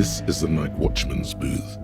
This is the night watchman's booth.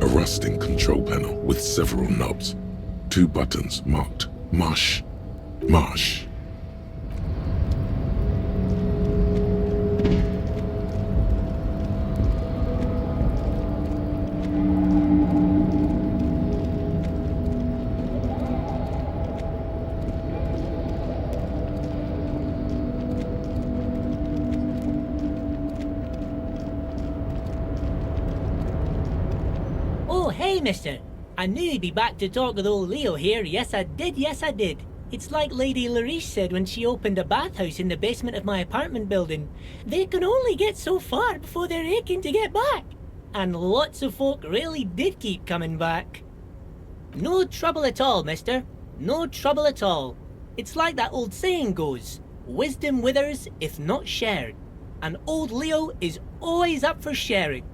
A rusting control panel with several knobs. 2 buttons marked Marsh. Marsh. Oh, hey, mister. I knew you'd be back to talk with old Leo here. Yes, I did. Yes, I did. It's like Lady Larice said when she opened a bathhouse in the basement of my apartment building. They can only get so far before they're aching to get back. And lots of folk really did keep coming back. No trouble at all, mister. No trouble at all. It's like that old saying goes, wisdom withers if not shared. And old Leo is always up for sharing.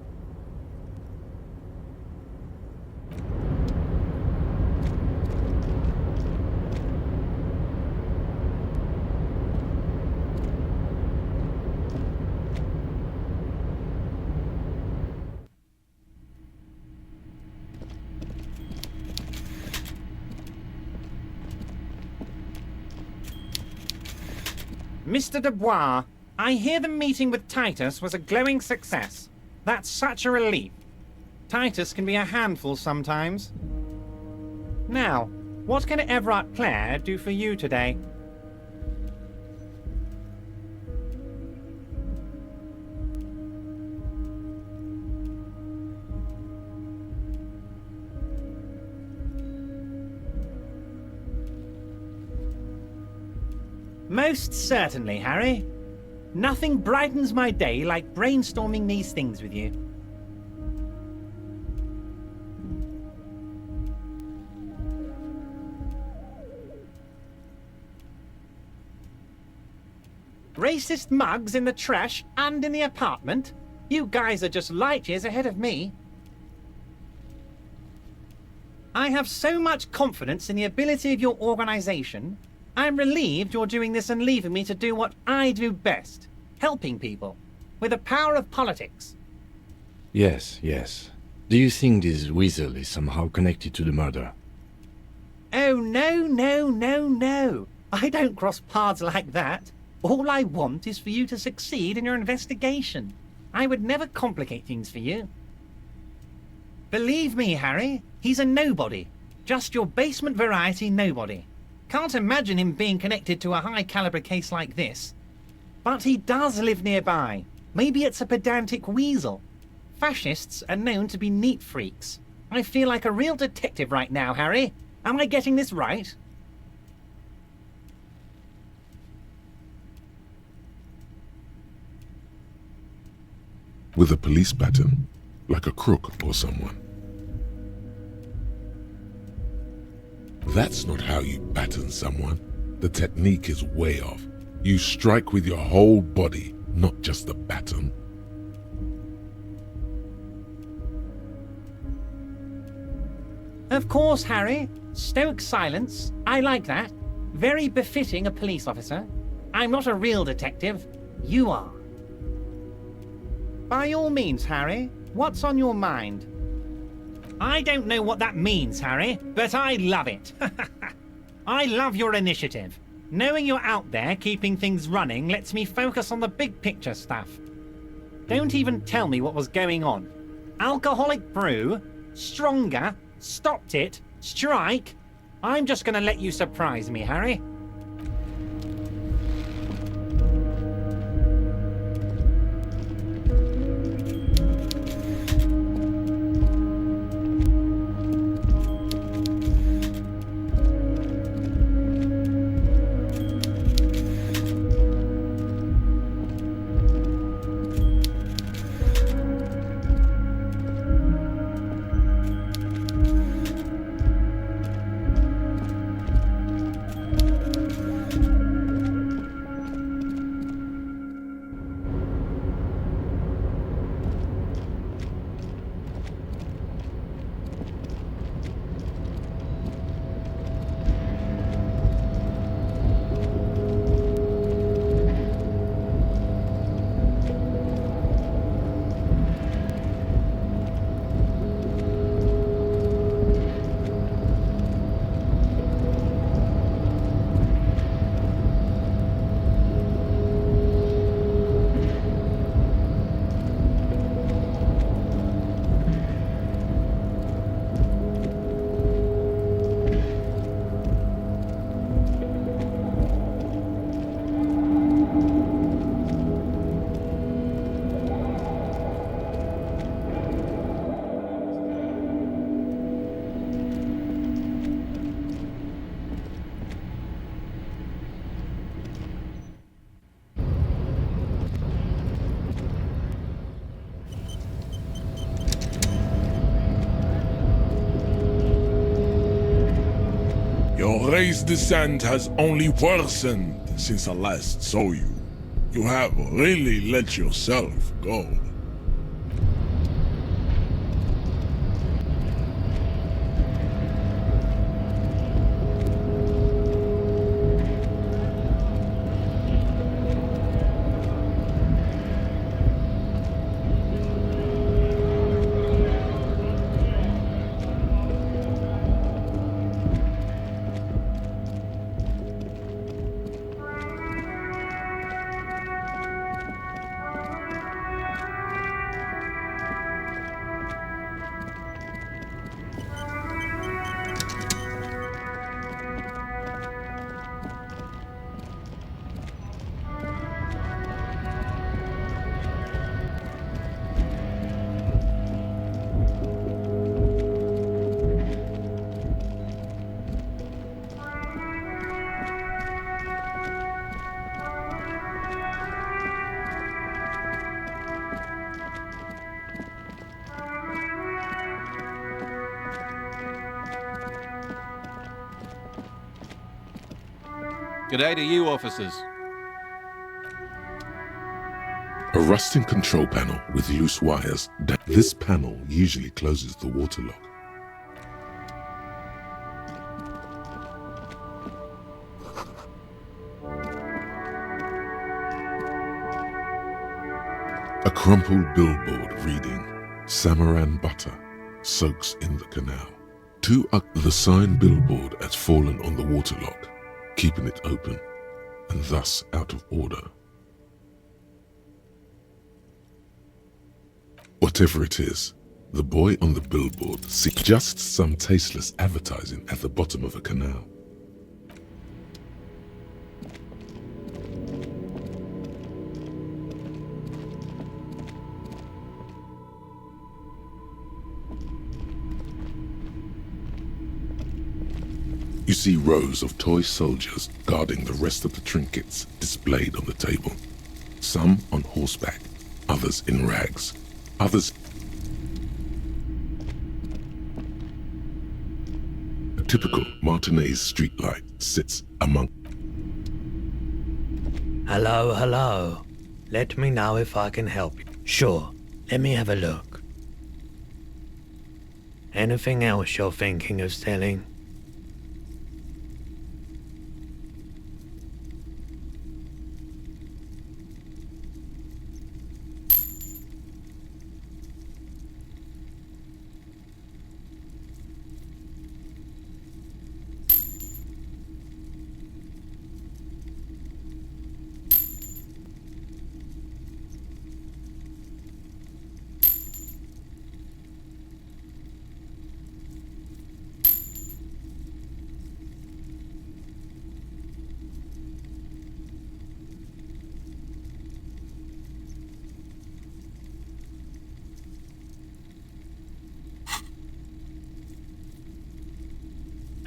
Mr. Dubois, I hear the meeting with Titus was a glowing success. That's such a relief. Titus can be a handful sometimes. Now, what can Everard Clare do for you today? Most certainly, Harry. Nothing brightens my day like brainstorming these things with you. Racist mugs in the trash and in the apartment? You guys are just light years ahead of me. I have so much confidence in the ability of your organization. I'm relieved you're doing this and leaving me to do what I do best, helping people, with the power of politics. Yes, yes. Do you think this weasel is somehow connected to the murder? Oh, no. I don't cross paths like that. All I want is for you to succeed in your investigation. I would never complicate things for you. Believe me, Harry, he's a nobody. Just your basement variety nobody. Can't imagine him being connected to a high-caliber case like this. But he does live nearby. Maybe it's a pedantic weasel. Fascists are known to be neat freaks. I feel like a real detective right now, Harry. Am I getting this right? With a police baton, like a crook or someone. That's not how you baton someone. The technique is way off. You strike with your whole body, not just the baton. Of course, Harry. Stoic silence. I like that. Very befitting a police officer. I'm not a real detective. You are. By all means, Harry. What's on your mind? I don't know what that means, Harry, but I love it. I love your initiative. Knowing you're out there keeping things running lets me focus on the big picture stuff. Don't even tell me what was going on. Alcoholic brew? Stronger? Stopped it? Strike? I'm just gonna let you surprise me, Harry. raised descent has only worsened since I last saw you. You have really let yourself go. G'day to you, officers. A rusting control panel with loose wires. This panel usually closes the water lock. A crumpled billboard reading, Samaran butter soaks in the canal. The sign billboard has fallen on the water lock, keeping it open and thus out of order. Whatever it is, the boy on the billboard sees just some tasteless advertising at the bottom of a canal. You see rows of toy soldiers guarding the rest of the trinkets displayed on the table. Some on horseback, others in rags, others... A typical Martinez streetlight sits among... Hello, hello. Let me know if I can help you. Sure, let me have a look. Anything else you're thinking of selling?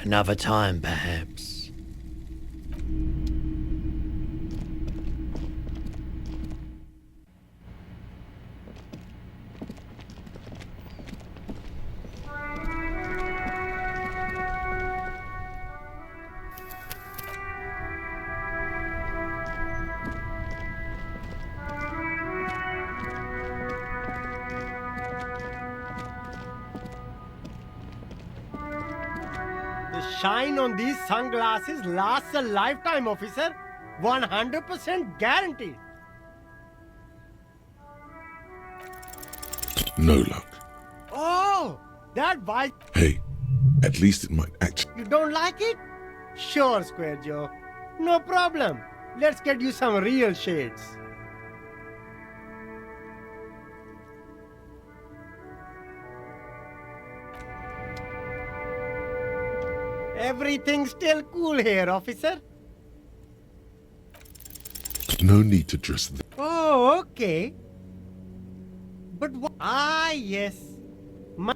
Another time, perhaps. The shine on these sunglasses lasts a lifetime, officer. 100% guaranteed. No luck. Oh, that bike. Hey, at least it might actually... You don't like it? Sure, Square Joe. No problem. Let's get you some real shades. Everything's still cool here, officer. No need to dress them. Oh, okay. But what? Ah, yes.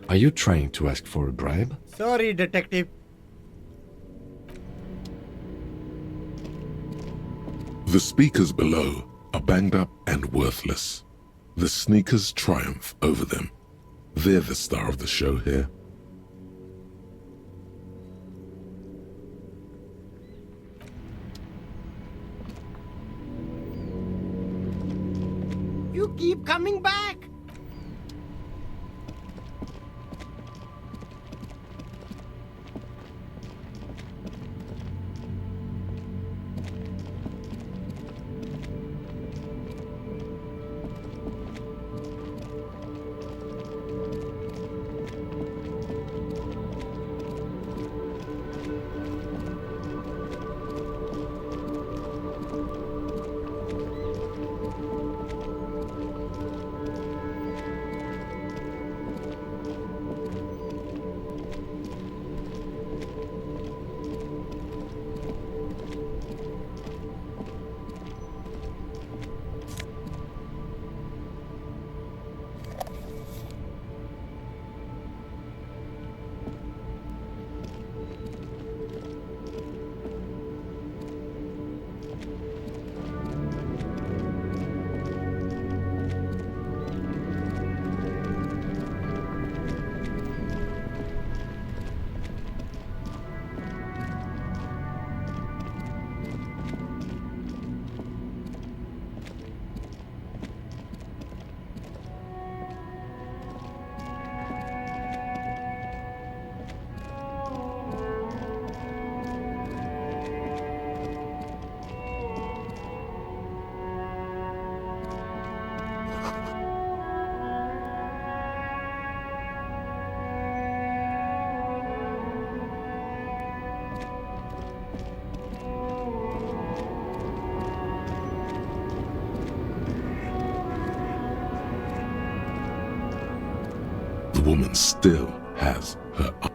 Are you trying to ask for a bribe? Sorry, detective. The speakers below are banged up and worthless. The sneakers triumph over them. They're the star of the show here. You keep coming back. The woman still has her eye.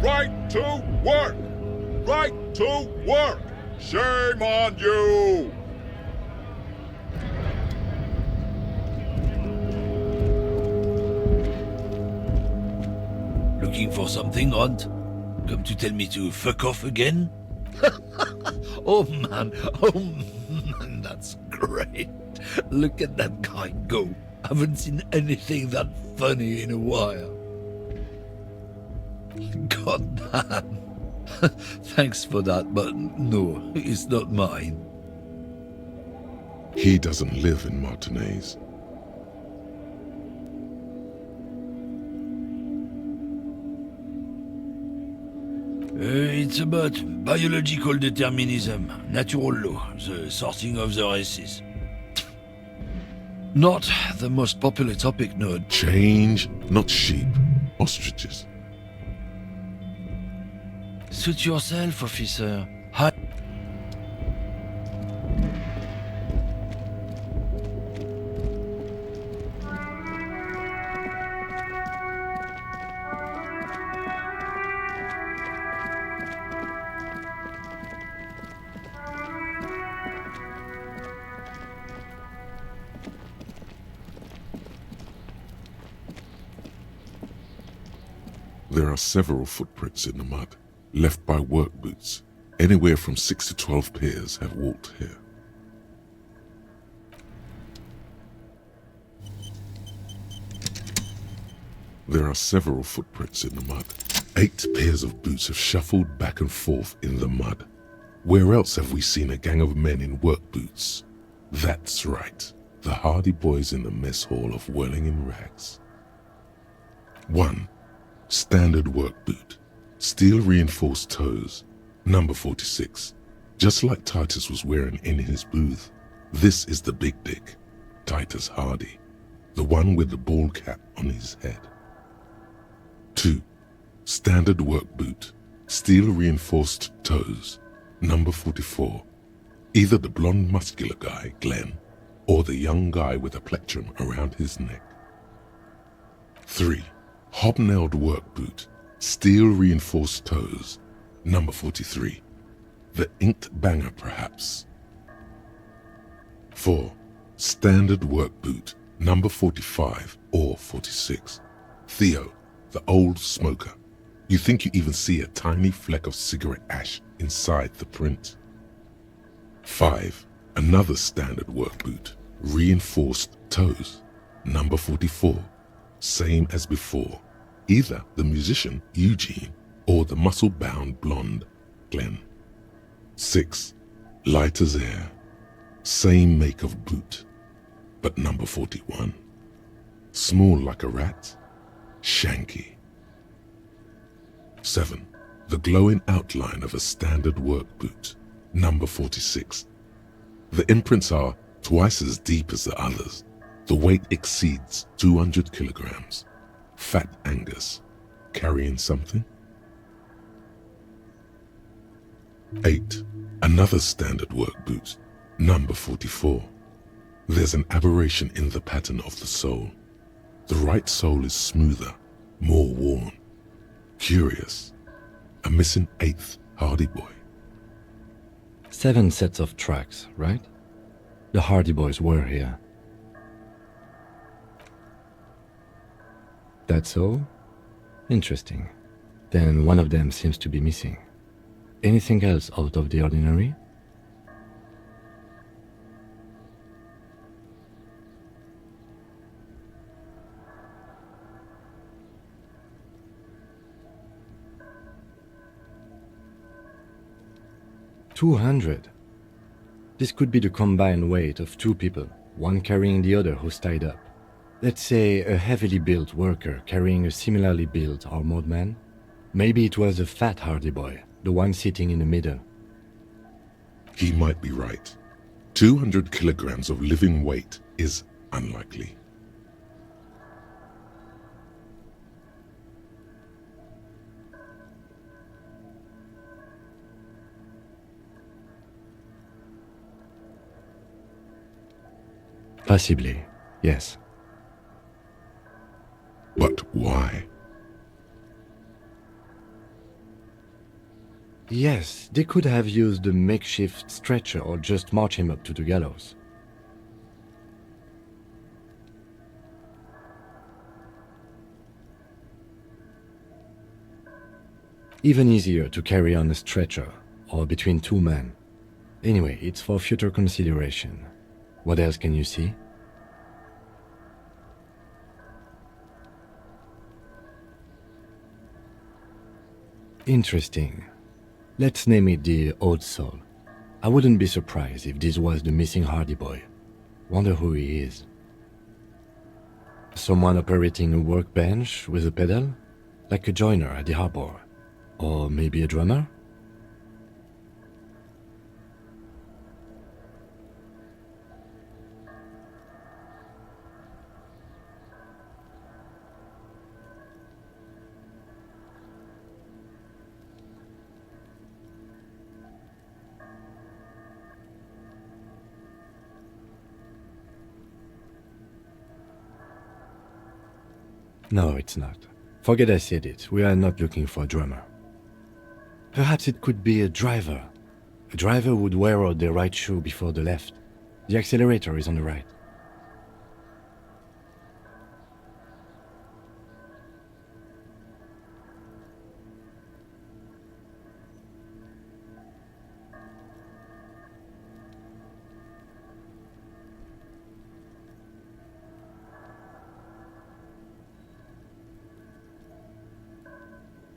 Right to work! Right to work! Shame on you! Looking for something, Hunt? Come to tell me to fuck off again? Oh man, that's great. Look at that guy go. Haven't seen anything that funny in a while. God damn. Thanks for that, but no, it's not mine. He doesn't live in Martinez. It's about biological determinism, natural law, the sorting of the races. Not the most popular topic, Node. Change, not sheep. Ostriches. Suit yourself, officer. There are several footprints in the mud, left by work boots. Anywhere from 6 to 12 pairs have walked here. There are several footprints in the mud. 8 pairs of boots have shuffled back and forth in the mud. Where else have we seen a gang of men in work boots? That's right, the hardy boys in the mess hall of whirling in rags. 1. Standard work boot, steel reinforced toes, number 46. Just like Titus was wearing in his booth, this is the big dick, Titus Hardy, the one with the bald cap on his head. 2. Standard work boot, steel reinforced toes, number 44. Either the blonde muscular guy, Glenn, or the young guy with a plectrum around his neck. 3. Hobnailed work boot, steel reinforced toes, number 43. The inked banger, perhaps. 4. Standard work boot, number 45 or 46. Theo, the old smoker. You think you even see a tiny fleck of cigarette ash inside the print. 5. Another standard work boot. Reinforced toes. Number 44. Same as before. Either the musician, Eugene, or the muscle-bound blonde, Glenn. 6. Light as air. Same make of boot, but number 41. Small like a rat, Shanky. 7. The glowing outline of a standard work boot, number 46. The imprints are twice as deep as the others. The weight exceeds 200 kilograms. Fat Angus, carrying something? 8. Another standard work boot, number 44. There's an aberration in the pattern of the sole. The right sole is smoother, more worn. Curious. A missing 8th Hardy Boy. 7 sets of tracks, right? The Hardy Boys were here. That's all? Interesting. Then one of them seems to be missing. Anything else out of the ordinary? $200. This could be the combined weight of 2 people, one carrying the other who's tied up. Let's say a heavily built worker carrying a similarly built armored man. Maybe it was a fat Hardy Boy, the one sitting in the middle. He might be right. 200 kilograms of living weight is unlikely. Possibly, yes. But why? Yes, they could have used a makeshift stretcher or just march him up to the gallows. Even easier to carry on a stretcher, or between 2 men. Anyway, it's for future consideration. What else can you see? Interesting. Let's name it the Old Soul. I wouldn't be surprised if this was the missing Hardy Boy. Wonder who he is. Someone operating a workbench with a pedal? Like a joiner at the harbor. Or maybe a drummer? No, it's not. Forget I said it. We are not looking for a drummer. Perhaps it could be a driver. A driver would wear out the right shoe before the left. The accelerator is on the right.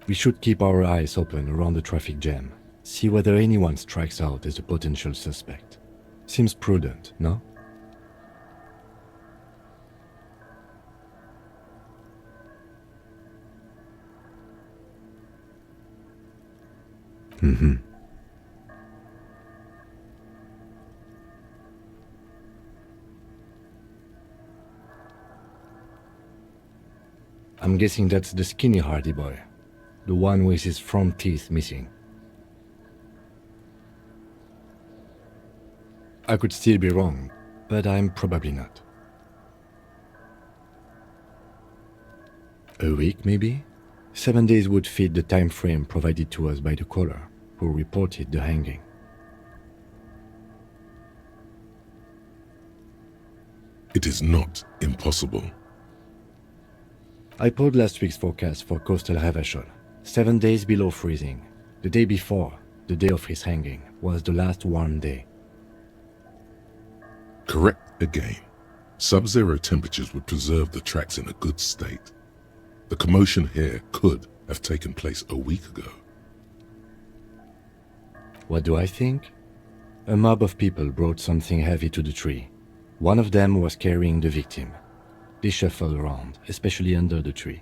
We should keep our eyes open around the traffic jam, see whether anyone strikes out as a potential suspect. Seems prudent, no? I'm guessing that's the skinny Hardy Boy. The one with his front teeth missing. I could still be wrong, but I'm probably not. A week, maybe? 7 days would fit the time frame provided to us by the caller, who reported the hanging. It is not impossible. I pulled last week's forecast for coastal Havashol. 7 days below freezing. The day before, the day of his hanging, was the last warm day. Correct again. Sub-zero temperatures would preserve the tracks in a good state. The commotion here could have taken place a week ago. What do I think? A mob of people brought something heavy to the tree. One of them was carrying the victim. They shuffled around, especially under the tree.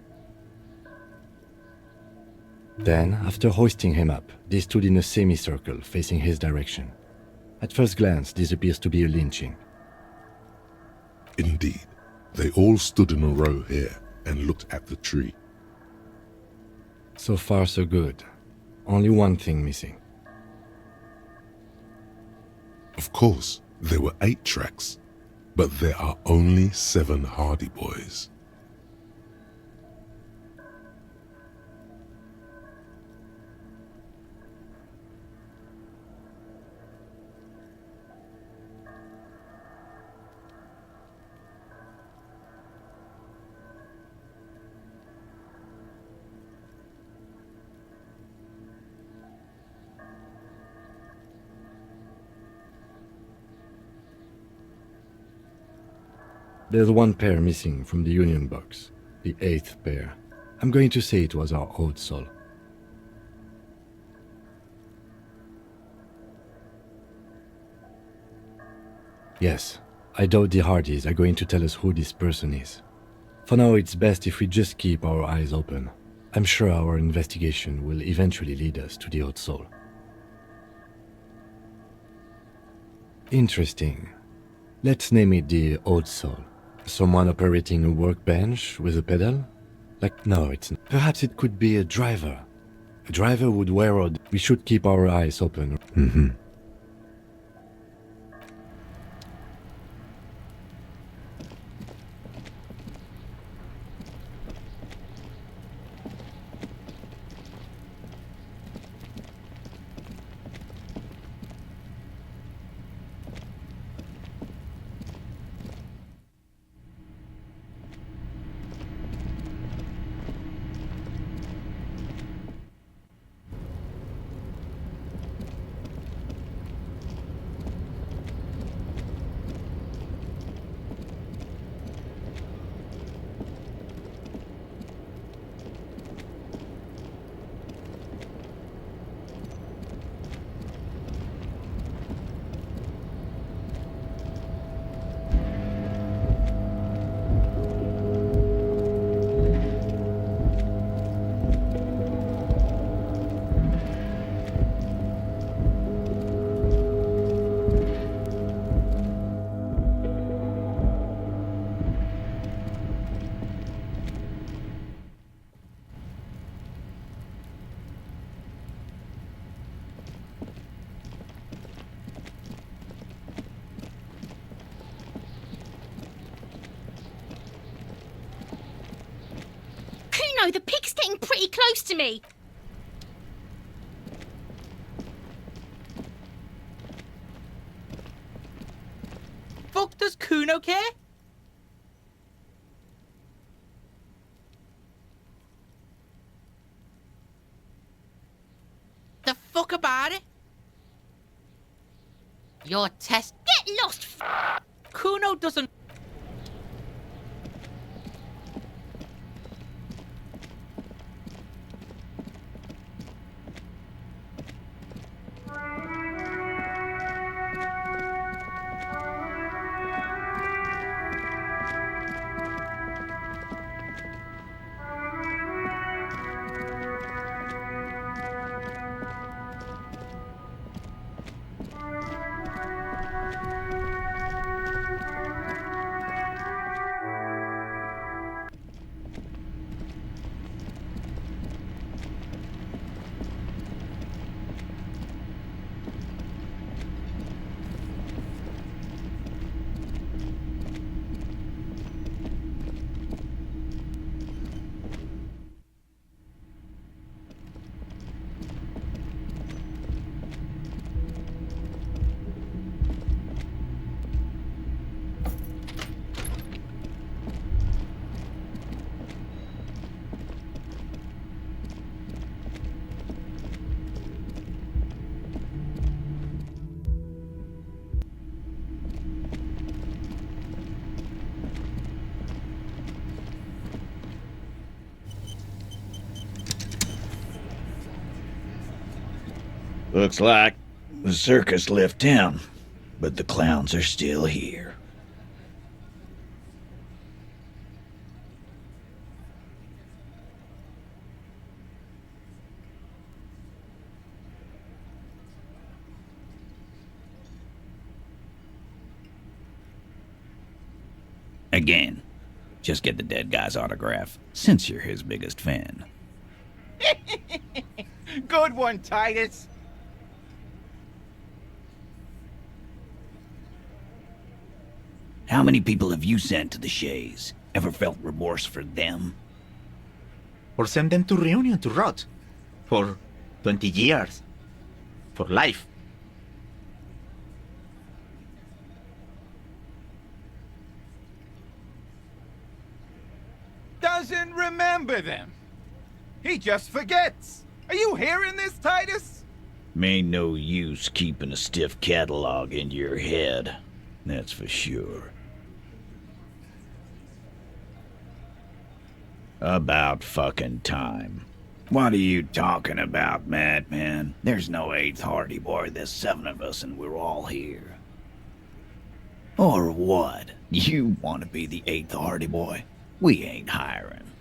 Then, after hoisting him up, they stood in a semicircle facing his direction. At first glance, this appears to be a lynching. Indeed, they all stood in a row here and looked at the tree. So far, so good. Only one thing missing. Of course, there were 8 tracks, but there are only 7 Hardy Boys. There's one pair missing from the union box, the 8th pair. I'm going to say it was our old soul. Yes, I doubt the Hardys are going to tell us who this person is. For now, it's best if we just keep our eyes open. I'm sure our investigation will eventually lead us to the old soul. Interesting. Let's name it the old soul. Someone operating a workbench with a pedal? Like, no, it's not. Perhaps it could be a driver. A driver would wear a... We should keep our eyes open. No, the pig's getting pretty close to me. Fuck, does Kuno care? The fuck about it? Your test. Get lost, Kuno doesn't. Looks like the circus left town, but the clowns are still here. Again, just get the dead guy's autograph, since you're his biggest fan. Good one, Titus. How many people have you sent to the Shays? Ever felt remorse for them? Or send them to Reunion to rot. For 20 years. For life. Doesn't remember them. He just forgets. Are you hearing this, Titus? Ain't no use keeping a stiff catalog in your head. That's for sure. About fucking time. What are you talking about, madman? There's no 8th Hardy Boy, there's 7 of us and we're all here. Or what? You want to be the 8th Hardy Boy? We ain't hiring.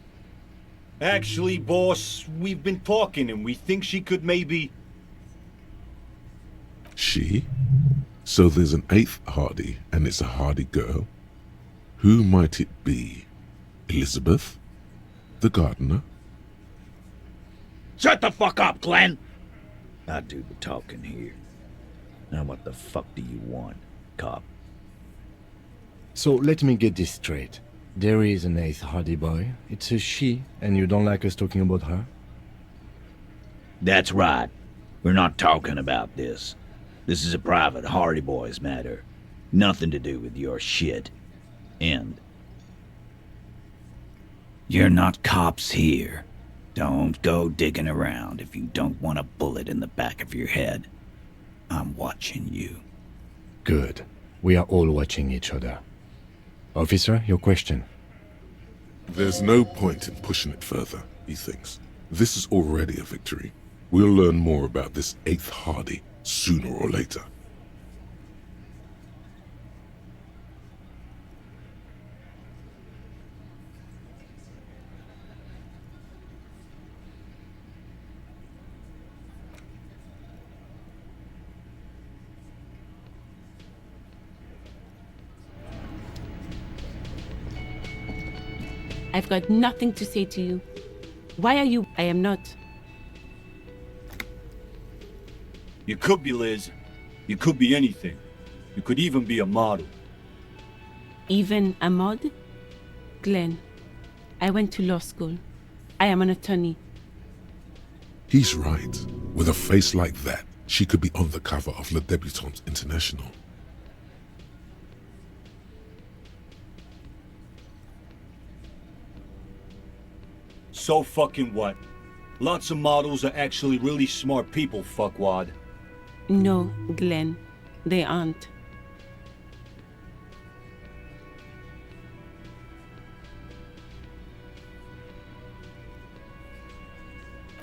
Actually, boss, we've been talking and we think she could maybe... She? So there's an 8th Hardy, and it's a Hardy girl? Who might it be? Elizabeth? The gardener? Shut the fuck up, Glenn! I do the talking here. Now what the fuck do you want, cop? So let me get this straight. There is an 8th Hardy Boy. It's a she, and you don't like us talking about her? That's right. We're not talking about this. This is a private Hardy Boys matter. Nothing to do with your shit. End. You're not cops here. Don't go digging around if you don't want a bullet in the back of your head. I'm watching you. Good. We are all watching each other. Officer, your question. There's no point in pushing it further, he thinks. This is already a victory. We'll learn more about this 8th Hardy sooner or later. I've got nothing to say to you. Why are you? I am not. You could be Liz. You could be anything. You could even be a model. Even a mod? Glenn, I went to law school. I am an attorney. He's right. With a face like that, she could be on the cover of Le Debutante International. So fucking what? Lots of models are actually really smart people, fuckwad. No, Glenn, they aren't.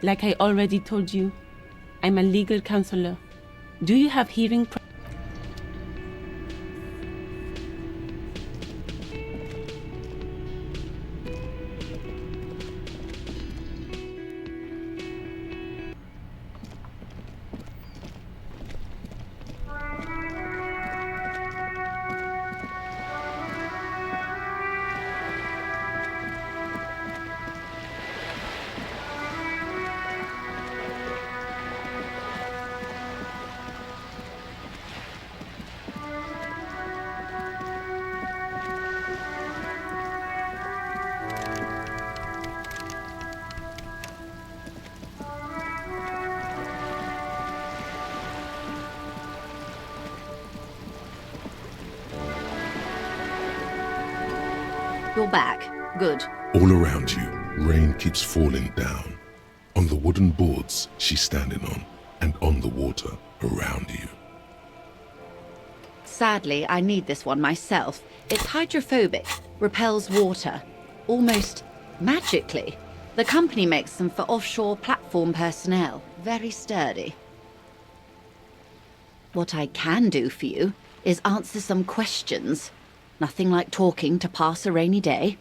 Like I already told you, I'm a legal counselor. Do you have hearing problems? You're back. Good. All around you, rain keeps falling down. On the wooden boards she's standing on, and on the water around you. Sadly, I need this one myself. It's hydrophobic, repels water, almost magically. The company makes them for offshore platform personnel. Very sturdy. What I can do for you is answer some questions. Nothing like talking to pass a rainy day.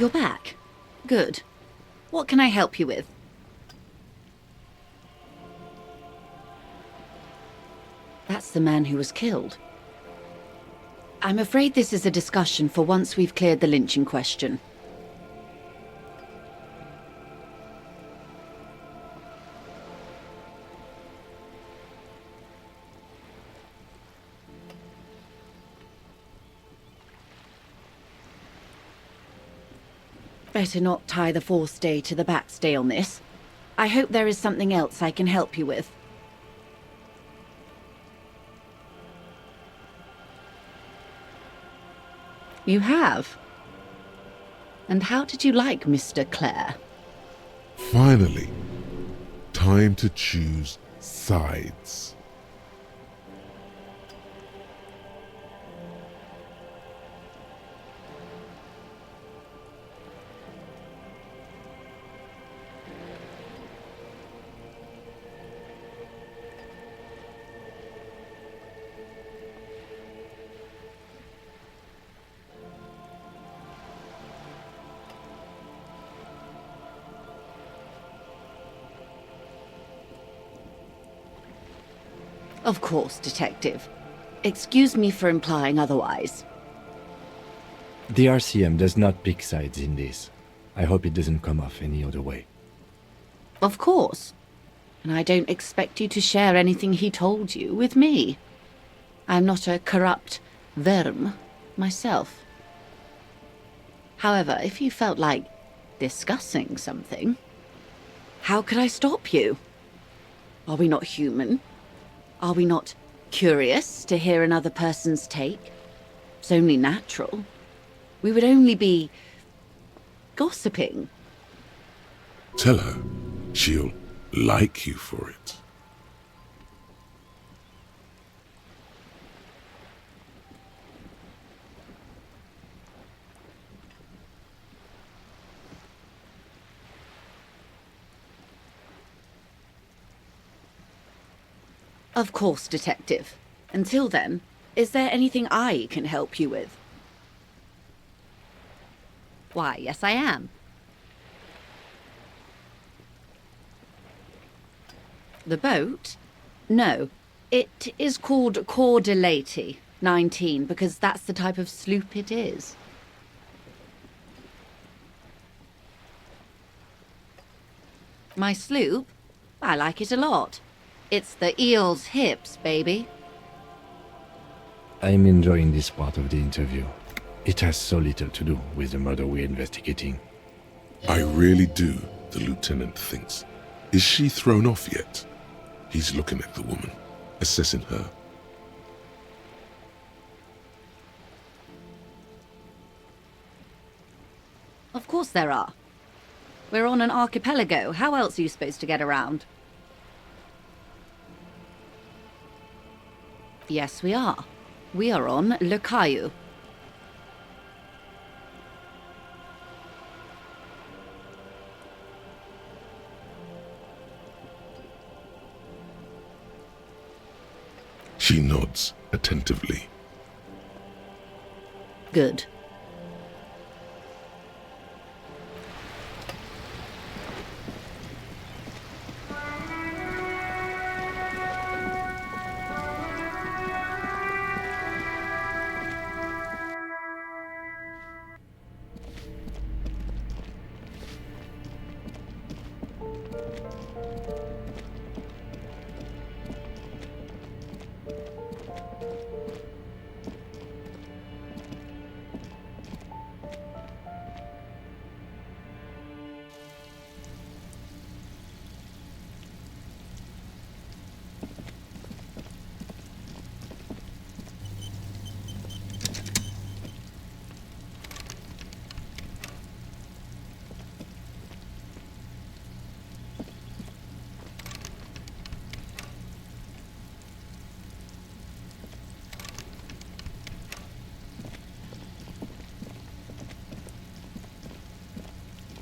You're back. Good. What can I help you with? That's the man who was killed. I'm afraid this is a discussion for once we've cleared the lynching question. Better not tie the fourth day to the backstay on this. I hope there is something else I can help you with. You have? And how did you like Mr. Clare? Finally, time to choose sides. Of course, Detective. Excuse me for implying otherwise. The RCM does not pick sides in this. I hope it doesn't come off any other way. Of course. And I don't expect you to share anything he told you with me. I'm not a corrupt verm myself. However, if you felt like discussing something, how could I stop you? Are we not human? Are we not curious to hear another person's take? It's only natural. We would only be gossiping. Tell her she'll like you for it. Of course, Detective. Until then, is there anything I can help you with? Why, yes I am. The boat? No. It is called Cordelati 19 because that's the type of sloop it is. My sloop? I like it a lot. It's the eel's hips, baby. I'm enjoying this part of the interview. It has so little to do with the murder we're investigating. I really do, the lieutenant thinks. Is she thrown off yet? He's looking at the woman, assessing her. Of course there are. We're on an archipelago. How else are you supposed to get around? Yes, we are. We are on Le Caillou. She nods attentively. Good.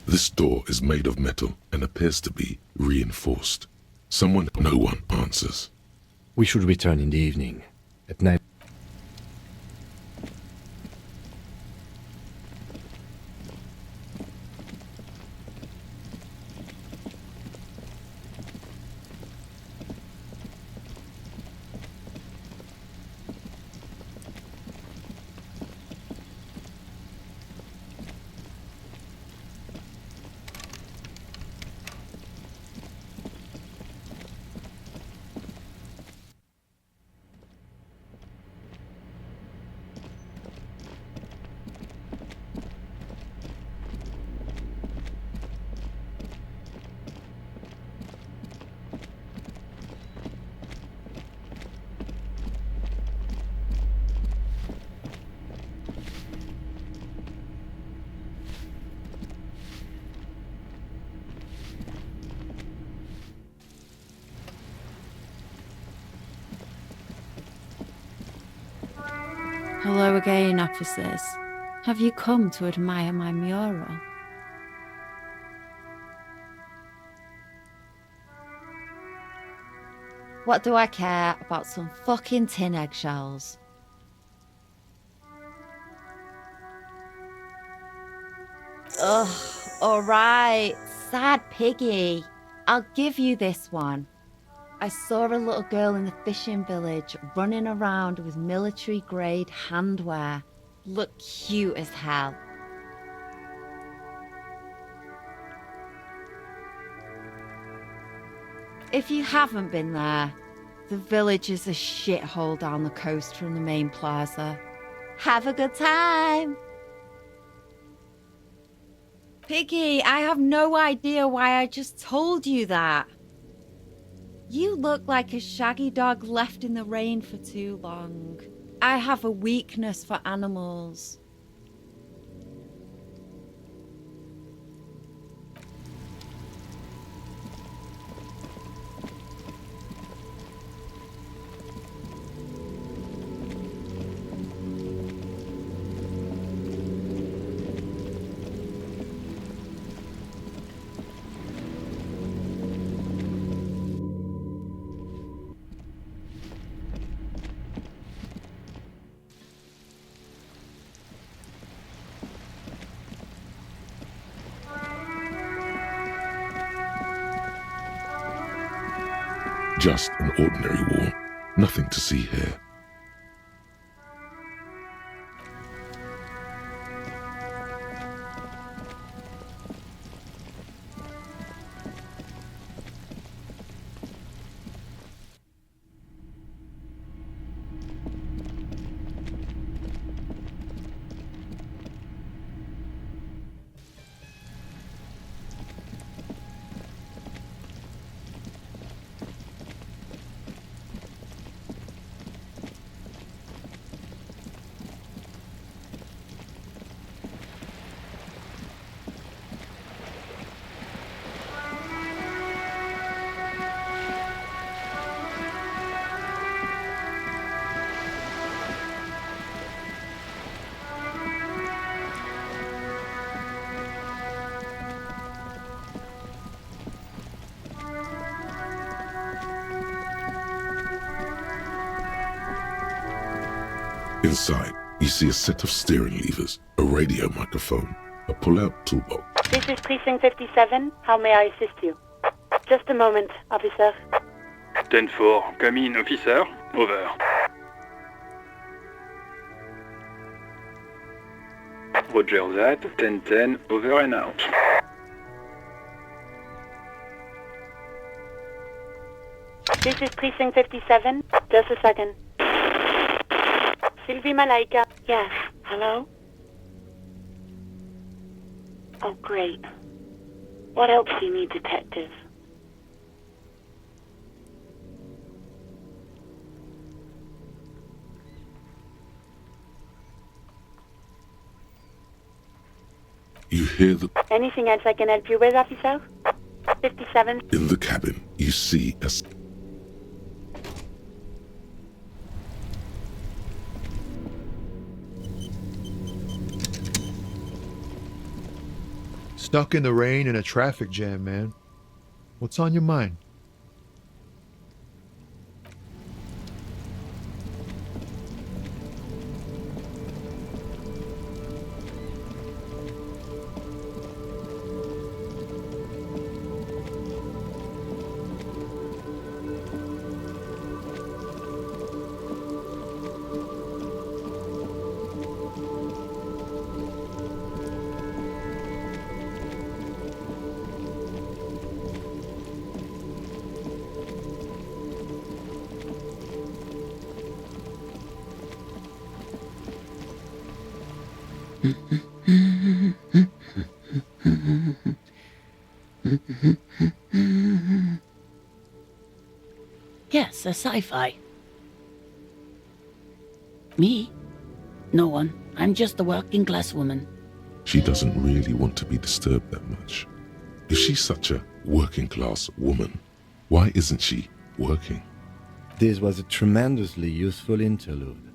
This door is made of metal and appears to be reinforced. No one answers. We should return in the evening. At night. Hello again, officers. Have you come to admire my mural? What do I care about some fucking tin eggshells? Ugh, alright, sad piggy. I'll give you this one. I saw a little girl in the fishing village running around with military-grade handwear. Looked cute as hell. If you haven't been there, the village is a shithole down the coast from the main plaza. Have a good time! Piggy, I have no idea why I just told you that. You look like a shaggy dog left in the rain for too long. I have a weakness for animals. Just an ordinary wall. Nothing to see here. Inside, you see a set of steering levers, a radio microphone, a pull-out toolbox. This is Precinct 57. How may I assist you? Just a moment, officer. 10-4, come in, officer. Over. Roger that. 10-10, over and out. This is Precinct 57. Just a second. Sylvie Malaika. Yes. Hello? Oh, great. What else do you need, detective? You hear the... Anything else I can help you with, officer? 57. In the cabin, you see a... Stuck in the rain in a traffic jam, man. What's on your mind? Yes, a sci-fi. Me? No one. I'm just a working class woman. She doesn't really want to be disturbed that much. If she's such a working class woman, why isn't she working? This was a tremendously useful interlude.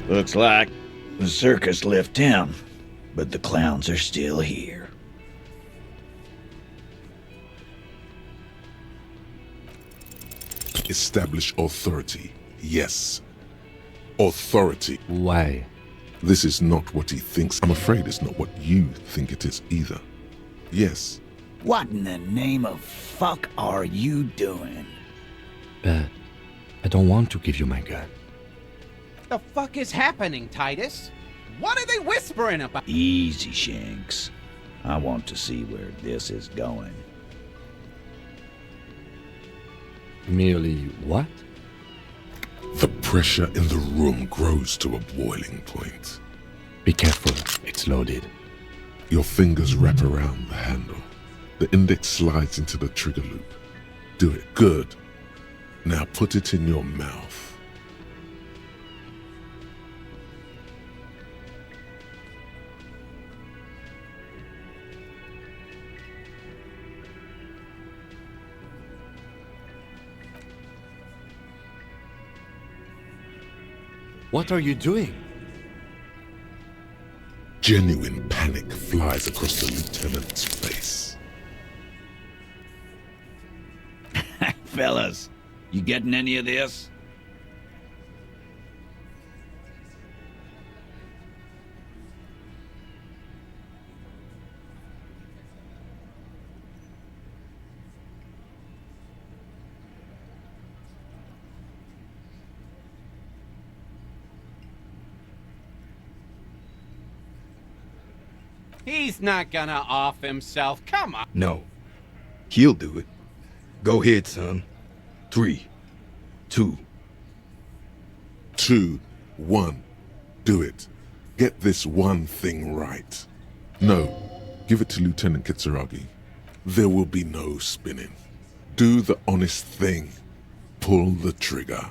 Looks like the circus left town, but the clowns are still here. Establish authority. Yes. Authority. Why? This is not what he thinks. I'm afraid it's not what you think it is either. Yes. What in the name of fuck are you doing? But I don't want to give you my gun. The fuck is happening, Titus? What are they whispering about? Easy, Shanks. I want to see where this is going. Merely what? The pressure in the room grows to a boiling point. Be careful, it's loaded. Your fingers wrap around the handle. The index slides into the trigger loop. Do it. Good. Now put it in your mouth. What are you doing? Genuine panic flies across the lieutenant's face. Fellas, you getting any of this? He's not gonna off himself. Come on. No. He'll do it. Go ahead, son. 3, 2. 2, 1. Do it. Get this one thing right. No. Give it to Lieutenant Kitsuragi. There will be no spinning. Do the honest thing. Pull the trigger.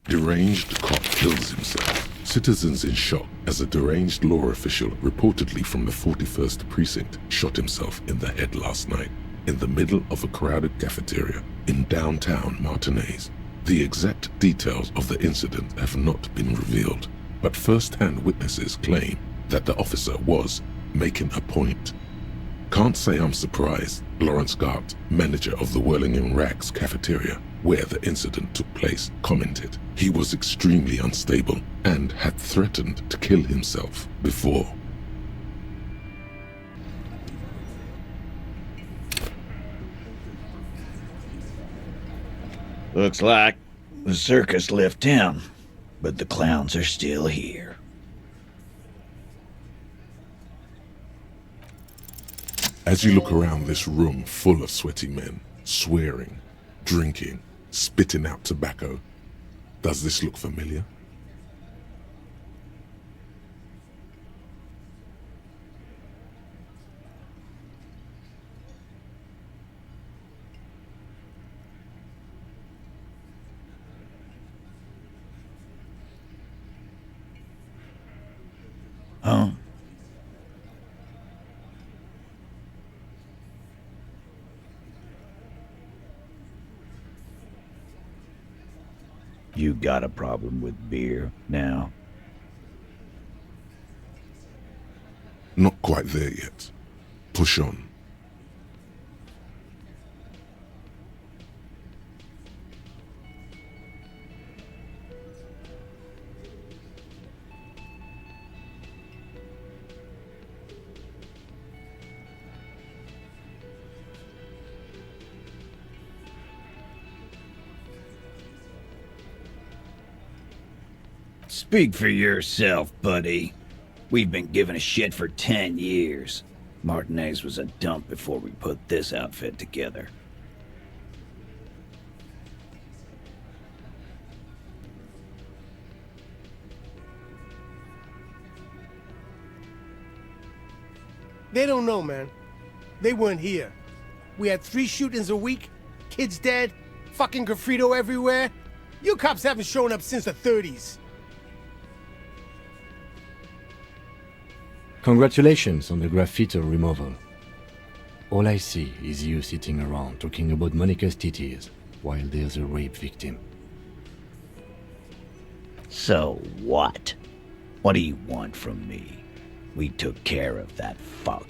Deranged cop kills himself. Citizens in shock as a deranged law official reportedly from the 41st precinct shot himself in the head last night in the middle of a crowded cafeteria in downtown Martinez. The exact details of the incident have not been revealed, but first-hand witnesses claim that the officer was making a point. Can't say I'm surprised, Lawrence Gart, manager of the Whirling in Rags cafeteria, where the incident took place, commented. He was extremely unstable and had threatened to kill himself before. Looks like the circus left town, but the clowns are still here. As you look around this room full of sweaty men, swearing, drinking, spitting out tobacco, does this look familiar? Huh? You got a problem with beer now? Not quite there yet. Push on. Speak for yourself, buddy. We've been giving a shit for 10 years. Martinez was a dump before we put this outfit together. They don't know, man. They weren't here. We had 3 shootings a week, kids dead, fucking graffito everywhere. You cops haven't shown up since the 30s. Congratulations on the graffiti removal. All I see is you sitting around talking about Monica's titties while there's a rape victim. So what? What do you want from me? We took care of that fuck.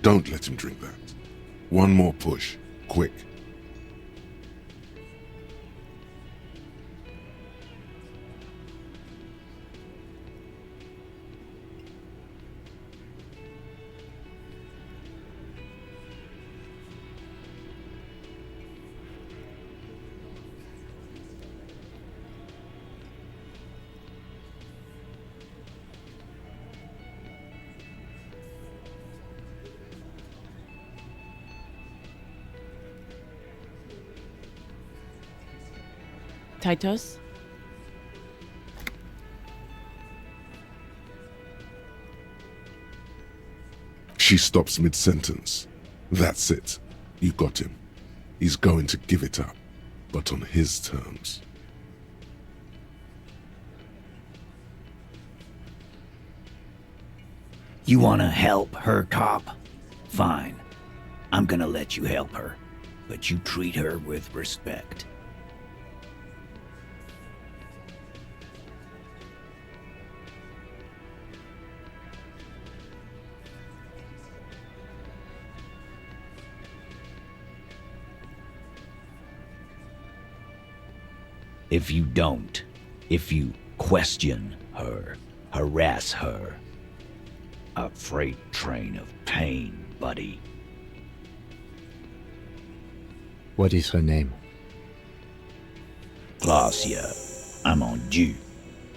Don't let him drink that. One more push. Quick. Titus? She stops mid-sentence. That's it. You got him. He's going to give it up, but on his terms. You wanna help her, cop? Fine. I'm gonna let you help her, but you treat her with respect. If you don't, if you question her, harass her, a freight train of pain, buddy. What is her name? Glacia, I'm on due.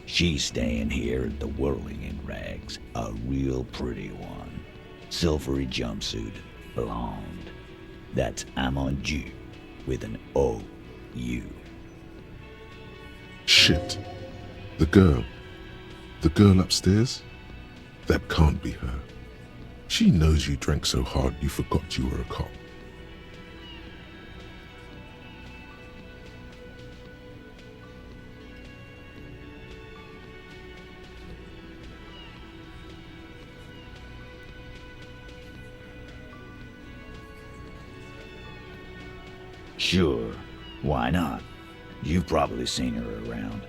She's staying here at the Whirling in Rags, a real pretty one. Silvery jumpsuit, blonde. That's I'm on due, with an O-U. Shit. The girl. The girl upstairs? That can't be her. She knows you drank so hard you forgot you were a cop. Sure, why not? You've probably seen her around.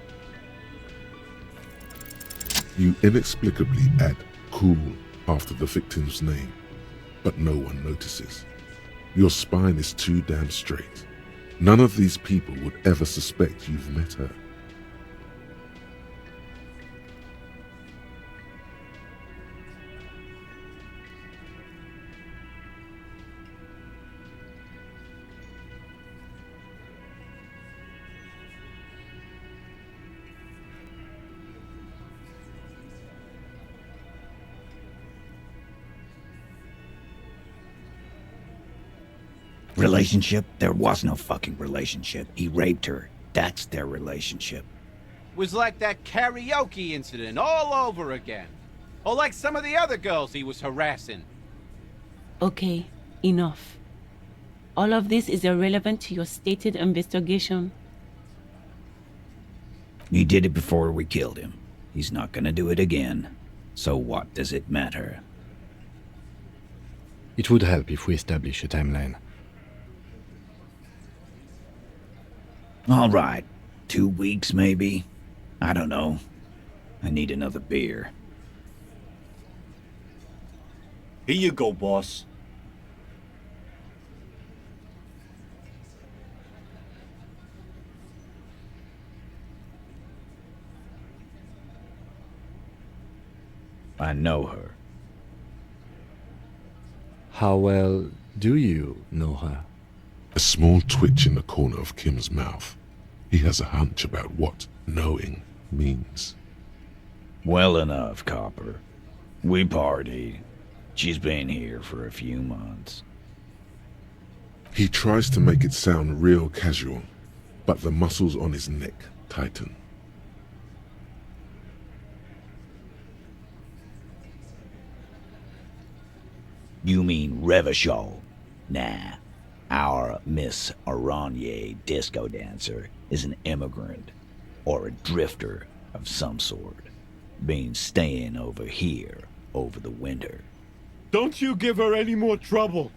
You inexplicably add cool after the victim's name, but no one notices. Your spine is too damn straight. None of these people would ever suspect you've met her. Relationship? There was no fucking relationship. He raped her. That's their relationship. Was like that karaoke incident all over again. Or like some of the other girls he was harassing. Okay, enough. All of this is irrelevant to your stated investigation. He did it before we killed him. He's not gonna do it again. So what does it matter? It would help if we establish a timeline. All right. 2 weeks, maybe? I don't know. I need another beer. Here you go, boss. I know her. How well do you know her? A small twitch in the corner of Kim's mouth. He has a hunch about what knowing means. Well enough, Copper. We partied. She's been here for a few months. He tries to make it sound real casual, but the muscles on his neck tighten. You mean Revachol? Nah. Our Miss Aranye disco dancer is an immigrant, or a drifter of some sort. Been staying over here over the winter. Don't you give her any more trouble.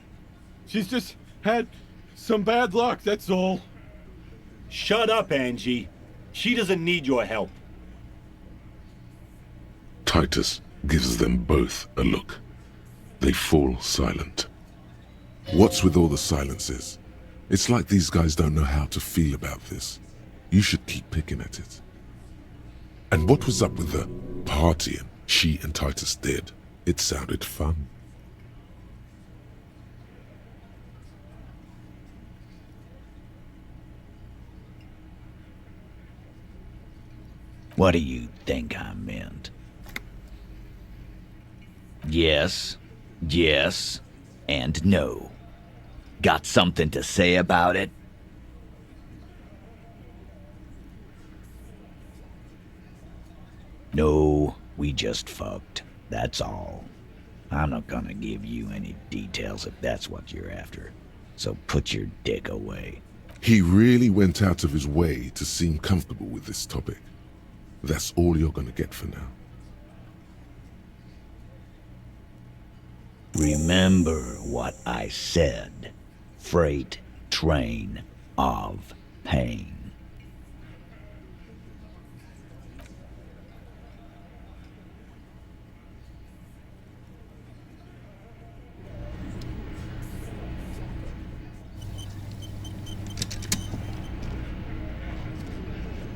She's just had some bad luck, that's all. Shut up, Angie. She doesn't need your help. Titus gives them both a look. They fall silent. What's with all the silences? It's like these guys don't know how to feel about this. You should keep picking at it. And what was up with the partying she and Titus did? It sounded fun. What do you think I meant? Yes, yes, and no. Got something to say about it? No, we just fucked. That's all. I'm not gonna give you any details if that's what you're after. So put your dick away. He really went out of his way to seem comfortable with this topic. That's all you're gonna get for now. Remember what I said. Freight train of pain.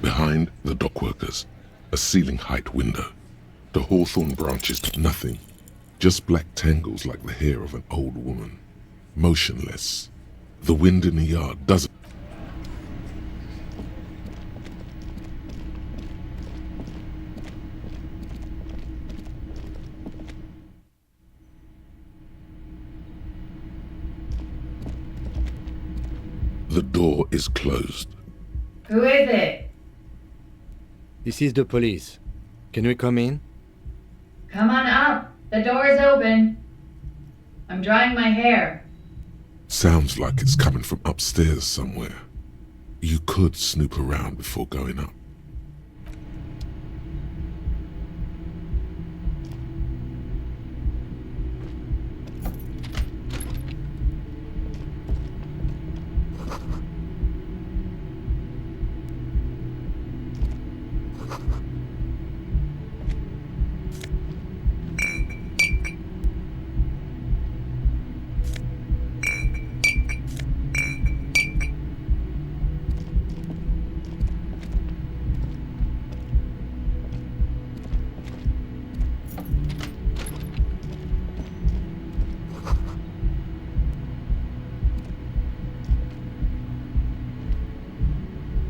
Behind the dockworkers, a ceiling-height window. The hawthorn branches, nothing. Just black tangles like the hair of an old woman. Motionless. The wind in the yard doesn't... The door is closed. Who is it? This is the police. Can we come in? Come on up. The door is open. I'm drying my hair. Sounds like it's coming from upstairs somewhere. You could snoop around before going up.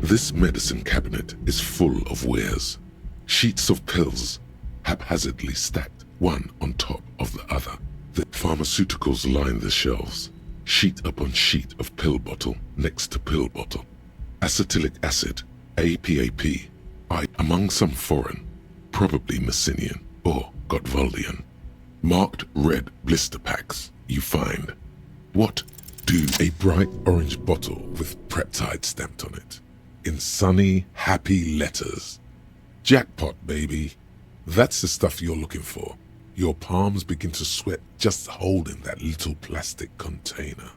This medicine cabinet is full of wares. Sheets of pills, haphazardly stacked, one on top of the other. The pharmaceuticals line the shelves, sheet upon sheet of pill bottle next to pill bottle. Acetylic acid, APAP, among some foreign, probably Messinian or Gotwaldian. Marked red blister packs you find. What do a bright orange bottle with peptide stamped on it? In sunny, happy letters. Jackpot, baby. That's the stuff you're looking for. Your palms begin to sweat just holding that little plastic container.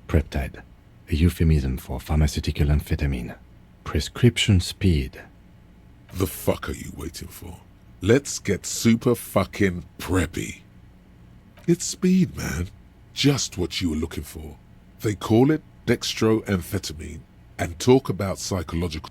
Preptide, a euphemism for pharmaceutical amphetamine. Prescription speed. The fuck are you waiting for? Let's get super fucking preppy. It's speed, man. Just what you were looking for. They call it dextroamphetamine and talk about psychological...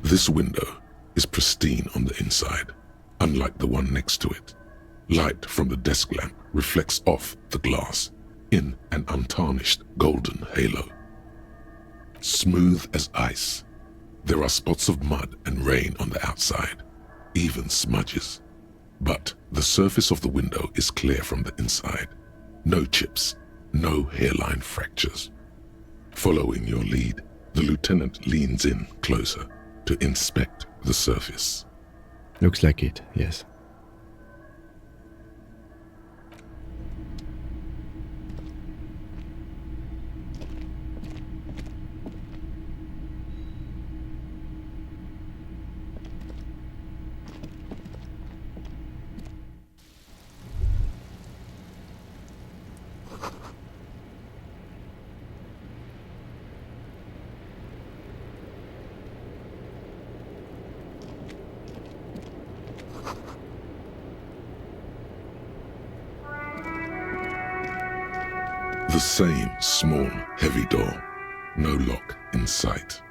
This window is pristine on the inside, unlike the one next to it. Light from the desk lamp reflects off the glass in an untarnished golden halo. Smooth as ice. There are spots of mud and rain on the outside, even smudges. But the surface of the window is clear from the inside. No chips, no hairline fractures. Following your lead, the lieutenant leans in closer to inspect the surface. Looks like it, yes. The same small, heavy door. No lock in sight.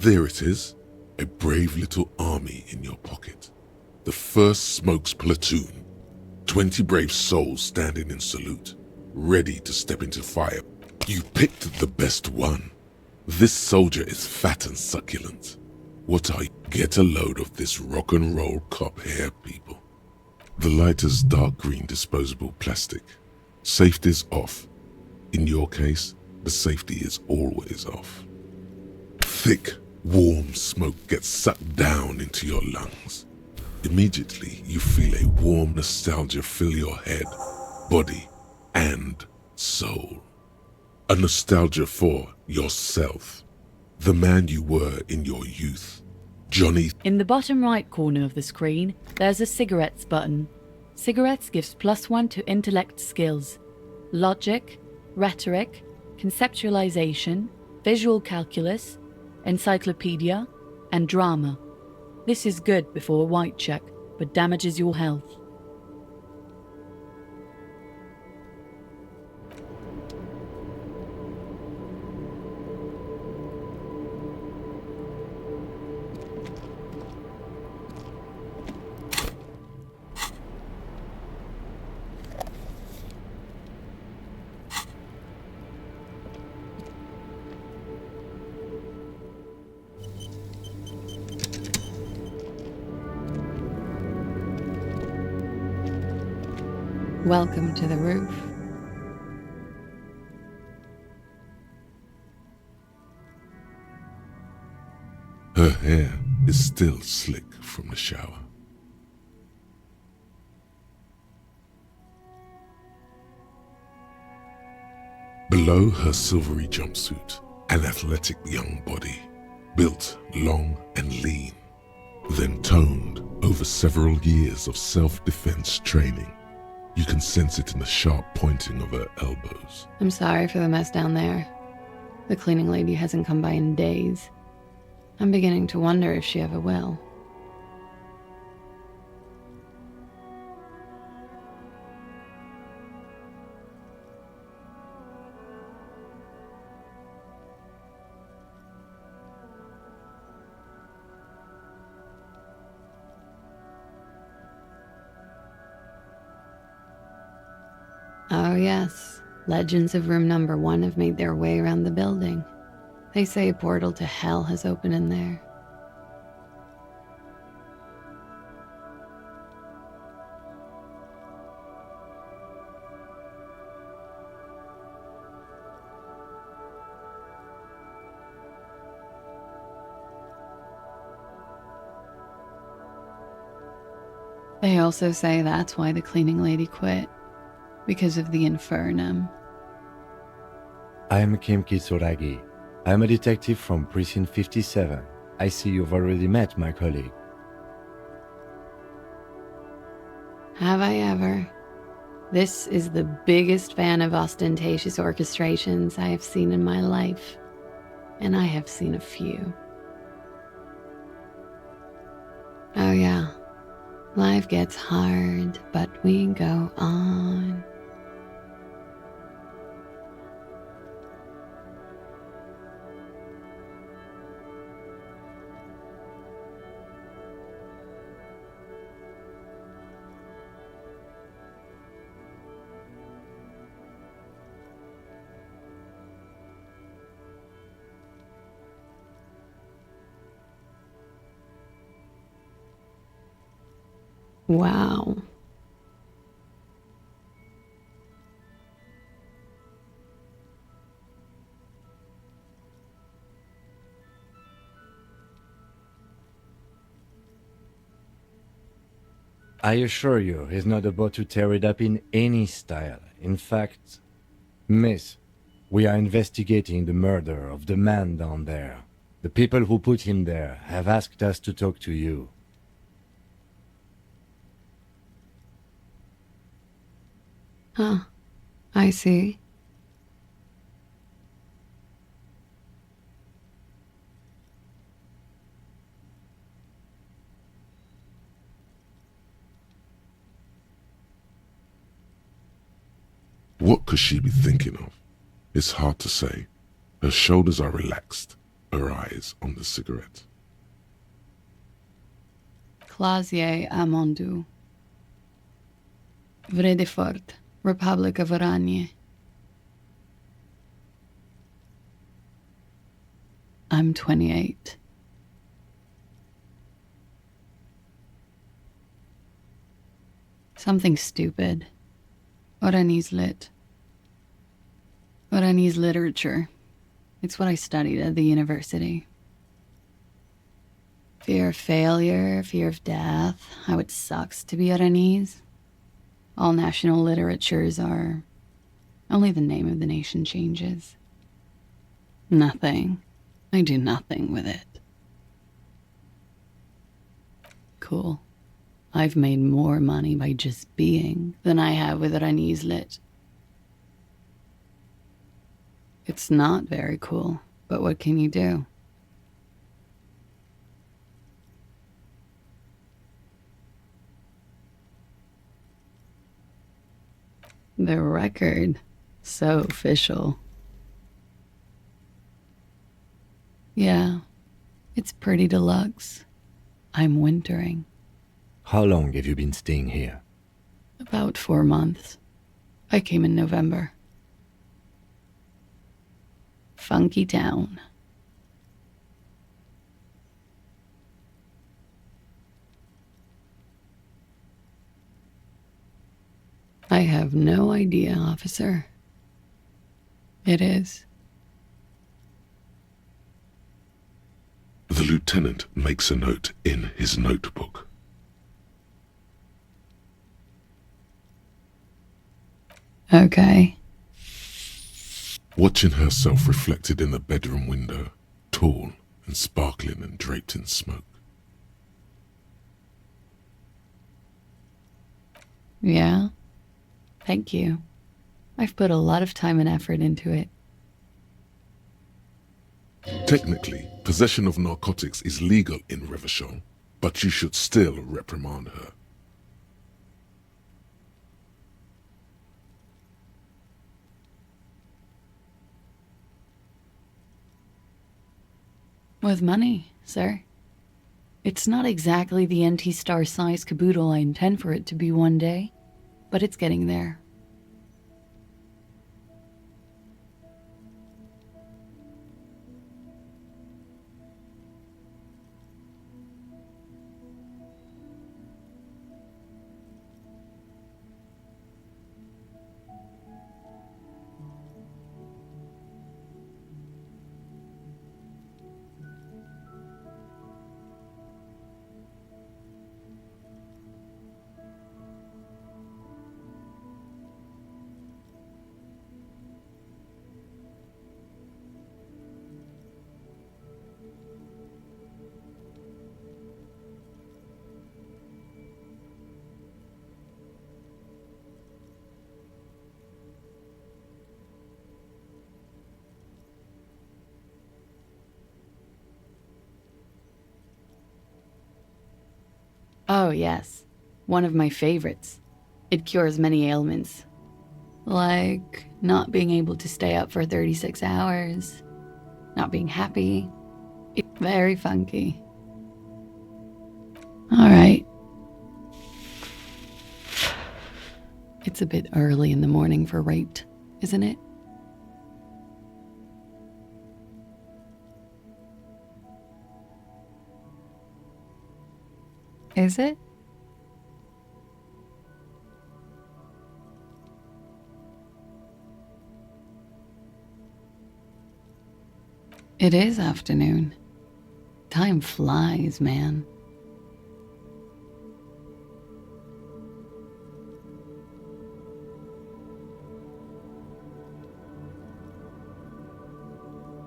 There it is, a brave little army in your pocket. The 1st Smokes platoon. 20 brave souls standing in salute, ready to step into fire. You picked the best one. This soldier is fat and succulent. What are you? Get a load of this rock and roll cop hair, people. The lighter's dark green disposable plastic. Safety's off. In your case, the safety is always off. Thick, warm smoke gets sucked down into your lungs. Immediately, you feel a warm nostalgia fill your head, body, and soul. A nostalgia for yourself, the man you were in your youth. Johnny. In the bottom right corner of the screen, there's a cigarettes button. Cigarettes gives +1 to intellect skills, logic, rhetoric, conceptualization, visual calculus, encyclopedia, and drama. This is good before a white check, but damages your health. Welcome to the roof. Her hair is still slick from the shower. Below her silvery jumpsuit, an athletic young body, built long and lean, then toned over several years of self-defense training. You can sense it in the sharp pointing of her elbows. I'm sorry for the mess down there. The cleaning lady hasn't come by in days. I'm beginning to wonder if she ever will. Oh yes, legends of room number 1 have made their way around the building. They say a portal to hell has opened in there. They also say that's why the cleaning lady quit. Because of the infernum. I am Kim Kitsuragi. I am a detective from Precinct 57. I see you've already met my colleague. Have I ever? This is the biggest fan of ostentatious orchestrations I have seen in my life. And I have seen a few. Oh yeah. Life gets hard, but we go on. Wow. I assure you, he's not about to tear it up in any style. In fact, miss, we are investigating the murder of the man down there. The people who put him there have asked us to talk to you. Huh. I see. What could she be thinking of? It's hard to say. Her shoulders are relaxed, her eyes on the cigarette. Clasier Amondu. Vredefort, Republic of Oranje. I'm 28. Something stupid. Oranese lit. Oranese literature. It's what I studied at the university. Fear of failure, fear of death, how it sucks to be Oranese. All national literatures are... Only the name of the nation changes. Nothing. I do nothing with it. Cool. I've made more money by just being than I have with Oranese lit. It's not very cool, but what can you do? The record. So official. Yeah, it's pretty deluxe. I'm wintering. How long have you been staying here? About 4 months. I came in November. Funky town. I have no idea, officer. It is. The lieutenant makes a note in his notebook. Okay. Watching herself reflected in the bedroom window, tall and sparkling and draped in smoke. Yeah? Thank you. I've put a lot of time and effort into it. Technically, possession of narcotics is legal in Revachol, but you should still reprimand her. With money, sir. It's not exactly the NT-star size caboodle I intend for it to be one day, but it's getting there. Oh, yes. One of my favorites. It cures many ailments. Like not being able to stay up for 36 hours, not being happy. It's very funky. Alright. It's a bit early in the morning for rape, isn't it? Is it? It is afternoon. Time flies, man.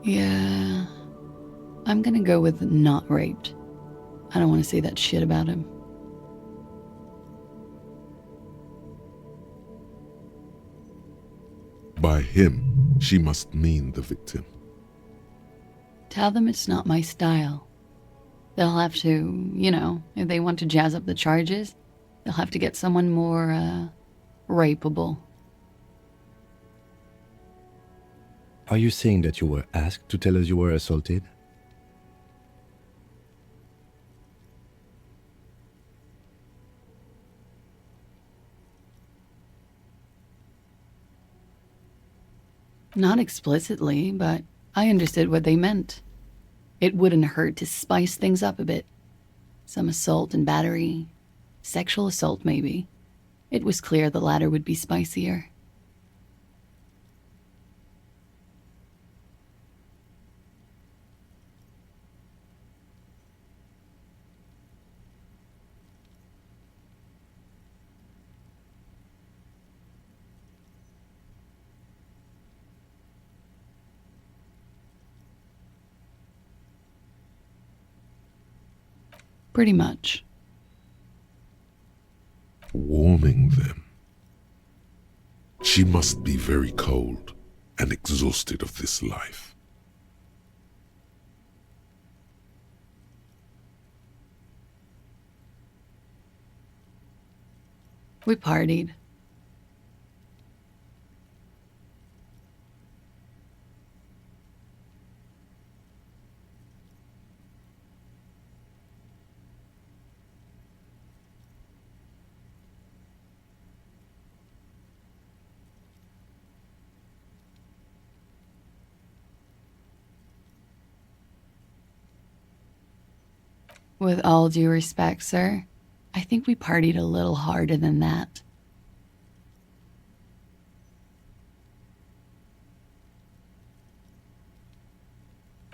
Yeah, I'm gonna go with not raped. I don't want to say that shit about him. By him, she must mean the victim. Tell them it's not my style. They'll have to, if they want to jazz up the charges, they'll have to get someone more, rapeable. Are you saying that you were asked to tell us you were assaulted? Not explicitly, but I understood what they meant. It wouldn't hurt to spice things up a bit. Some assault and battery. Sexual assault, maybe. It was clear the latter would be spicier. Pretty much. Warming them. She must be very cold and exhausted of this life. We partied. With all due respect, sir, I think we partied a little harder than that.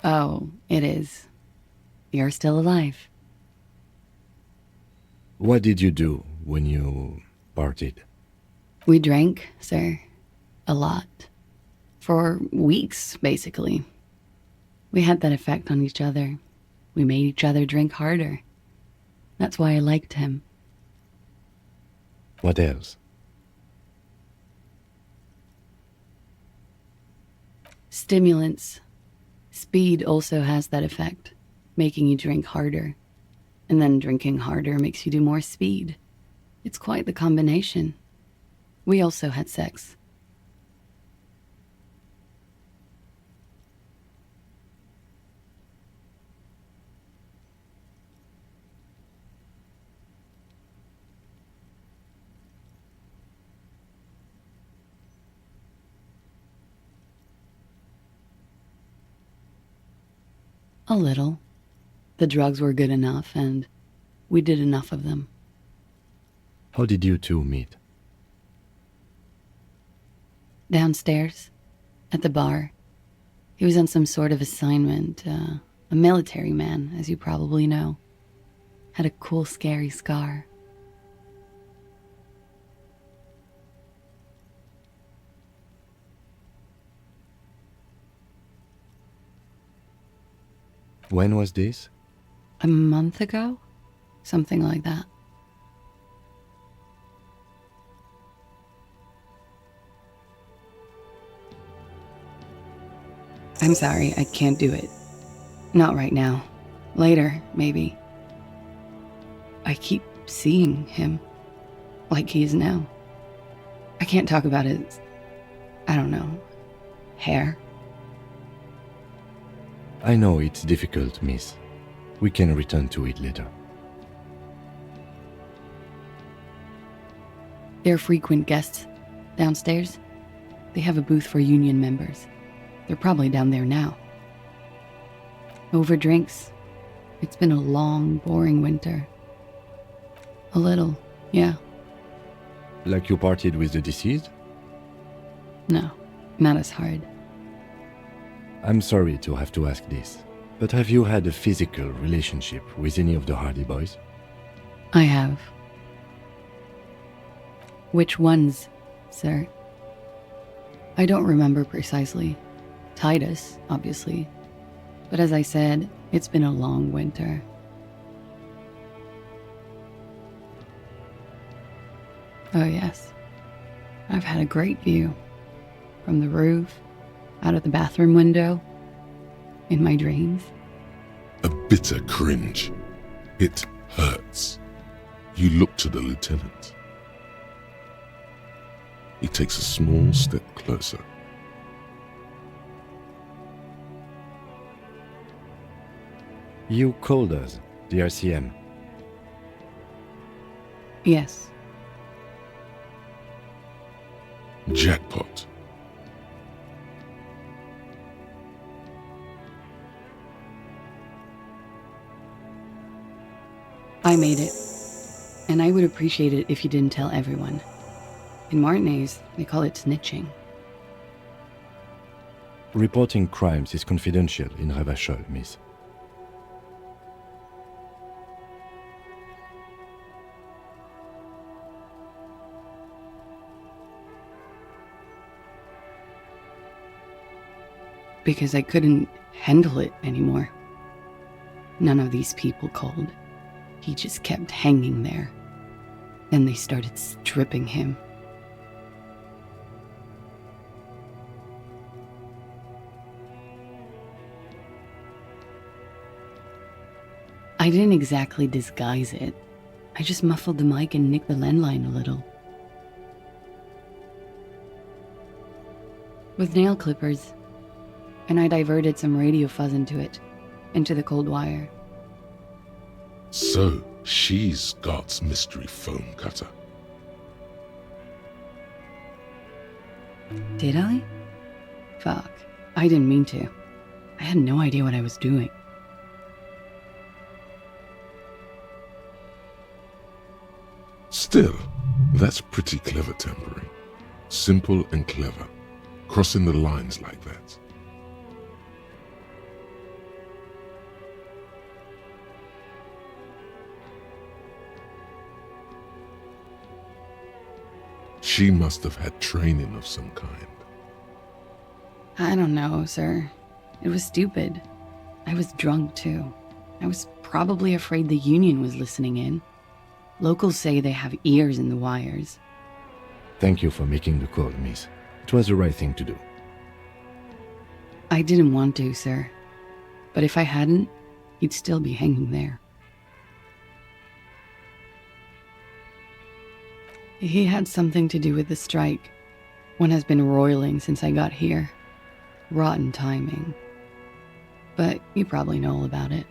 Oh, it is. You're still alive. What did you do when you partied? We drank, sir. A lot. For weeks, basically. We had that effect on each other. We made each other drink harder. That's why I liked him. What else? Stimulants. Speed also has that effect, making you drink harder. And then drinking harder makes you do more speed. It's quite the combination. We also had sex. A little. The drugs were good enough, and we did enough of them. How did you two meet? Downstairs, at the bar. He was on some sort of assignment, a military man, as you probably know. Had a cool, scary scar. When was this? A month ago? Something like that. I'm sorry, I can't do it. Not right now. Later, maybe. I keep seeing him. Like he is now. I can't talk about his... I don't know... hair. I know it's difficult, miss. We can return to it later. They're frequent guests. Downstairs, they have a booth for union members. They're probably down there now. Over drinks. It's been a long, boring winter. A little, yeah. Like you partied with the deceased? No, not as hard. I'm sorry to have to ask this, but have you had a physical relationship with any of the Hardy Boys? I have. Which ones, sir? I don't remember precisely. Titus, obviously. But as I said, it's been a long winter. Oh yes. I've had a great view. From the roof, out of the bathroom window, in my dreams. A bitter cringe. It hurts. You look to the lieutenant. He takes a small step closer. You called us, the RCM. Yes. Jackpot. I made it. And I would appreciate it if you didn't tell everyone. In Martinez, they call it snitching. Reporting crimes is confidential in Revachol, miss. Because I couldn't handle it anymore. None of these people called. He just kept hanging there. Then they started stripping him. I didn't exactly disguise it. I just muffled the mic and nicked the landline a little. With nail clippers. And I diverted some radio fuzz into it. Into the cold wire. So, she's God's mystery foam cutter. Did I? Fuck. I didn't mean to. I had no idea what I was doing. Still, that's pretty clever tampering. Simple and clever. Crossing the lines like that. She must have had training of some kind. I don't know, sir. It was stupid. I was drunk, too. I was probably afraid the Union was listening in. Locals say they have ears in the wires. Thank you for making the call, miss. It was the right thing to do. I didn't want to, sir. But if I hadn't, he'd still be hanging there. He had something to do with the strike. One has been roiling since I got here. Rotten timing. But you probably know all about it.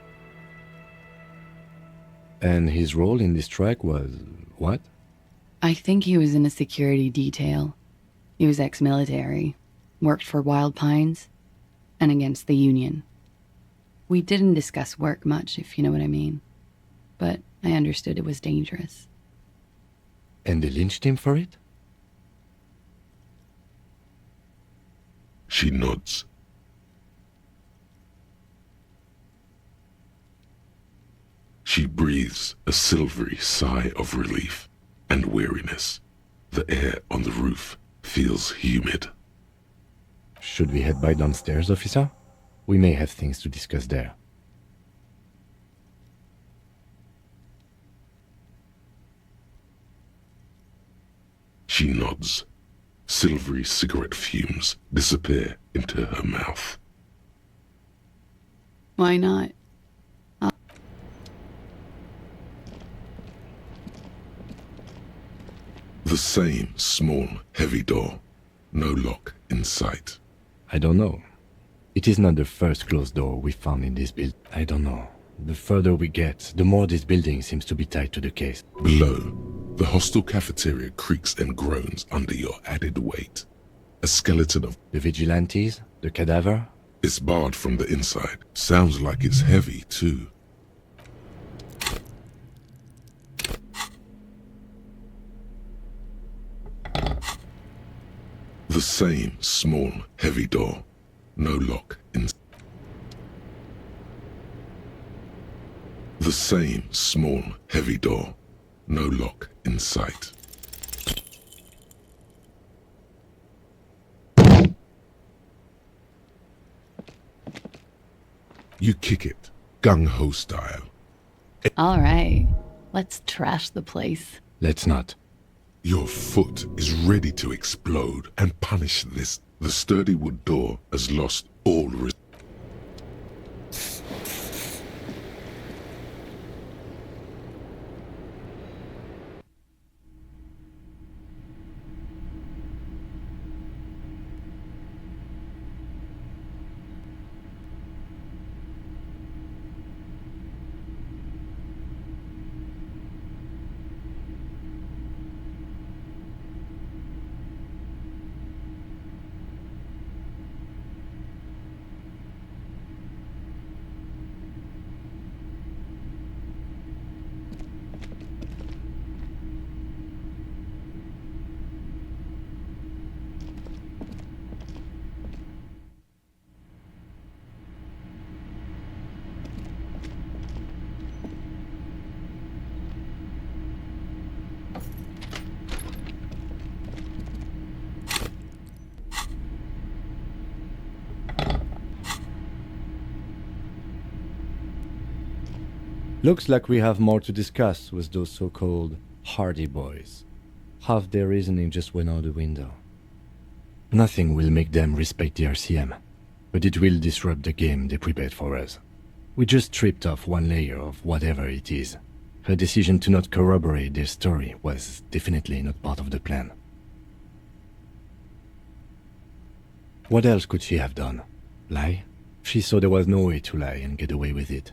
And his role in this strike was what? I think he was in a security detail. He was ex-military, worked for Wild Pines, and against the Union. We didn't discuss work much, if you know what I mean. But I understood it was dangerous. And they lynched him for it? She nods. She breathes a silvery sigh of relief and weariness. The air on the roof feels humid. Should we head by downstairs, officer? We may have things to discuss there. She nods. Silvery cigarette fumes disappear into her mouth. Why not? The same small, heavy door. No lock in sight. I don't know. It is not the first closed door we found in this build. I don't know. The further we get, the more this building seems to be tied to the case. Below, the hostel cafeteria creaks and groans under your added weight. A skeleton of the vigilantes, the cadaver. It's barred from the inside. Sounds like it's heavy, too. The same small, heavy door. No lock in. The same small, heavy door. No lock in sight. You kick it, gung-ho style. All right, let's trash the place. Let's not. Your foot is ready to explode and punish this. The sturdy wood door has lost all resistance. Looks like we have more to discuss with those so-called Hardy Boys. Half their reasoning just went out the window. Nothing will make them respect the RCM, but it will disrupt the game they prepared for us. We just stripped off one layer of whatever it is. Her decision to not corroborate their story was definitely not part of the plan. What else could she have done? Lie? She saw there was no way to lie and get away with it.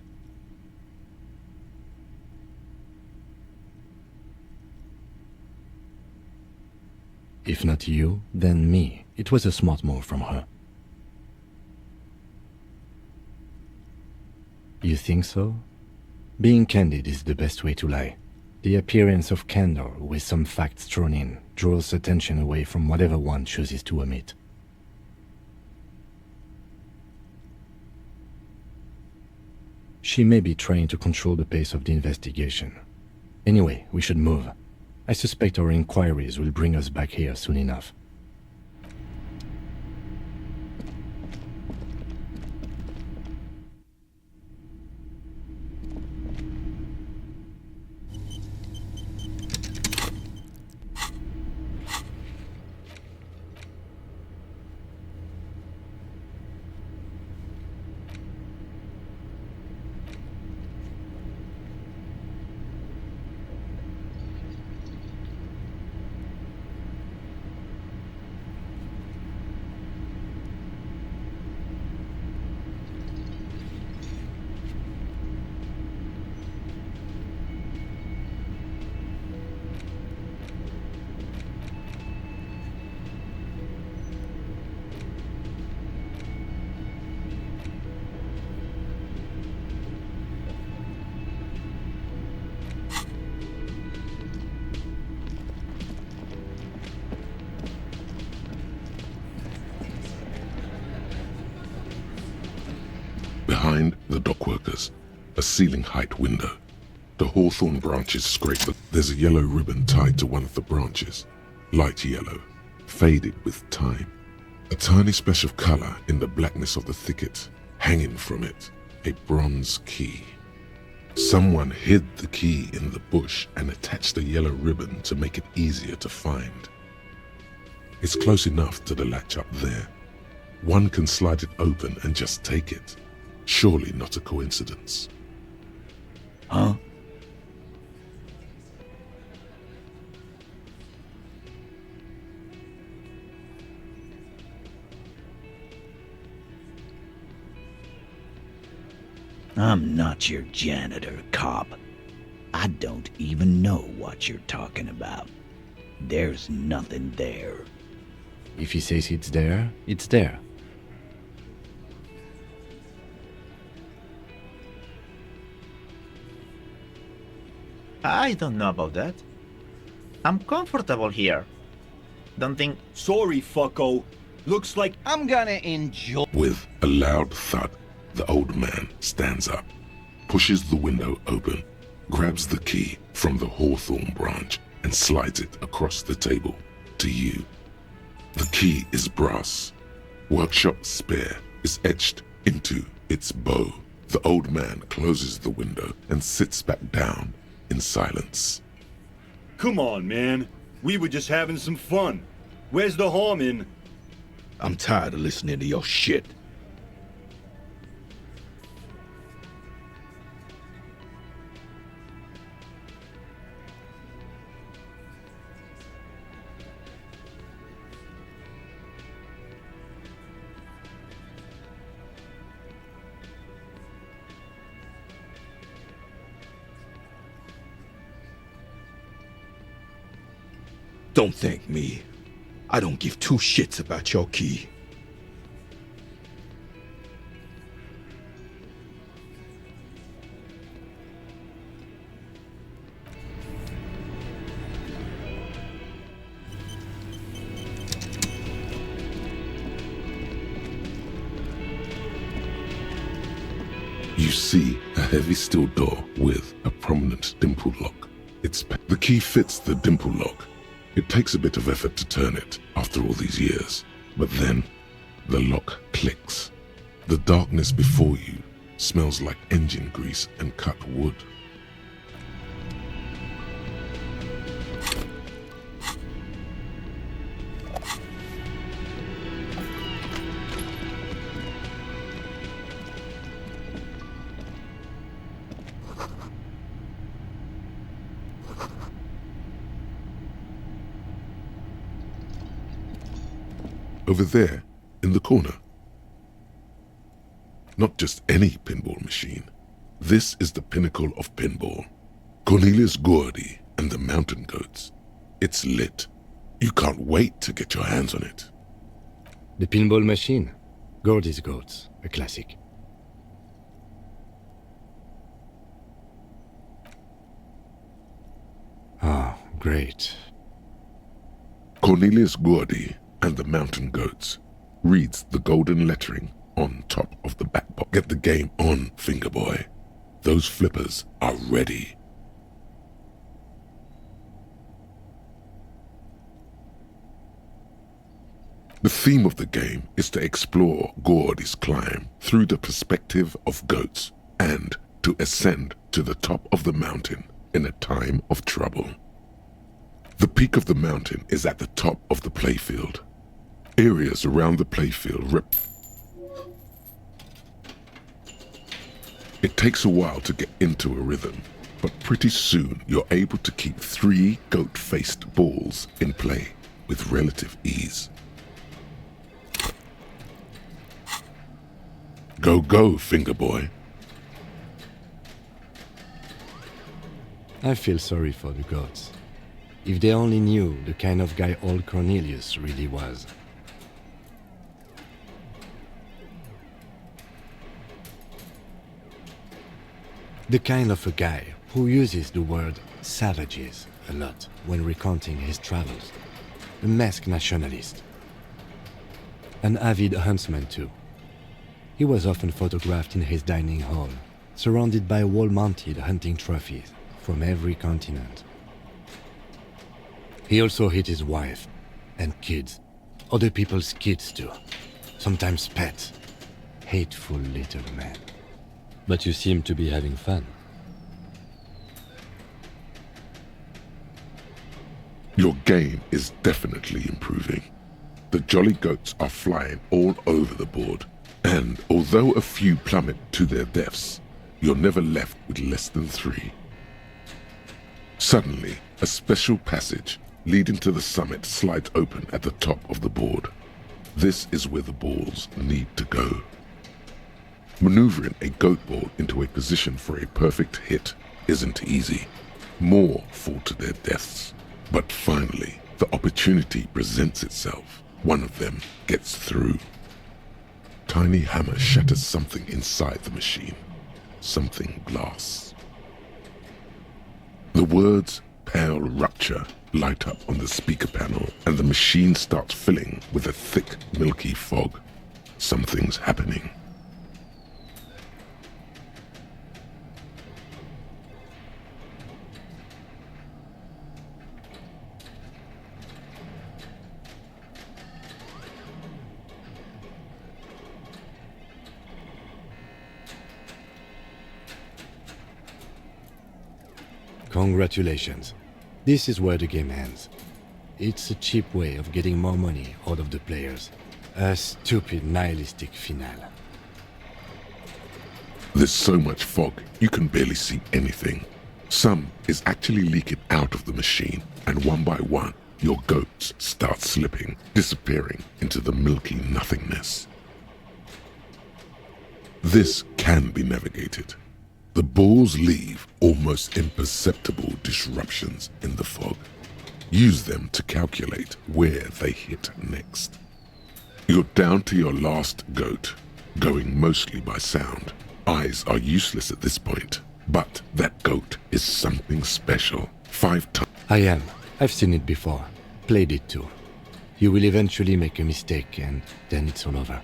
If not you, then me. It was a smart move from her. You think so? Being candid is the best way to lie. The appearance of candor with some facts thrown in draws attention away from whatever one chooses to omit. She may be trying to control the pace of the investigation. Anyway, we should move. I suspect our inquiries will bring us back here soon enough. Behind the dockworkers, a ceiling-height window. The hawthorn branches scrape there's a yellow ribbon tied to one of the branches. Light yellow, faded with time. A tiny splash of color in the blackness of the thicket. Hanging from it, a bronze key. Someone hid the key in the bush and attached a yellow ribbon to make it easier to find. It's close enough to the latch up there. One can slide it open and just take it. Surely not a coincidence. Huh? I'm not your janitor, cop. I don't even know what you're talking about. There's nothing there. If he says it's there, it's there. I don't know about that. I'm comfortable here. Don't think... Sorry, fucko. Looks like I'm gonna enjoy... With a loud thud, the old man stands up, pushes the window open, grabs the key from the hawthorn branch and slides it across the table to you. The key is brass. Workshop spare is etched into its bow. The old man closes the window and sits back down in silence. Come on, man. We were just having some fun. Where's the harm in... I'm tired of listening to your shit. Don't thank me. I don't give two shits about your key. You see a heavy steel door with a prominent dimple lock. The key fits the dimple lock. It takes a bit of effort to turn it after all these years, but then the lock clicks. The darkness before you smells like engine grease and cut wood. Over there, in the corner. Not just any pinball machine. This is the pinnacle of pinball. Cornelius Gordy and the Mountain Goats. It's lit. You can't wait to get your hands on it. The pinball machine. Gordy's Goats, a classic. Ah, great. Cornelius Gordy and the Mountain Goats reads the golden lettering on top of the back box. Get the game on, Fingerboy. Those flippers are ready. The theme of the game is to explore Gordy's climb through the perspective of goats and to ascend to the top of the mountain in a time of trouble. The peak of the mountain is at the top of the playfield. Areas around the playfield It takes a while to get into a rhythm, but pretty soon you're able to keep 3 goat-faced balls in play with relative ease. Go, go, Fingerboy. I feel sorry for the goats. If they only knew the kind of guy old Cornelius really was. The kind of a guy who uses the word savages a lot when recounting his travels. A masked nationalist. An avid huntsman too. He was often photographed in his dining hall, surrounded by wall-mounted hunting trophies from every continent. He also hit his wife and kids, other people's kids too, sometimes pets. Hateful little man. But you seem to be having fun. Your game is definitely improving. The jolly goats are flying all over the board, and although a few plummet to their deaths, you're never left with less than 3. Suddenly, a special passage leading to the summit slides open at the top of the board. This is where the balls need to go. Maneuvering a goat ball into a position for a perfect hit isn't easy. More fall to their deaths. But finally, the opportunity presents itself. One of them gets through. Tiny hammer shatters something inside the machine. Something glass. The words "Pale Rupture" light up on the speaker panel, and the machine starts filling with a thick, milky fog. Something's happening. Congratulations. This is where the game ends. It's a cheap way of getting more money out of the players. A stupid nihilistic finale. There's so much fog, you can barely see anything. Some is actually leaking out of the machine, and one by one, your goats start slipping, disappearing into the milky nothingness. This can be navigated. The balls leave almost imperceptible disruptions in the fog. Use them to calculate where they hit next. You're down to your last goat, going mostly by sound. Eyes are useless at this point, but that goat is something special. 5 times. I am. I've seen it before. Played it too. You will eventually make a mistake and then it's all over.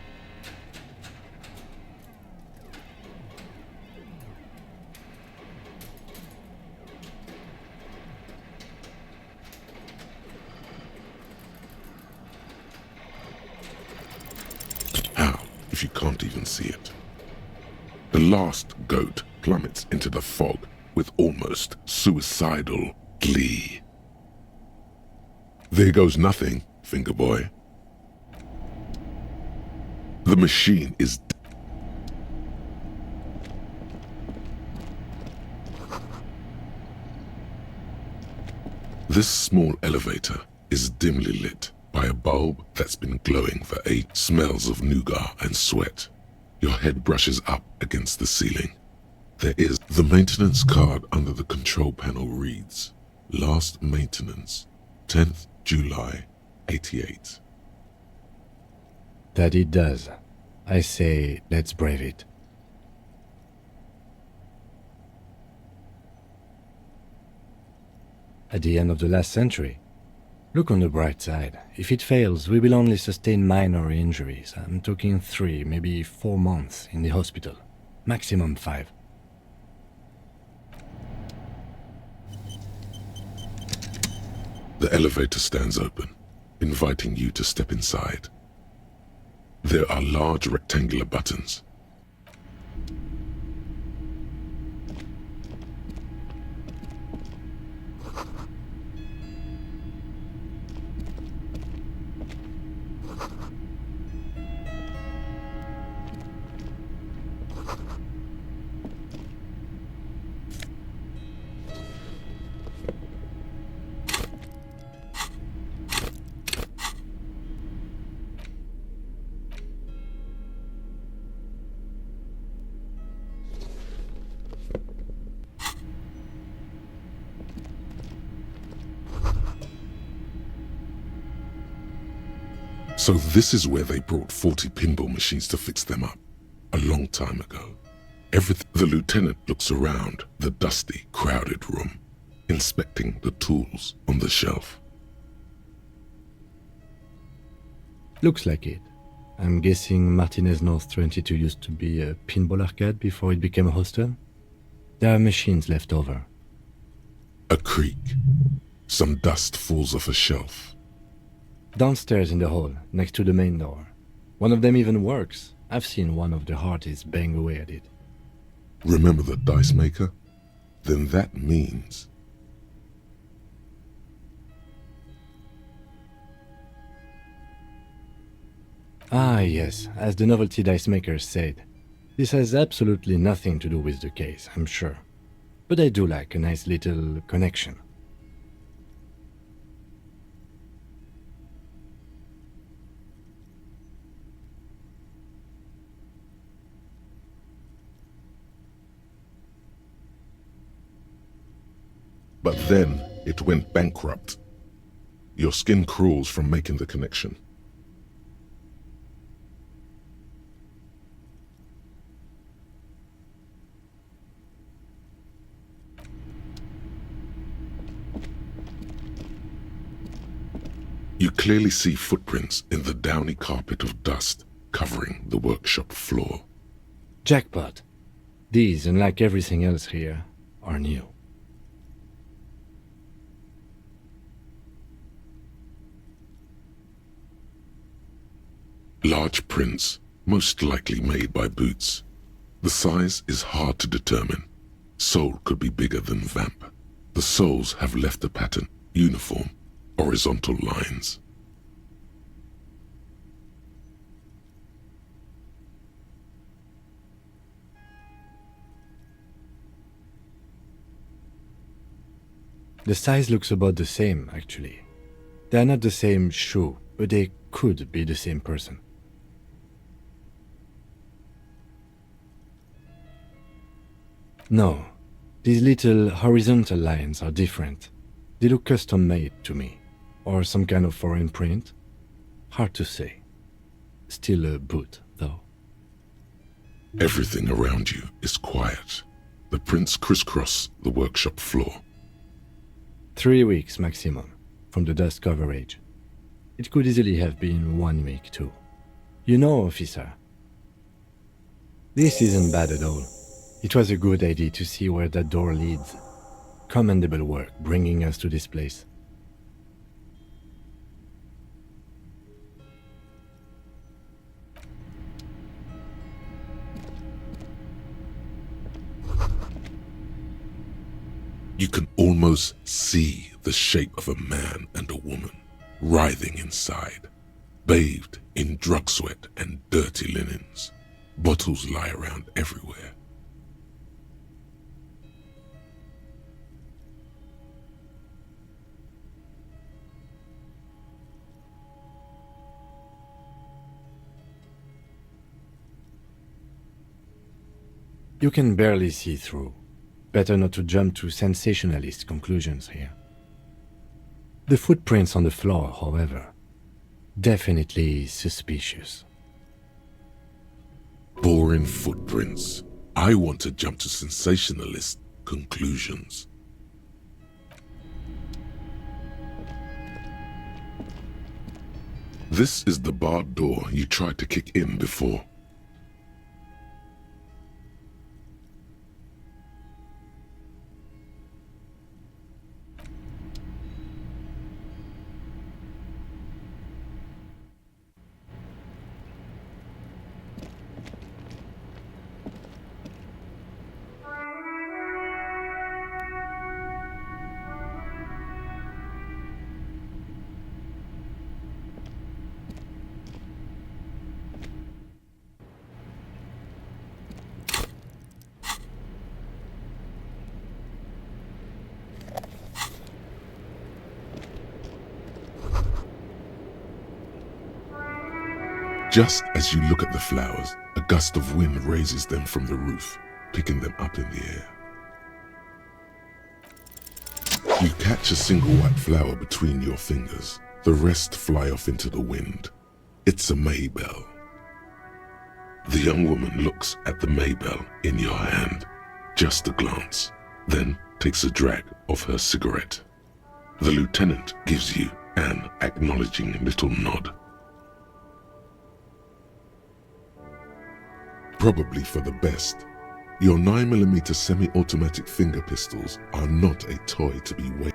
How, if you can't even see it? The last goat plummets into the fog with almost suicidal glee. There goes nothing, finger boy. The machine is This small elevator is dimly lit by a bulb that's been glowing for 8 smells of nougat and sweat. Your head brushes up against the ceiling. There is the maintenance card under the control panel reads, last maintenance, 10th July, 88. That it does. I say, let's brave it. At the end of the last century. Look on the bright side. If it fails, we will only sustain minor injuries. I'm talking 3, maybe 4 months in the hospital. Maximum 5. The elevator stands open, inviting you to step inside. There are large rectangular buttons. So this is where they brought 40 pinball machines to fix them up, a long time ago. The lieutenant looks around the dusty, crowded room, inspecting the tools on the shelf. Looks like it. I'm guessing Martinez North 22 used to be a pinball arcade before it became a hostel? There are machines left over. A creak. Some dust falls off a shelf. Downstairs in the hall, next to the main door. One of them even works. I've seen one of the Hardys bang away at it. Remember the dice maker? Then that means... Ah, yes, as the novelty dice makers said. This has absolutely nothing to do with the case, I'm sure. But I do like a nice little connection. But then it went bankrupt. Your skin crawls from making the connection. You clearly see footprints in the downy carpet of dust covering the workshop floor. Jackpot. These, unlike everything else here, are new. Large prints, most likely made by Boots. The size is hard to determine. Sole could be bigger than Vamp. The soles have left a pattern, uniform, horizontal lines. The size looks about the same, actually. They are not the same shoe, but they could be the same person. No, these little horizontal lines are different. They look custom-made to me. Or some kind of foreign print. Hard to say. Still a boot, though. Everything around you is quiet. The prints crisscross the workshop floor. 3 weeks maximum, from the dust coverage. It could easily have been 1 week too. You know, officer. This isn't bad at all. It was a good idea to see where that door leads. Commendable work bringing us to this place. You can almost see the shape of a man and a woman writhing inside, bathed in drug sweat and dirty linens. Bottles lie around everywhere. You can barely see through. Better not to jump to sensationalist conclusions here. The footprints on the floor, however, definitely suspicious. Boring footprints. I want to jump to sensationalist conclusions. This is the barred door you tried to kick in before. Just as you look at the flowers, a gust of wind raises them from the roof, picking them up in the air. You catch a single white flower between your fingers. The rest fly off into the wind. It's a Maybell. The young woman looks at the Maybell in your hand, just a glance, then takes a drag of her cigarette. The lieutenant gives you an acknowledging little nod. Probably for the best. Your 9mm semi-automatic finger pistols are not a toy to be wasted.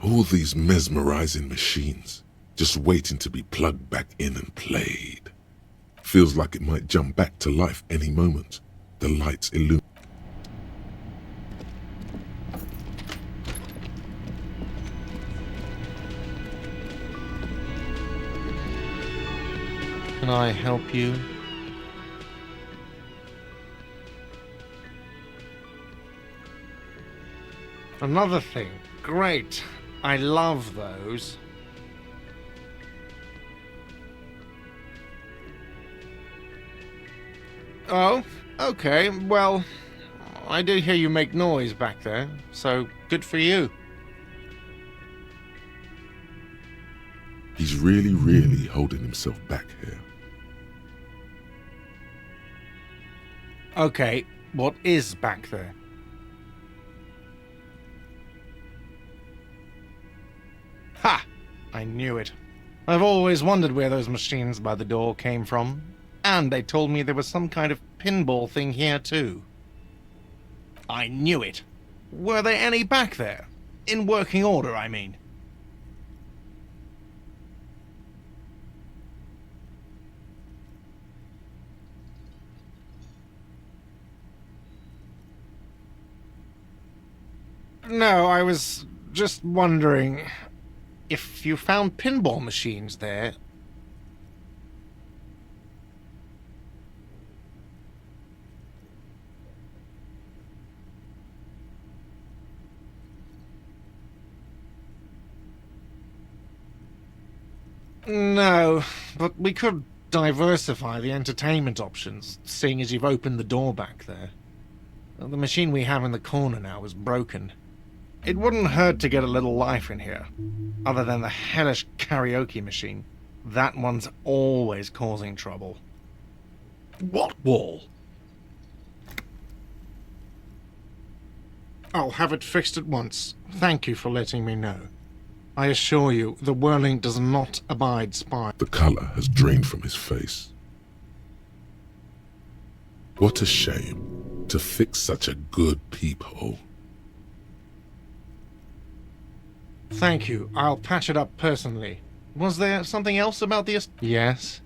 All these mesmerizing machines, just waiting to be plugged back in and played. Feels like it might jump back to life any moment. The lights illuminate. Can I help you? Another thing. Great. I love those. Oh, okay. Well, I did hear you make noise back there, so good for you. He's really holding himself back here. Okay, what is back there? Ha! I knew it. I've always wondered where those machines by the door came from. And they told me there was some kind of pinball thing here too. I knew it. Were there any back there? In working order, I mean. No, I was just wondering if you found pinball machines there. No, but we could diversify the entertainment options, seeing as you've opened the door back there. The machine we have in the corner now is broken. It wouldn't hurt to get a little life in here, other than the hellish karaoke machine. That one's always causing trouble. What wall? I'll have it fixed at once. Thank you for letting me know. I assure you, the whirling does not abide spy. The color has drained from his face. What a shame to fix such a good peephole. Thank you. I'll patch it up personally. Was there something else about the... Yes?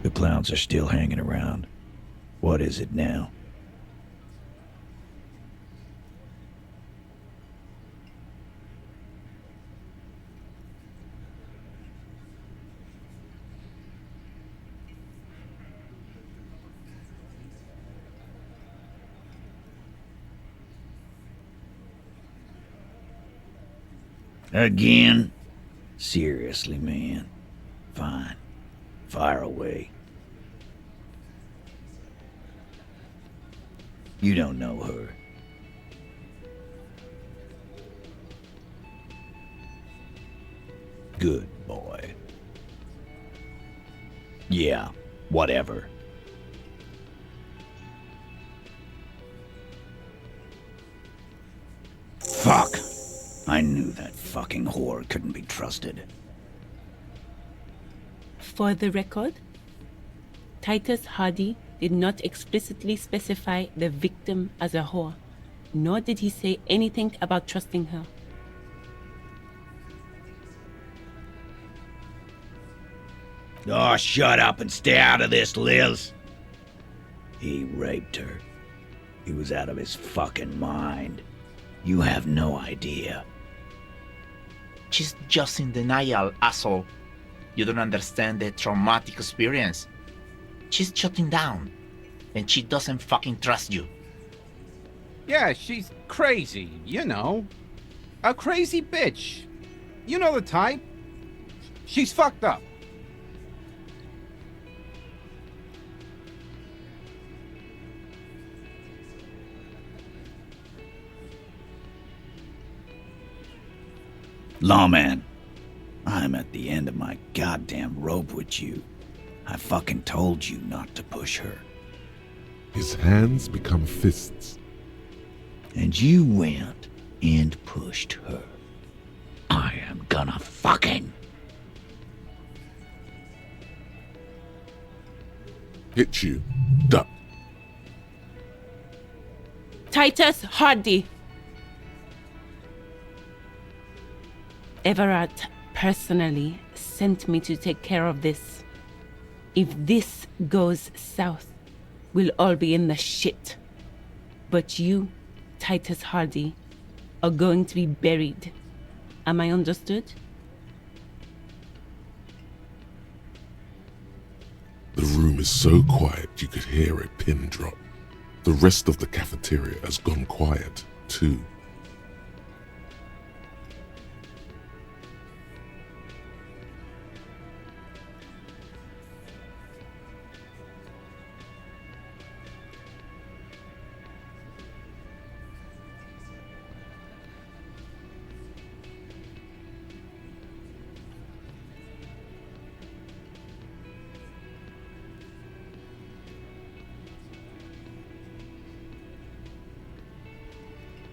The clowns are still hanging around. What is it now? Again? Seriously, man. Fine. Fire away. You don't know her. Good boy. Yeah, whatever. Fuck! I knew that fucking whore couldn't be trusted. For the record, Titus Hardy did not explicitly specify the victim as a whore, nor did he say anything about trusting her. Oh, shut up and stay out of this, Liz. He raped her. He was out of his fucking mind. You have no idea. She's just in denial, asshole. You don't understand the traumatic experience. She's shutting down, and she doesn't fucking trust you. Yeah, she's crazy, you know. A crazy bitch. You know the type. She's fucked up. Lawman, I'm at the end of my goddamn rope with you. I fucking told you not to push her. His hands become fists. And you went and pushed her. I am gonna fucking... Hit you. Duck. Titus Hardy. Everard personally sent me to take care of this. If this goes south, we'll all be in the shit. But you, Titus Hardy, are going to be buried. Am I understood? The room is so quiet you could hear a pin drop. The rest of the cafeteria has gone quiet, too.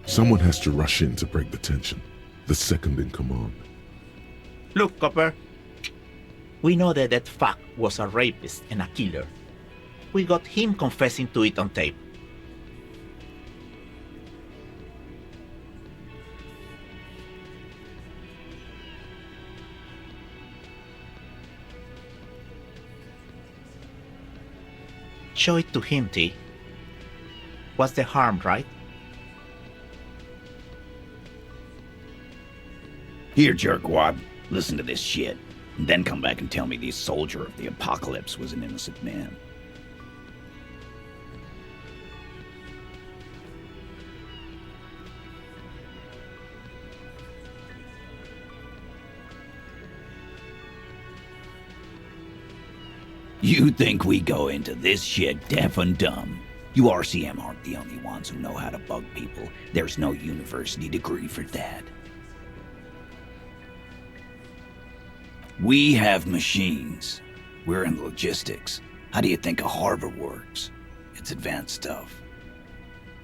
Someone has to rush in to break the tension. The second in command. Look, Copper. We know that fuck was a rapist and a killer. We got him confessing to it on tape. Show it to him, T. What's the harm, right? Here, jerkwad, listen to this shit, and then come back and tell me this soldier of the apocalypse was an innocent man. You think we go into this shit deaf and dumb? You RCM aren't the only ones who know how to bug people. There's no university degree for that. We have machines. We're in logistics. How do you think a harbor works? It's advanced stuff.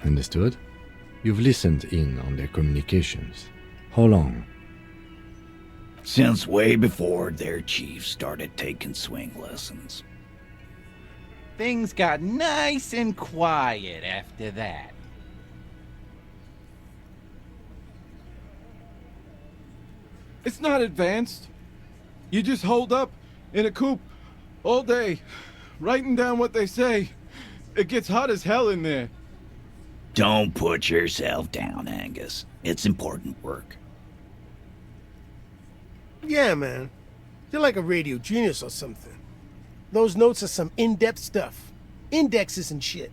Understood? You've listened in on their communications. How long? Since way before their chief started taking swing lessons. Things got nice and quiet after that. It's not advanced. You just hold up in a coop all day, writing down what they say. It gets hot as hell in there. Don't put yourself down, Angus. It's important work. Yeah, man. You're like a radio genius or something. Those notes are some in-depth stuff. Indexes and shit.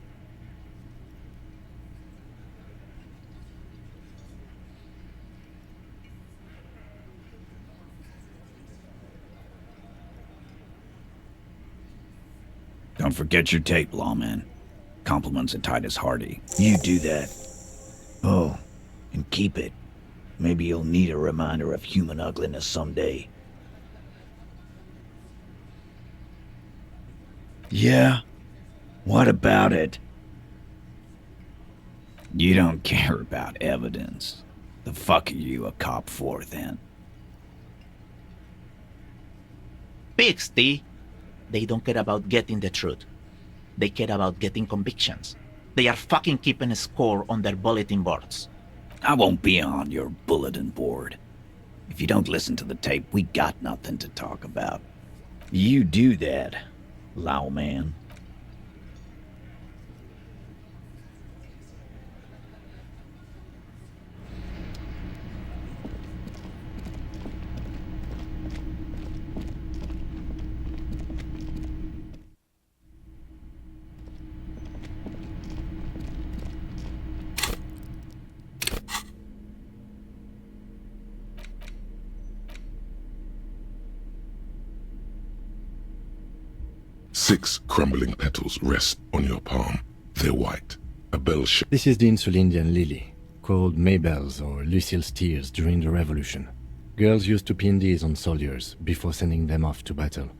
Don't forget your tape, lawman. Compliments of Titus Hardy. You do that. Oh, and keep it. Maybe you'll need a reminder of human ugliness someday. Yeah? What about it? You don't care about evidence. The fuck are you a cop for, then? Pigs, T. They don't care about getting the truth. They care about getting convictions. They are fucking keeping a score on their bulletin boards. I won't be on your bulletin board. If you don't listen to the tape, we got nothing to talk about. You do that, Lao man. Six crumbling petals rest on your palm. They're white. A bell shape. This is the Insulindian lily, called Maybelle's or Lucille's tears during the Revolution. Girls used to pin these on soldiers before sending them off to battle.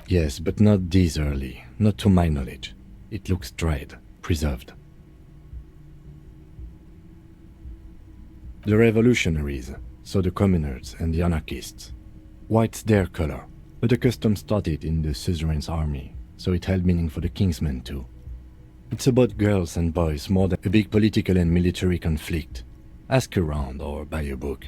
Yes, but not this early, not to my knowledge. It looks dried, preserved. The revolutionaries, so the communards and the anarchists. White's their color, but the custom started in the suzerain's army, so it held meaning for the kingsmen too. It's about girls and boys more than a big political and military conflict. Ask around or buy a book.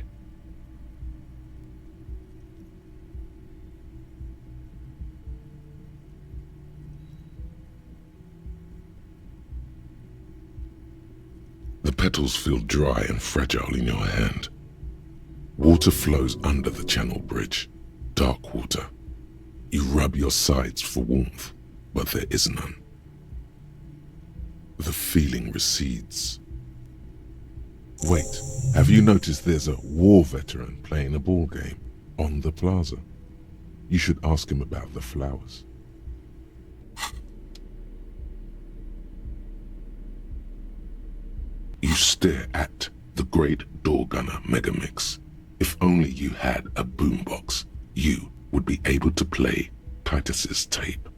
The petals feel dry and fragile in your hand. Water flows under the channel bridge. Dark water. You rub your sides for warmth, but there is none. The feeling recedes. Wait, have you noticed there's a war veteran playing a ball game on the plaza? You should ask him about the flowers. You stare at the great door gunner Megamix. If only you had a boombox, you would be able to play Titus's tape.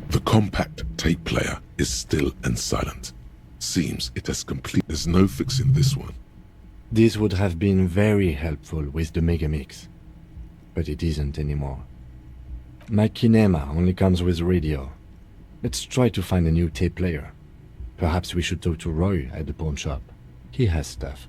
The compact tape player is still and silent. Seems it has complete. There's no fixing this one. This would have been very helpful with the Megamix, but it isn't anymore. My Kinema only comes with radio. Let's try to find a new tape player. Perhaps we should talk to Roy at the pawn shop. He has stuff.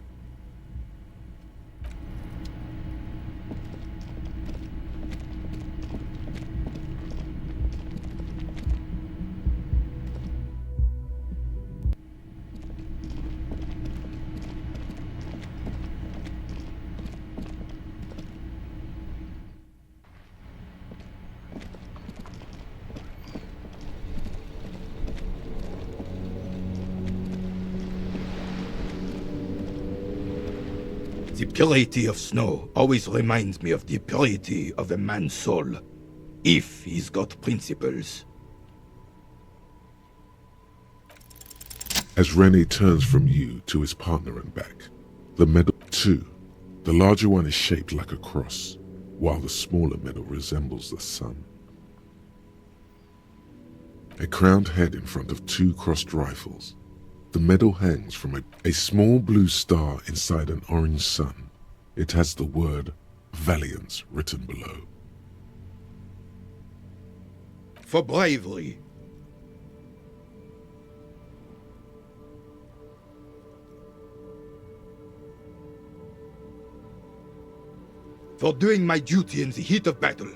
The purity of snow always reminds me of the purity of a man's soul, if he's got principles. As Rene turns from you to his partner and back, the medal too. The larger one is shaped like a cross, while the smaller medal resembles the sun. A crowned head in front of two crossed rifles. The medal hangs from a small blue star inside an orange sun. It has the word Valiance written below. For bravery. For doing my duty in the heat of battle.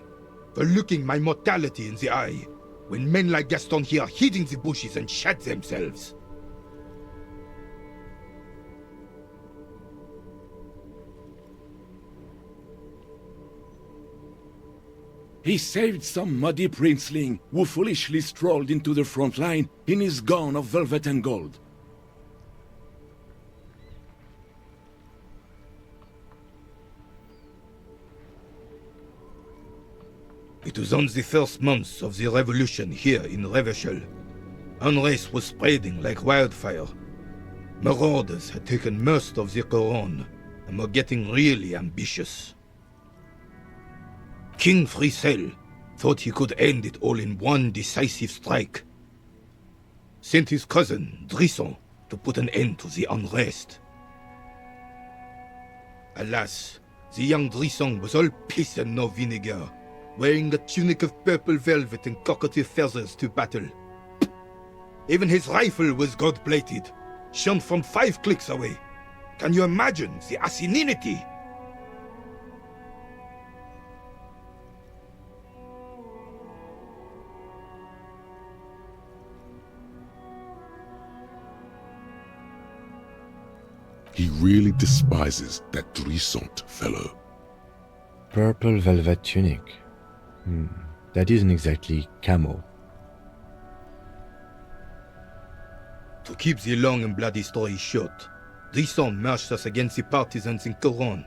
For looking my mortality in the eye. When men like Gaston here hid in the bushes and shot themselves. He saved some muddy princeling who foolishly strolled into the front line in his gown of velvet and gold. It was on the first months of the revolution here in Revachol. Unrest was spreading like wildfire. Marauders had taken most of the Couronne and were getting really ambitious. King Frisel thought he could end it all in one decisive strike. Sent his cousin, Drisson, to put an end to the unrest. Alas, the young Drisson was all piss and no vinegar, wearing a tunic of purple velvet and cockatiel feathers to battle. Even his rifle was gold-plated, shone from 5 clicks away. Can you imagine the asininity? He really despises that Drissant fellow. Purple velvet tunic. That isn't exactly camo. To keep the long and bloody story short, Drisson marched us against the partisans in Couronne.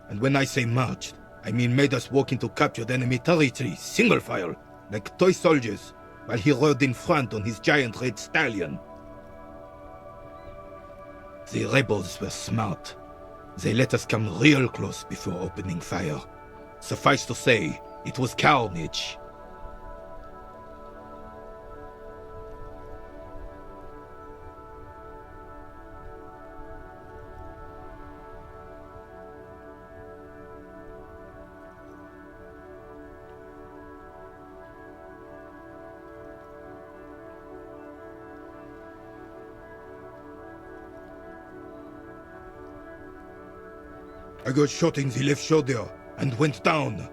And when I say marched, I mean made us walk into captured enemy territory, single file, like toy soldiers, while he rode in front on his giant red stallion. The rebels were smart. They let us come real close before opening fire. Suffice to say, it was carnage. I got shot in the left shoulder and went down.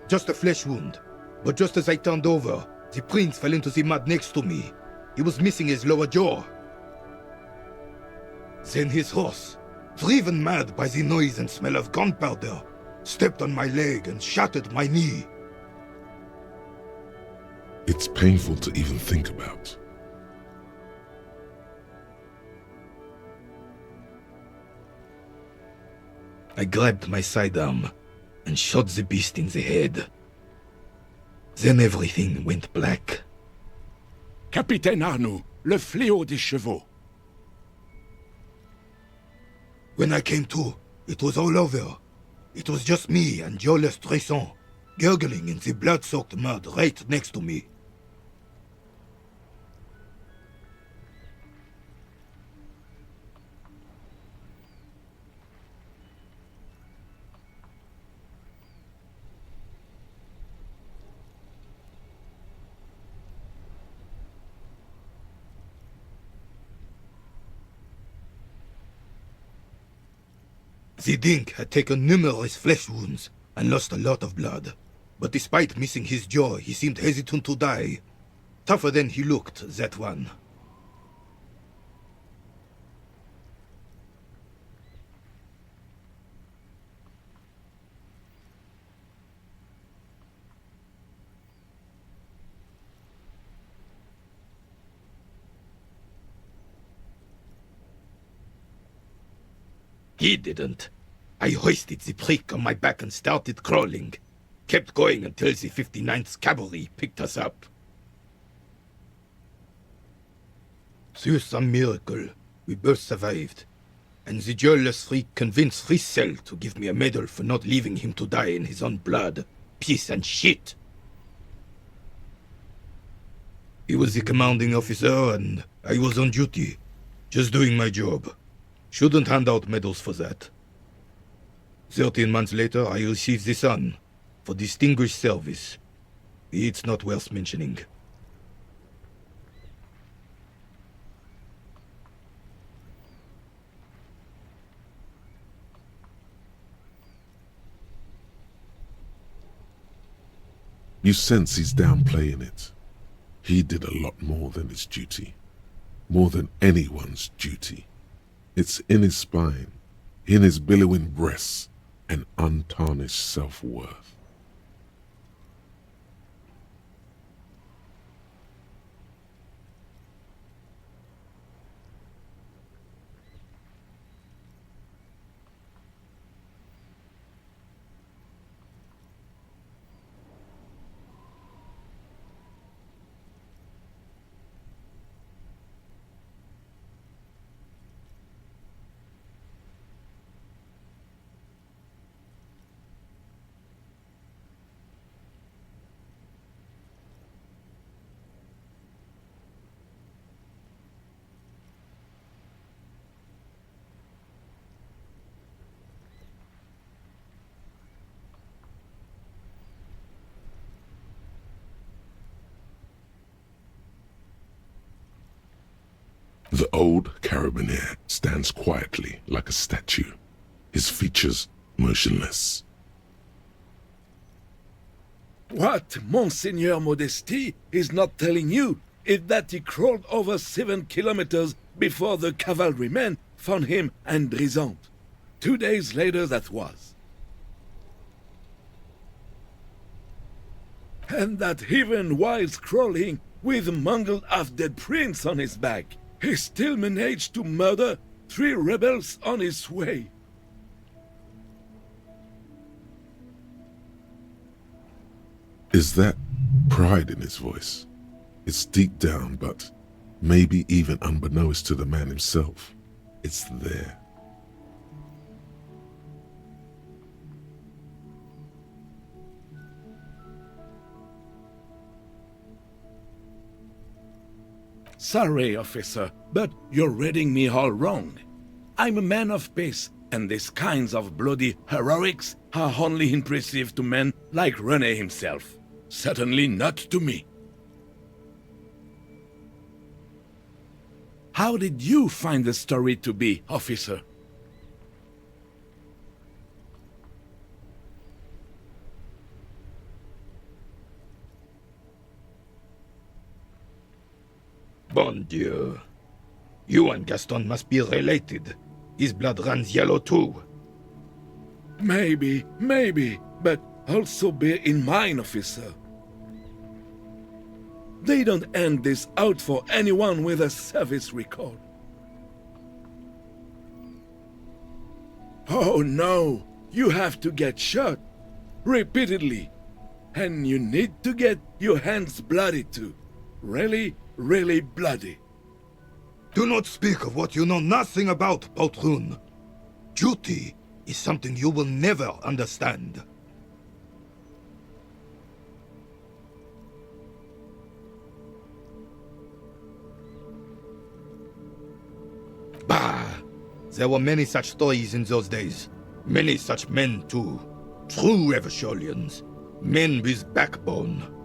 Just a flesh wound. But just as I turned over, the prince fell into the mud next to me. He was missing his lower jaw. Then his horse, driven mad by the noise and smell of gunpowder, stepped on my leg and shattered my knee. It's painful to even think about. I grabbed my sidearm and shot the beast in the head. Then everything went black. Capitaine Arnoux, le fléau des chevaux. When I came to, it was all over. It was just me and Jolas Tresson, gurgling in the blood-soaked mud right next to me. The Dink had taken numerous flesh wounds and lost a lot of blood. But despite missing his jaw, he seemed hesitant to die. Tougher than he looked, that one. He didn't. I hoisted the prick on my back and started crawling. Kept going until the 59th Cavalry picked us up. Through some miracle, we both survived. And the jealous freak convinced Frisel to give me a medal for not leaving him to die in his own blood. Piece and shit. He was the commanding officer and I was on duty. Just doing my job. Shouldn't hand out medals for that. 13 months later, I received the Sun for distinguished service. It's not worth mentioning. You sense he's downplaying it. He did a lot more than his duty. More than anyone's duty. It's in his spine, in his billowing breasts, and untarnished self-worth. The old carabinier stands quietly like a statue, his features motionless. What Monseigneur Modesty is not telling you is that he crawled over 7 kilometers before the cavalrymen found him and Drizant. 2 days later that was. And that even whilst crawling with a mangled half-dead prince on his back, he still managed to murder 3 rebels on his way. Is that pride in his voice? It's deep down, but maybe even unbeknownst to the man himself, it's there. Sorry, officer, but you're reading me all wrong. I'm a man of peace, and these kinds of bloody heroics are only impressive to men like René himself. Certainly not to me. How did you find the story to be, officer? Bon Dieu. You and Gaston must be related. His blood runs yellow too. Maybe, but also bear in mind, officer. They don't hand this out for anyone with a service record. Oh no, you have to get shot repeatedly, and you need to get your hands bloody too. Really, really bloody. Do not speak of what you know nothing about, Poltroon. Duty is something you will never understand. Bah! There were many such stories in those days. Many such men, too. True Revacholians. Men with backbone.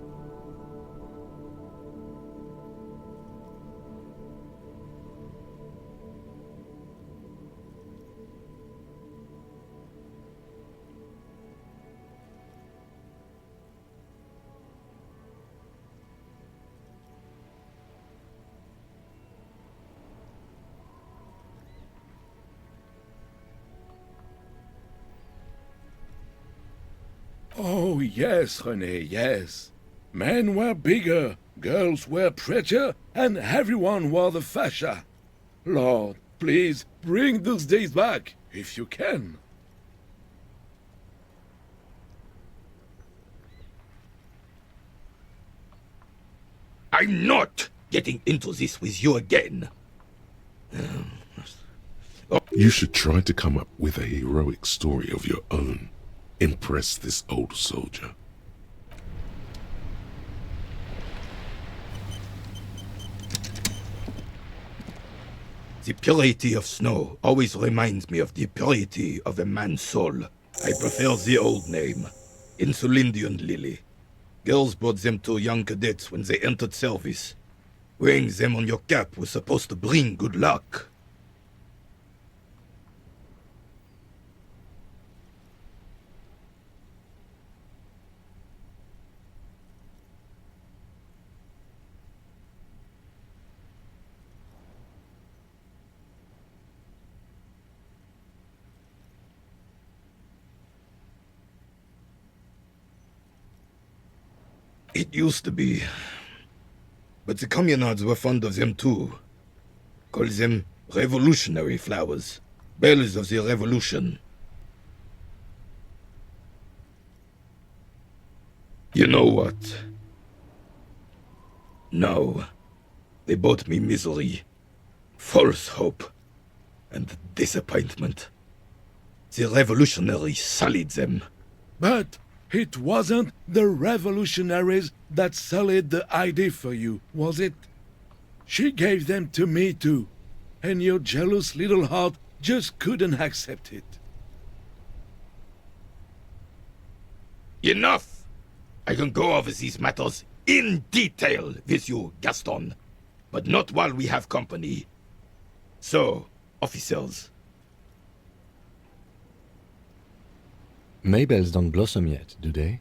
Oh yes, René, yes. Men were bigger, girls were prettier, and everyone wore the fascia. Lord, please bring those days back, if you can. I'm not getting into this with you again. You should try to come up with a heroic story of your own. Impress this old soldier. The purity of snow always reminds me of the purity of a man's soul. I prefer the old name, Insulindian Lily. Girls brought them to young cadets when they entered service. Wearing them on your cap was supposed to bring good luck. It used to be. But the communards were fond of them too. Call them revolutionary flowers. Bells of the revolution. You know what? No. They brought me misery, false hope, and disappointment. The revolutionaries sullied them. But it wasn't the revolutionaries that sullied the idea for you, was it? She gave them to me too, and your jealous little heart just couldn't accept it. Enough! I can go over these matters in detail with you, Gaston, but not while we have company. So, officers. Maybells don't blossom yet, do they?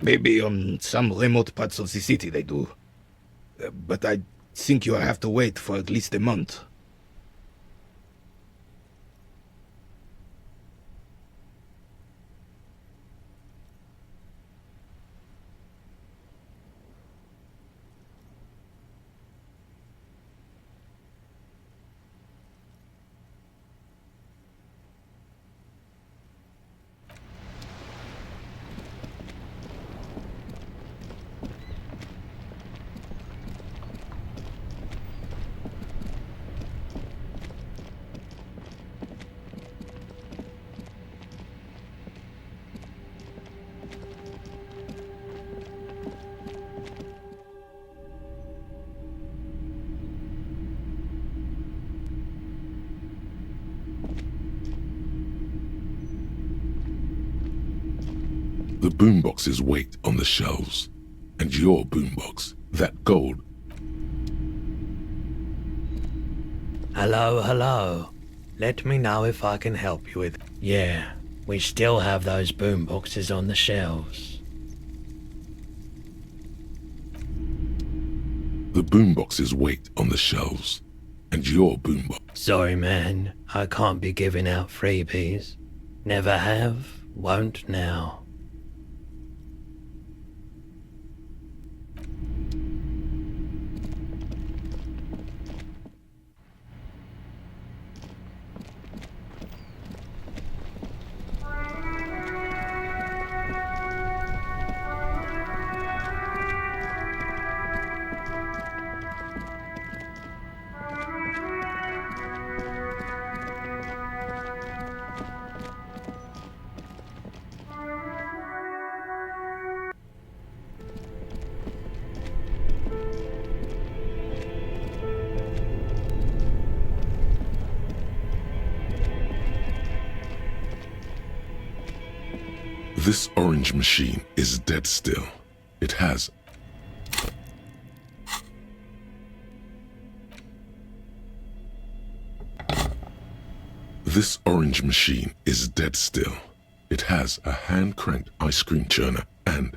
Maybe on some remote parts of the city they do. But I think you'll have to wait for at least a month. The boomboxes wait on the shelves, and your boombox, that gold. Hello, hello. Let me know if I can help you with... Yeah, we still have those boomboxes on the shelves. The boomboxes wait on the shelves, and your boombox. Sorry, man. I can't be giving out freebies. Never have, won't now. This orange machine is dead still. It has... This orange machine is dead still. It has a hand-cranked ice cream churner and...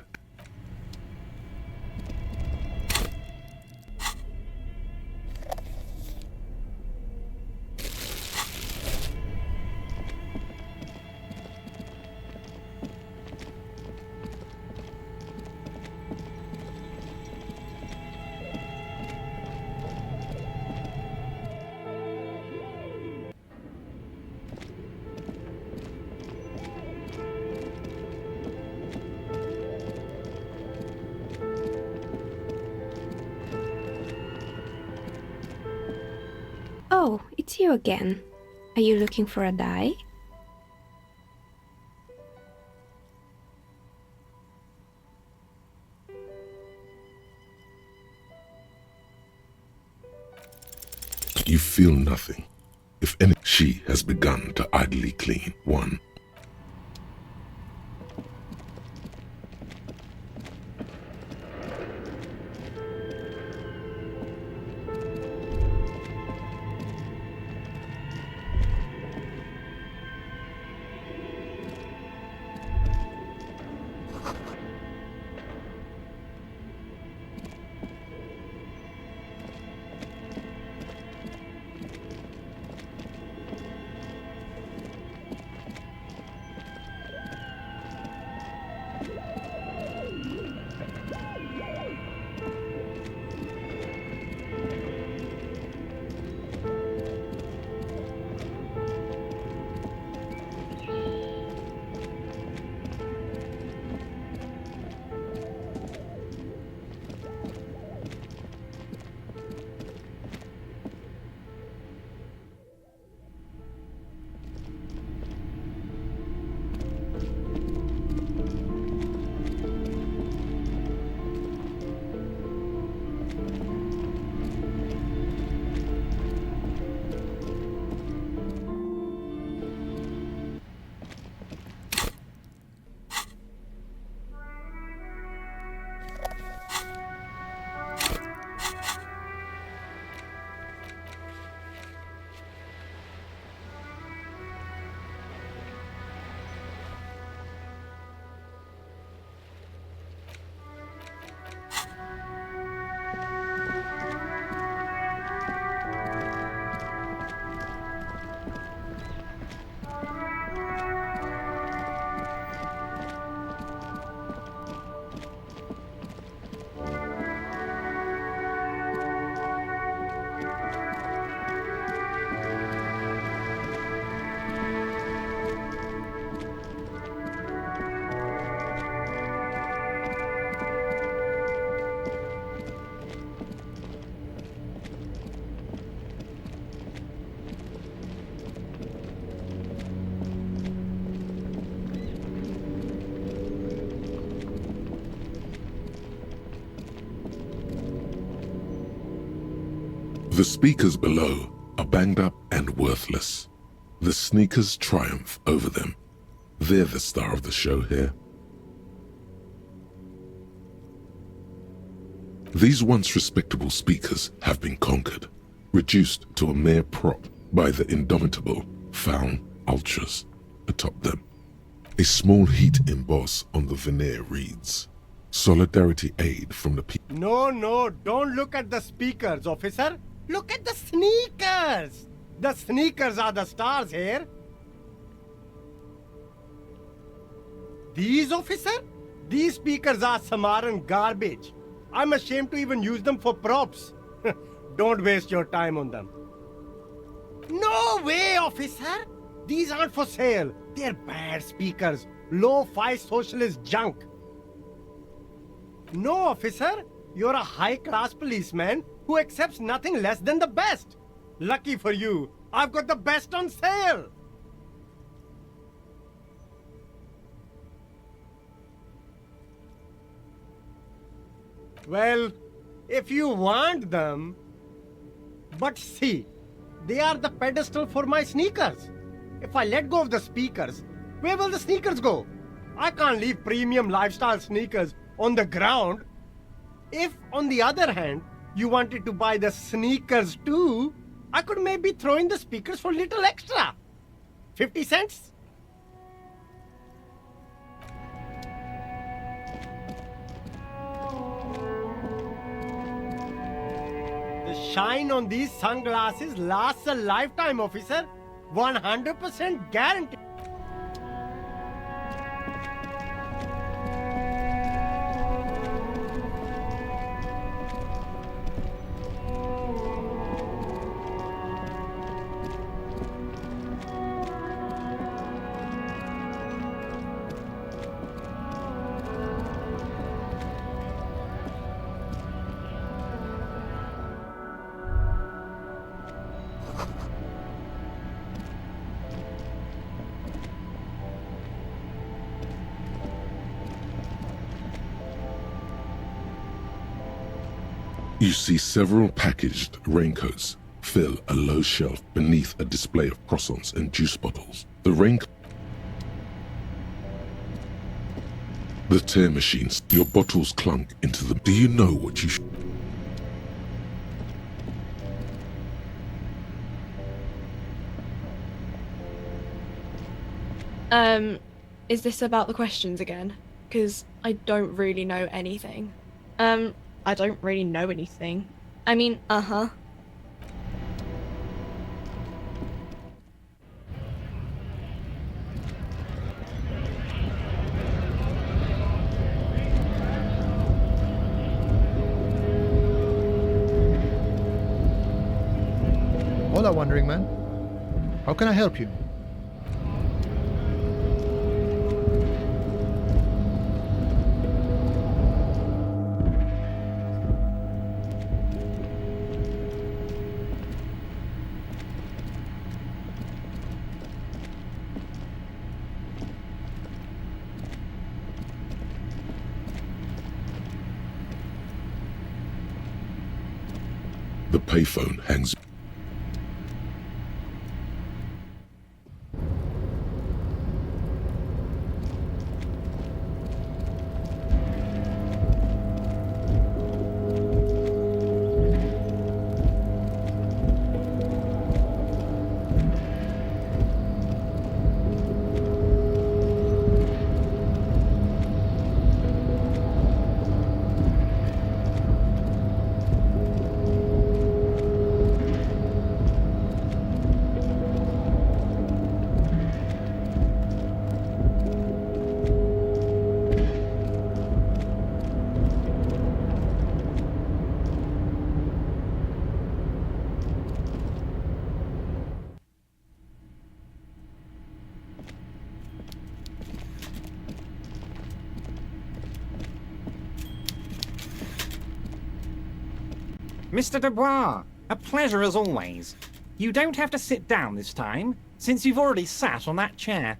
Oh, it's you again. Are you looking for a dye? You feel nothing. If any, she has begun to idly clean one. The speakers below are banged up and worthless. The sneakers triumph over them. They're the star of the show here. These once respectable speakers have been conquered, reduced to a mere prop by the indomitable Faun Ultras atop them. A small heat emboss on the veneer reads, "Solidarity aid from the people." No, don't look at the speakers, officer. Look at the sneakers. The sneakers are the stars here. These, officer? These speakers are Samaran garbage. I'm ashamed to even use them for props. Don't waste your time on them. No way, officer! These aren't for sale. They're bad speakers. Low-fi socialist junk. No, officer. You're a high-class policeman who accepts nothing less than the best. Lucky for you, I've got the best on sale. Well, if you want them... But see, they are the pedestal for my sneakers. If I let go of the speakers, where will the sneakers go? I can't leave premium lifestyle sneakers on the ground. If, on the other hand, you wanted to buy the sneakers too, I could maybe throw in the speakers for little extra. 50 cents? The shine on these sunglasses lasts a lifetime, officer. 100% guaranteed. You see several packaged raincoats fill a low shelf beneath a display of croissants and juice bottles. The tear machines, your bottles clunk into them. Do you know what you should? Is this about the questions again? Because I don't really know anything. I don't really know anything. I mean, uh-huh. Hola, Wandering Man. How can I help you? The payphone hangs. Mr. Dubois, a pleasure as always. You don't have to sit down this time, since you've already sat on that chair.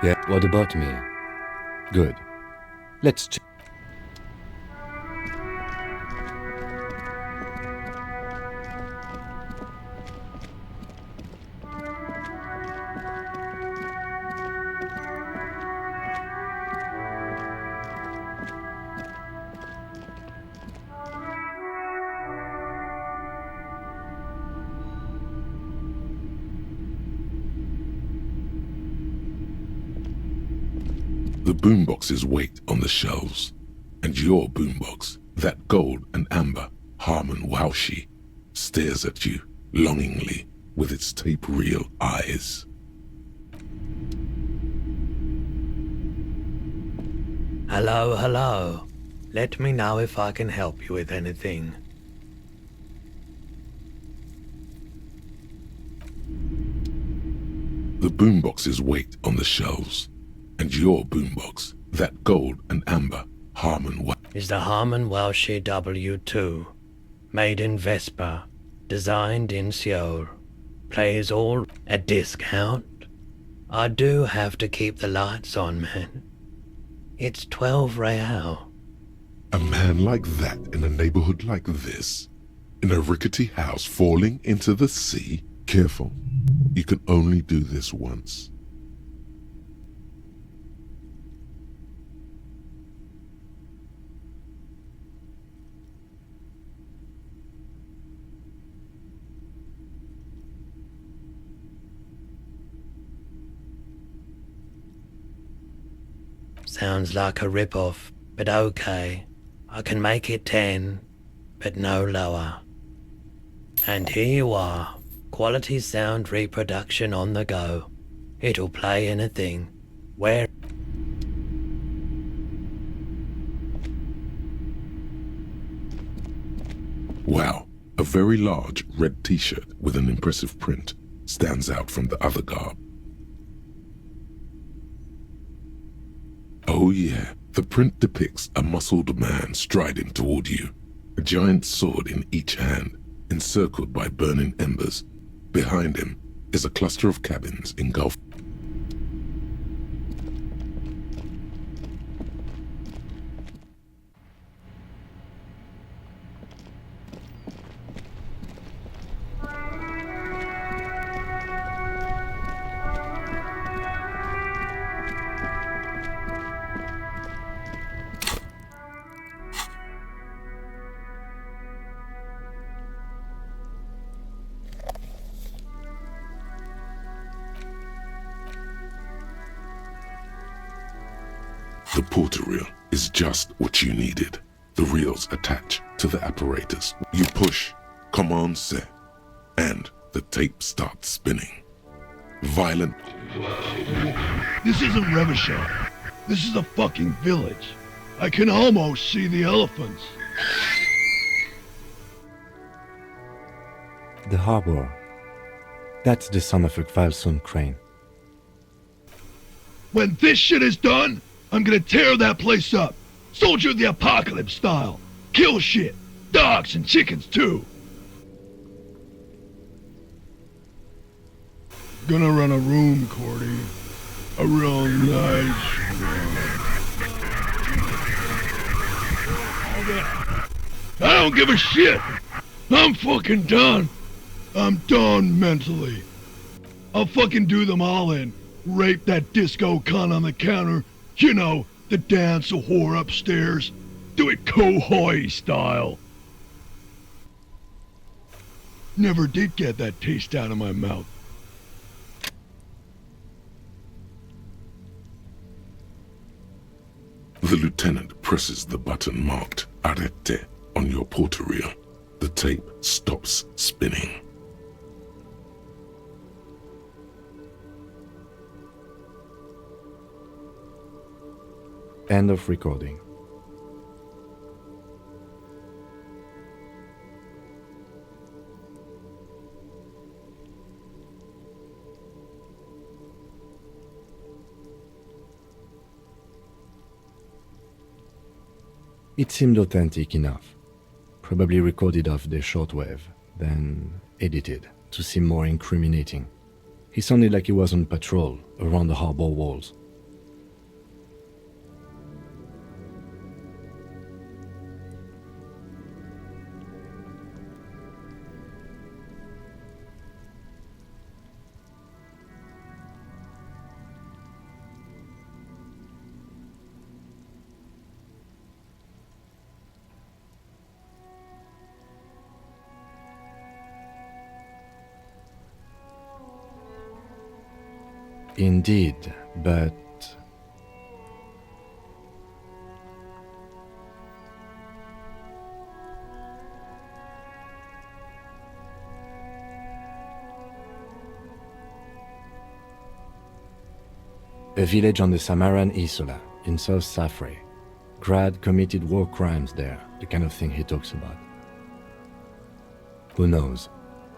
Yeah, what about me? Good. Let's check. The boomboxes wait on the shelves, and your boombox, that gold and amber Harmon Waushi, stares at you longingly with its tape reel eyes. Hello, hello. Let me know if I can help you with anything. The boomboxes wait on the shelves, and your boombox, that gold and amber Harmon is the Harmon Waushi W2, made in Vespa, designed in Seoul, plays all at discount. I do have to keep the lights on, man. It's 12 real. A man like that in a neighborhood like this, in a rickety house falling into the sea? Careful, you can only do this once. Sounds like a rip-off, but okay. I can make it 10, but no lower. And here you are, quality sound reproduction on the go. It'll play anything. Where? Wow, a very large red t-shirt with an impressive print stands out from the other garb. Oh yeah, the print depicts a muscled man striding toward you, a giant sword in each hand, encircled by burning embers. Behind him is a cluster of cabins engulfed. The porter reel is just what you needed. The reels attach to the apparatus. You push, command set, and the tape starts spinning. Violent. This isn't Revachol. This is a fucking village. I can almost see the elephants. The harbor. That's the son of a Kvalson crane. When this shit is done, I'm gonna tear that place up. Soldier of the Apocalypse style. Kill shit. Dogs and chickens too. Gonna run a room, Cordy. A real nice room. I don't give a shit. I'm fucking done. I'm done mentally. I'll fucking do them all in. Rape that disco cunt on the counter. You know, the dance a whore upstairs. Do it Kohoi style. Never did get that taste out of my mouth. The lieutenant presses the button marked Arete on your porter reel. The tape stops spinning. End of recording. It seemed authentic enough. Probably recorded off the shortwave, then edited to seem more incriminating. He sounded like he was on patrol around the harbor walls, Indeed, but... A village on the Samaran Isola, in South Safre. Grad committed war crimes there, the kind of thing he talks about. Who knows?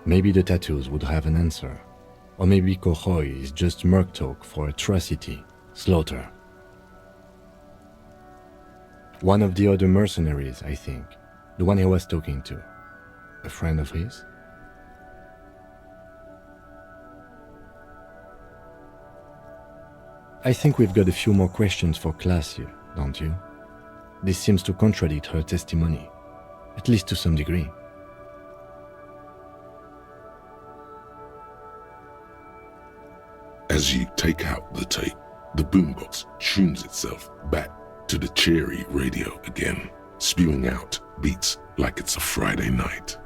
Maybe the tattoos would have an answer. Or maybe Kohoi is just merc talk for atrocity, slaughter. One of the other mercenaries, I think. The one he was talking to. A friend of his? I think we've got a few more questions for class here, don't you? This seems to contradict her testimony, at least to some degree. As you take out the tape, the boombox tunes itself back to the cheery radio again, spewing out beats like it's a Friday night.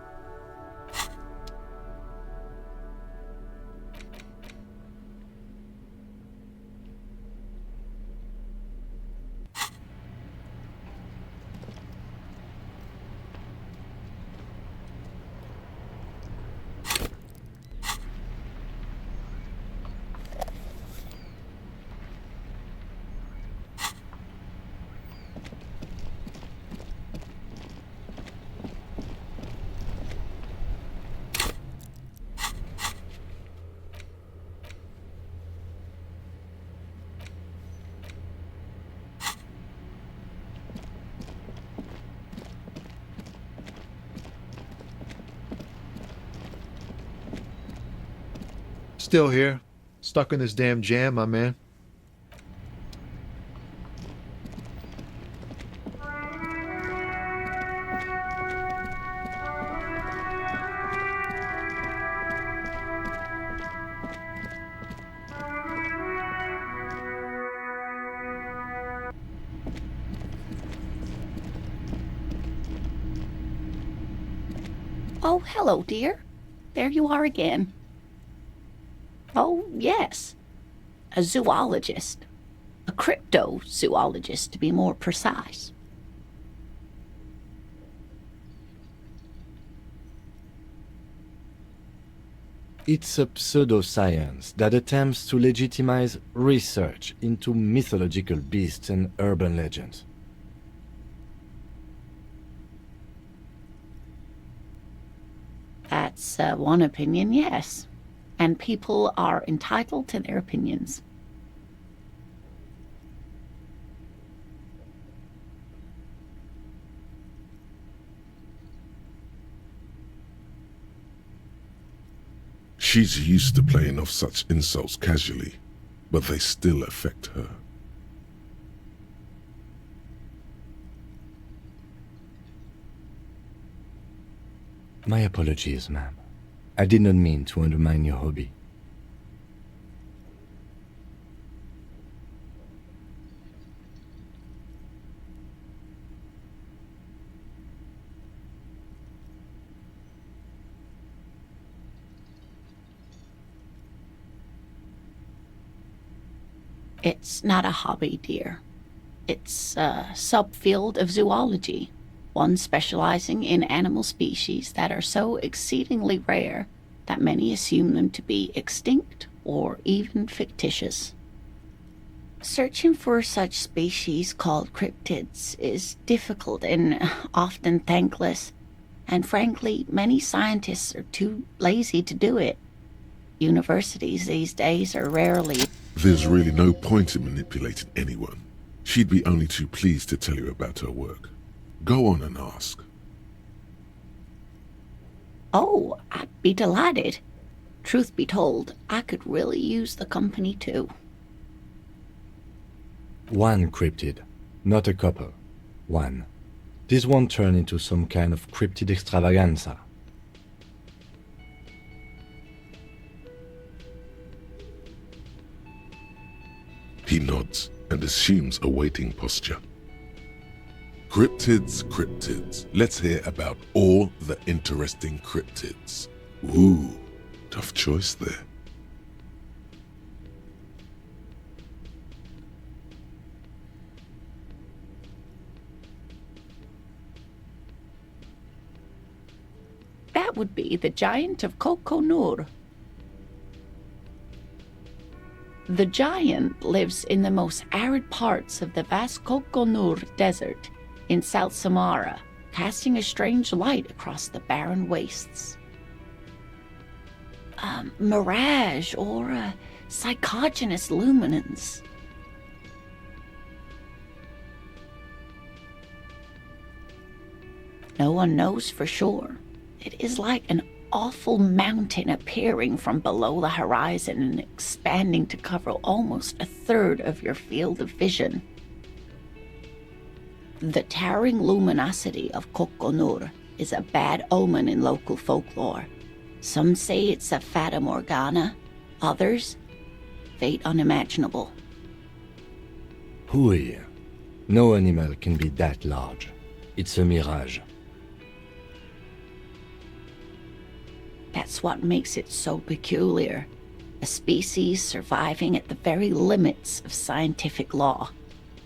Still here. Stuck in this damn jam, my man. Oh, hello, dear. There you are again. Oh, yes. A zoologist. A cryptozoologist, to be more precise. It's a pseudoscience that attempts to legitimize research into mythological beasts and urban legends. That's one opinion, yes. And people are entitled to their opinions. She's used to playing off such insults casually, but they still affect her. My apologies, ma'am. I did not mean to undermine your hobby. It's not a hobby, dear. It's a subfield of zoology, one specializing in animal species that are so exceedingly rare that many assume them to be extinct or even fictitious. Searching for such species called cryptids is difficult and often thankless, and frankly, many scientists are too lazy to do it. Universities these days are rarely... There's really no point in manipulating anyone. She'd be only too pleased to tell you about her work. Go on and ask. Oh, I'd be delighted. Truth be told, I could really use the company too. One cryptid, not a couple. One. This won't turn into some kind of cryptid extravaganza. He nods and assumes a waiting posture. Cryptids, cryptids. Let's hear about all the interesting cryptids. Ooh, tough choice there. that would be the giant of Kokonur. The giant lives in the most arid parts of the vast Kokonur Desert in South Samara, casting a strange light across the barren wastes. A mirage or a psychogenous luminance. No one knows for sure. It is like an awful mountain appearing from below the horizon and expanding to cover almost a third of your field of vision. The towering luminosity of Kokonur is a bad omen in local folklore. Some say it's a fata morgana, others, fate unimaginable. Hui. No animal can be that large. It's a mirage. That's what makes it so peculiar. A species surviving at the very limits of scientific law.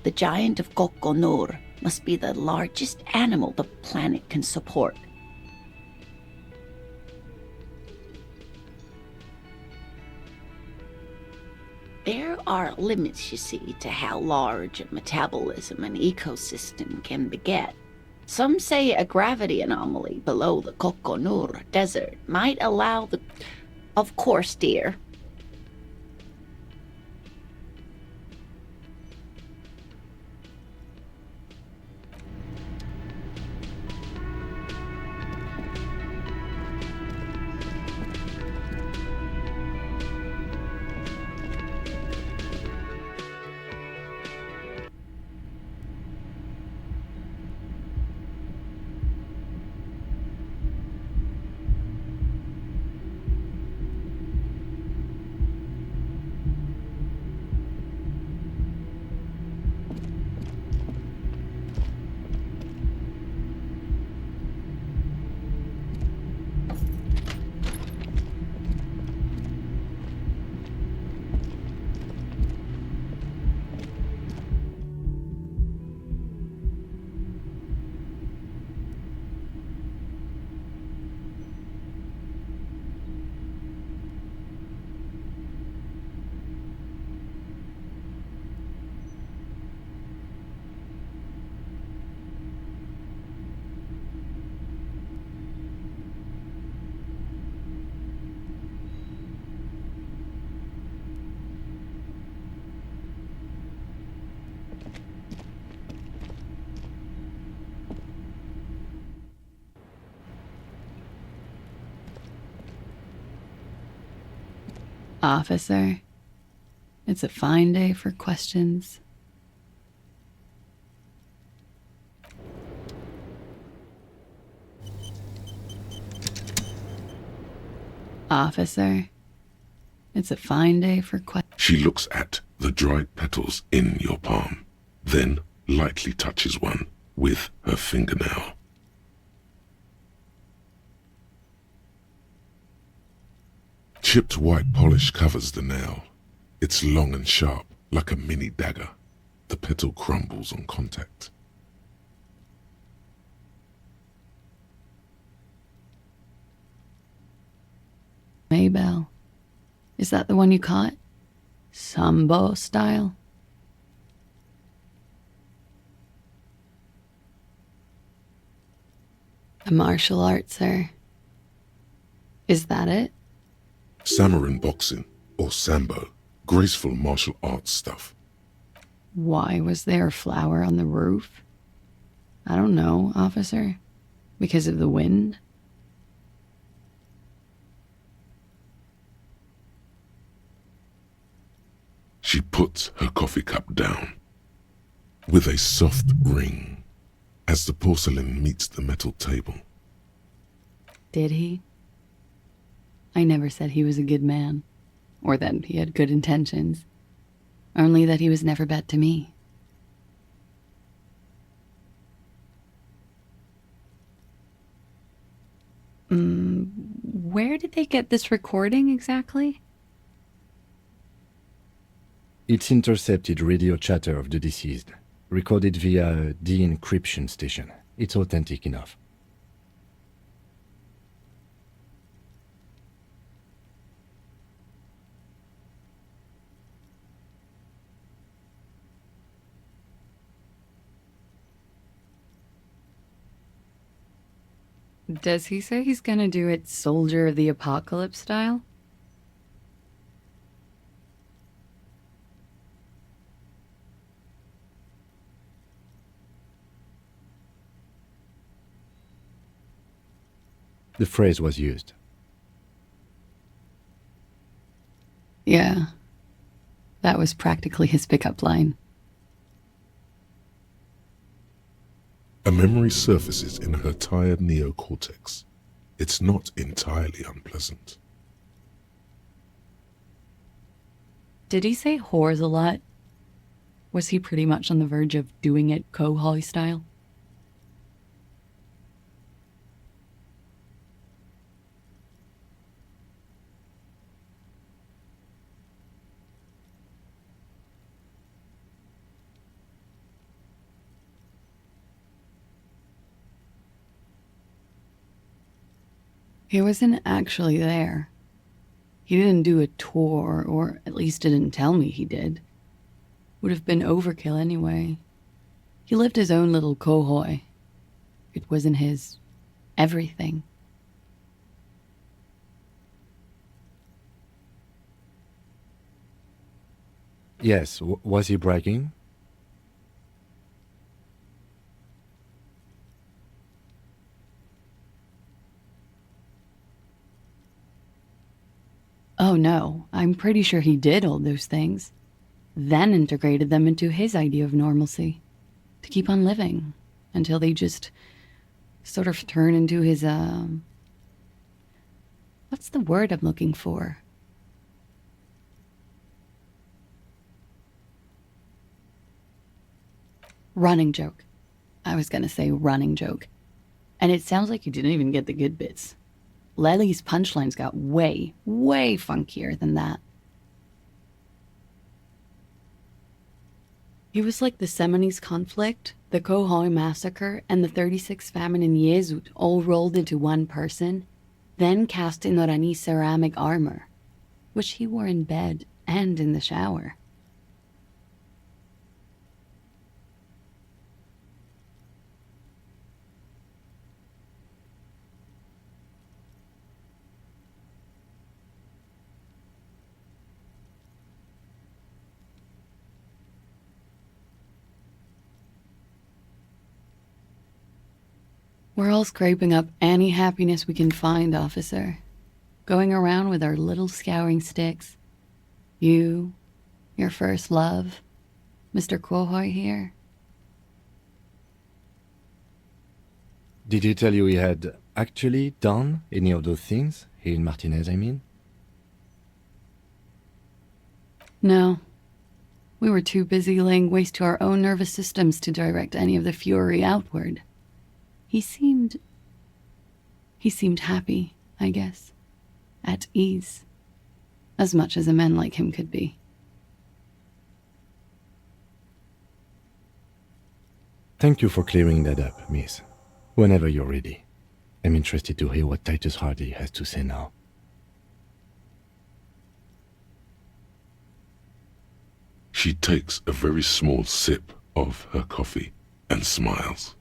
The giant of Kokonur must be the largest animal the planet can support. There are limits, you see, to how large a metabolism an ecosystem can beget. Some say a gravity anomaly below the Kokonur Desert might allow the... Of course, dear. Officer, it's a fine day for questions. Officer, it's a fine day for questions. She looks at the dried petals in your palm, then lightly touches one with her fingernail. Chipped white polish covers the nail. It's long and sharp, like a mini dagger. The petal crumbles on contact. Maybell, is that the one you caught? Sambo style? A martial art, sir. Is that it? Samurai boxing, or sambo, graceful martial arts stuff. Why was there a flower on the roof? I don't know, officer. Because of the wind? She puts her coffee cup down, with a soft ring, as the porcelain meets the metal table. Did he? I never said he was a good man, or that he had good intentions, only that he was never bad to me. Where did they get this recording exactly? It's intercepted radio chatter of the deceased, recorded via a de-encryption station. It's authentic enough. Does he say he's gonna do it Soldier of the Apocalypse style? The phrase was used. Yeah. That was practically his pickup line. A memory surfaces in her tired neocortex. It's not entirely unpleasant. Did he say whores a lot? Was he pretty much on the verge of doing it Kohoi style? He wasn't actually there. He didn't do a tour, or at least didn't tell me he did. Would have been overkill anyway. He lived his own little kohoi. It wasn't his everything. Yes, was he bragging? Oh no, I'm pretty sure he did all those things, then integrated them into his idea of normalcy, to keep on living, until they just sort of turn into his, what's the word I'm looking for? Running joke. I was gonna say running joke. And it sounds like you didn't even get the good bits. Lely's punchlines got way, way funkier than that. He was like the Seminoles conflict, the Kohoi massacre, and the 36 famine in Yezut all rolled into one person, then cast in Orani ceramic armor, which he wore in bed and in the shower. We're all scraping up any happiness we can find, officer. Going around with our little scouring sticks. You, your first love, Mr. Kohoi here. Did he tell you he had actually done any of those things? Here in Martinez, I mean? No. We were too busy laying waste to our own nervous systems to direct any of the fury outward. He seemed happy, I guess. At ease. As much as a man like him could be. Thank you for clearing that up, miss. Whenever you're ready. I'm interested to hear what Titus Hardy has to say now. She takes a very small sip of her coffee and smiles.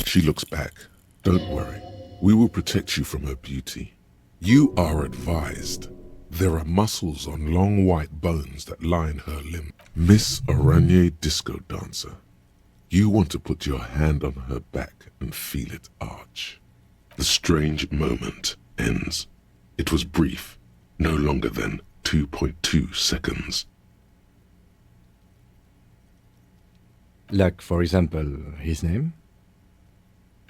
She looks back. Don't worry. We will protect you from her beauty. You are advised. There are muscles on long white bones that line her limb. Miss Oranje Disco Dancer. You want to put your hand on her back and feel it arch. The strange moment ends. It was brief, no longer than 2.2 seconds. Like, for example, his name?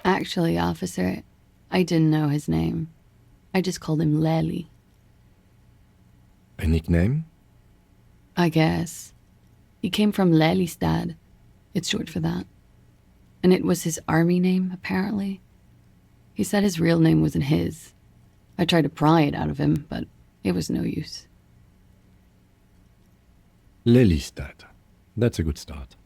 Actually, officer, I didn't know his name. I just called him Lely. A nickname? I guess. He came from Lelystad. It's short for that. And it was his army name, apparently. He said his real name wasn't his. I tried to pry it out of him, but it was no use. Lelystad. That's a good start.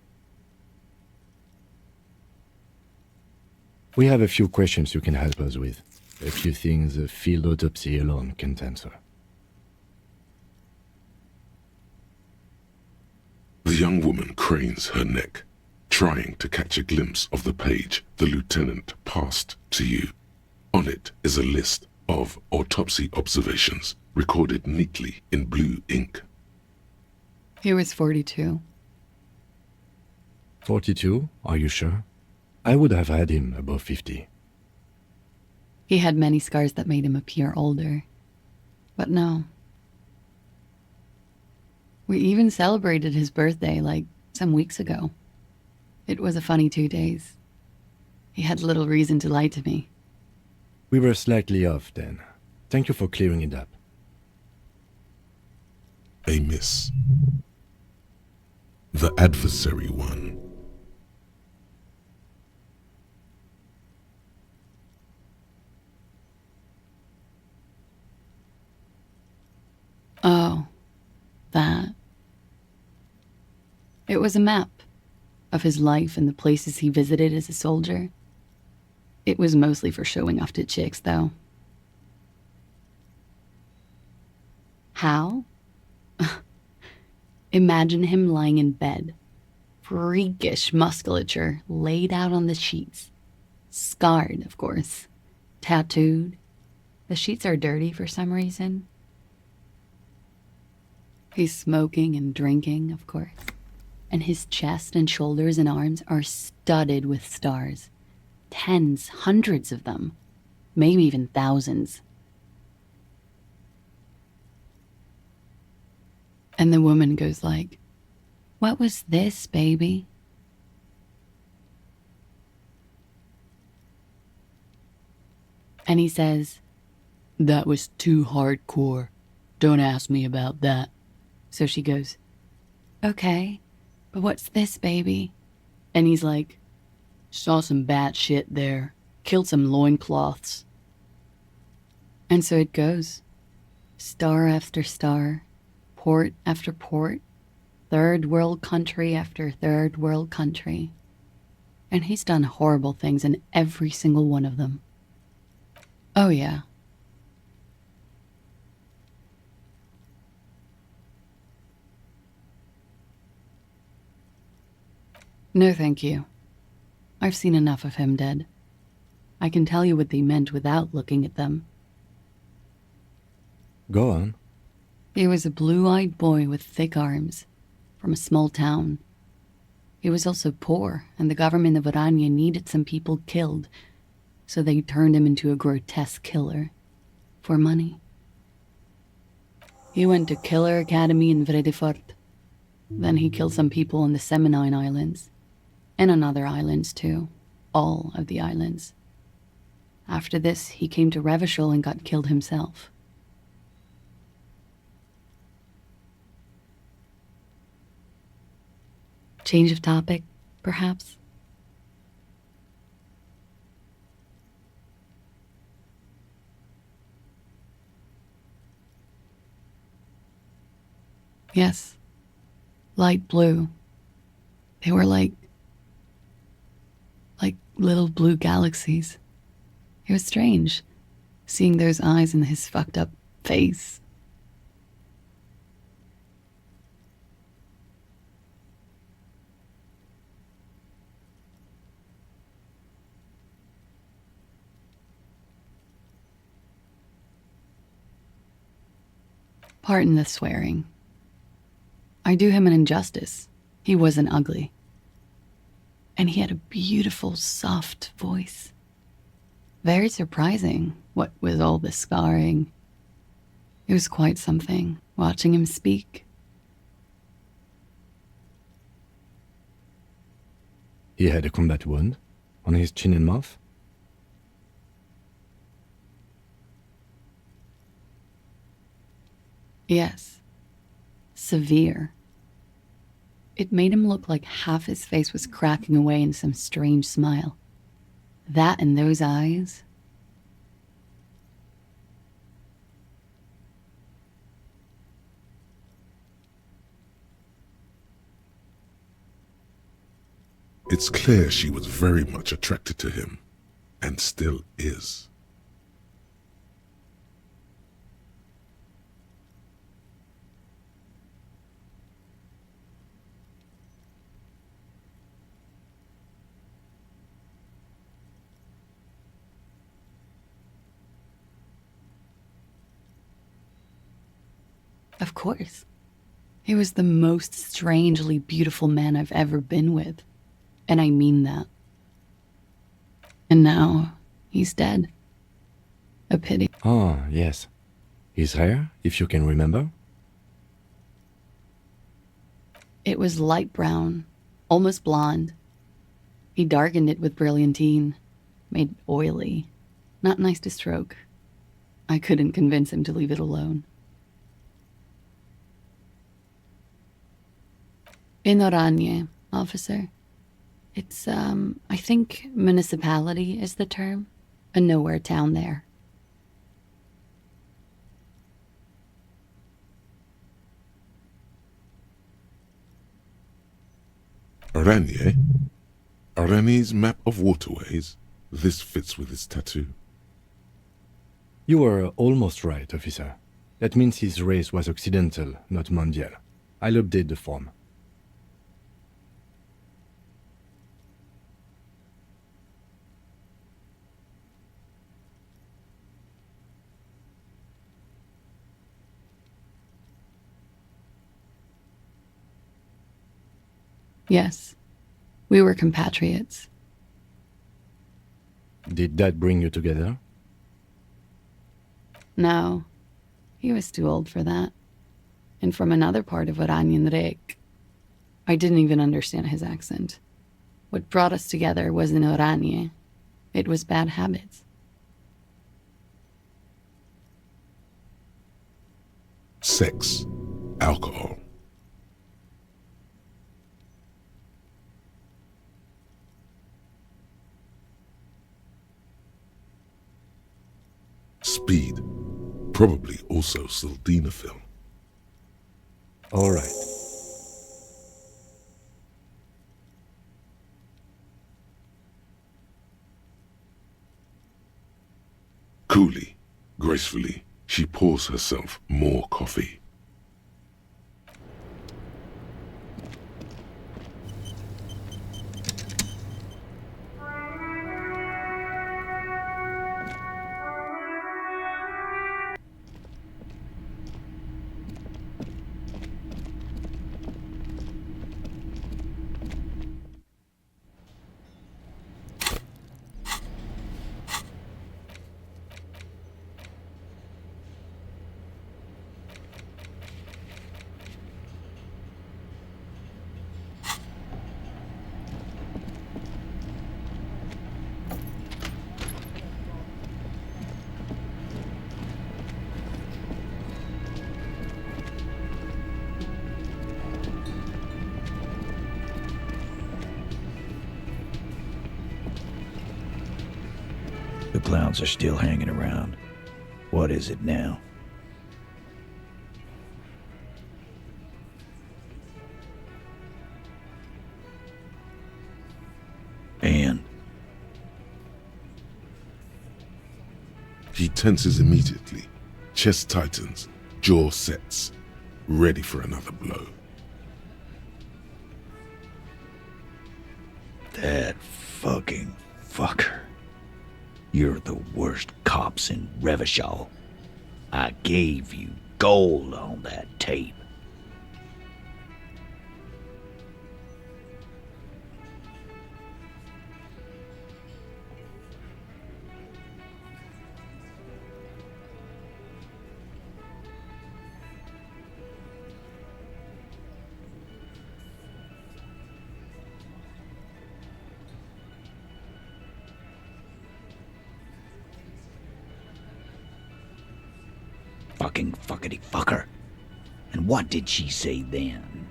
We have a few questions you can help us with. A few things a field autopsy alone can't answer. young woman cranes her neck, trying to catch a glimpse of the page the lieutenant passed to you. On it is a list of autopsy observations recorded neatly in blue ink. He was 42. 42? Are you sure? I would have had him above 50. He had many scars that made him appear older. But no. We even celebrated his birthday like some weeks ago. It was a funny 2 days. He had little reason to lie to me. We were slightly off then. Thank you for clearing it up. A miss. The adversary won. Oh, that. It was a map of his life and the places he visited as a soldier. It was mostly for showing off to chicks, though. How? Imagine him lying in bed. Freakish musculature laid out on the sheets. Scarred, of course. Tattooed. The sheets are dirty for some reason. He's smoking and drinking, of course. And his chest and shoulders and arms are studded with stars. Tens, hundreds of them. Maybe even thousands. And the woman goes like, "What was this, baby?" And he says, "That was too hardcore. Don't ask me about that." So she goes, "Okay, but what's this, baby?" And he's like, "Saw some bat shit there. Killed some loincloths." And so it goes. Star after star. Port after port. Third world country after third world country. And he's done horrible things in every single one of them. Oh yeah. No, thank you. I've seen enough of him dead. I can tell you what they meant without looking at them. Go on. He was a blue-eyed boy with thick arms, from a small town. He was also poor, and the government of Orania needed some people killed, so they turned him into a grotesque killer. For money. He went to Killer Academy in Vredefort. Then he killed some people on the Seminine Islands. And on other islands, too. All of the islands. After this, he came to Revachol and got killed himself. Change of topic, perhaps? Yes. Light blue. They were like little blue galaxies. It was strange, seeing those eyes in his fucked up face. Pardon the swearing. I do him an injustice. He wasn't ugly. And he had a beautiful, soft voice. Very surprising, what with all the scarring. It was quite something, watching him speak. He had a combat wound on his chin and mouth. Yes. Severe. It made him look like half his face was cracking away in some strange smile. That and those eyes. It's clear she was very much attracted to him, and still is. Of course. He was the most strangely beautiful man I've ever been with. And I mean that. And now, he's dead. A pity. Ah, yes. His hair, if you can remember? It was light brown, almost blonde. He darkened it with brilliantine, made oily. Not nice to stroke. I couldn't convince him to leave it alone. In Oranje, officer. It's, I think municipality is the term. A nowhere town there. Oranje? Oranje's map of waterways? This fits with his tattoo. You were almost right, officer. That means his race was occidental, not mondial. I'll update the form. Yes, we were compatriots. Did that bring you together? No, he was too old for that. And from another part of Oranjenrijk. I didn't even understand his accent. What brought us together wasn't Oranje. It was bad habits. Sex. Alcohol. Speed. Probably also sildenafil. All right. Coolly, gracefully, she pours herself more coffee. The clowns are still hanging around. What is it now? And? He tenses immediately. Chest tightens, jaw sets, ready for another blow. That fucking fucker. You're the worst cops in Revachol. I gave you gold on that tape. Fucking fuckity fucker. And what did she say then?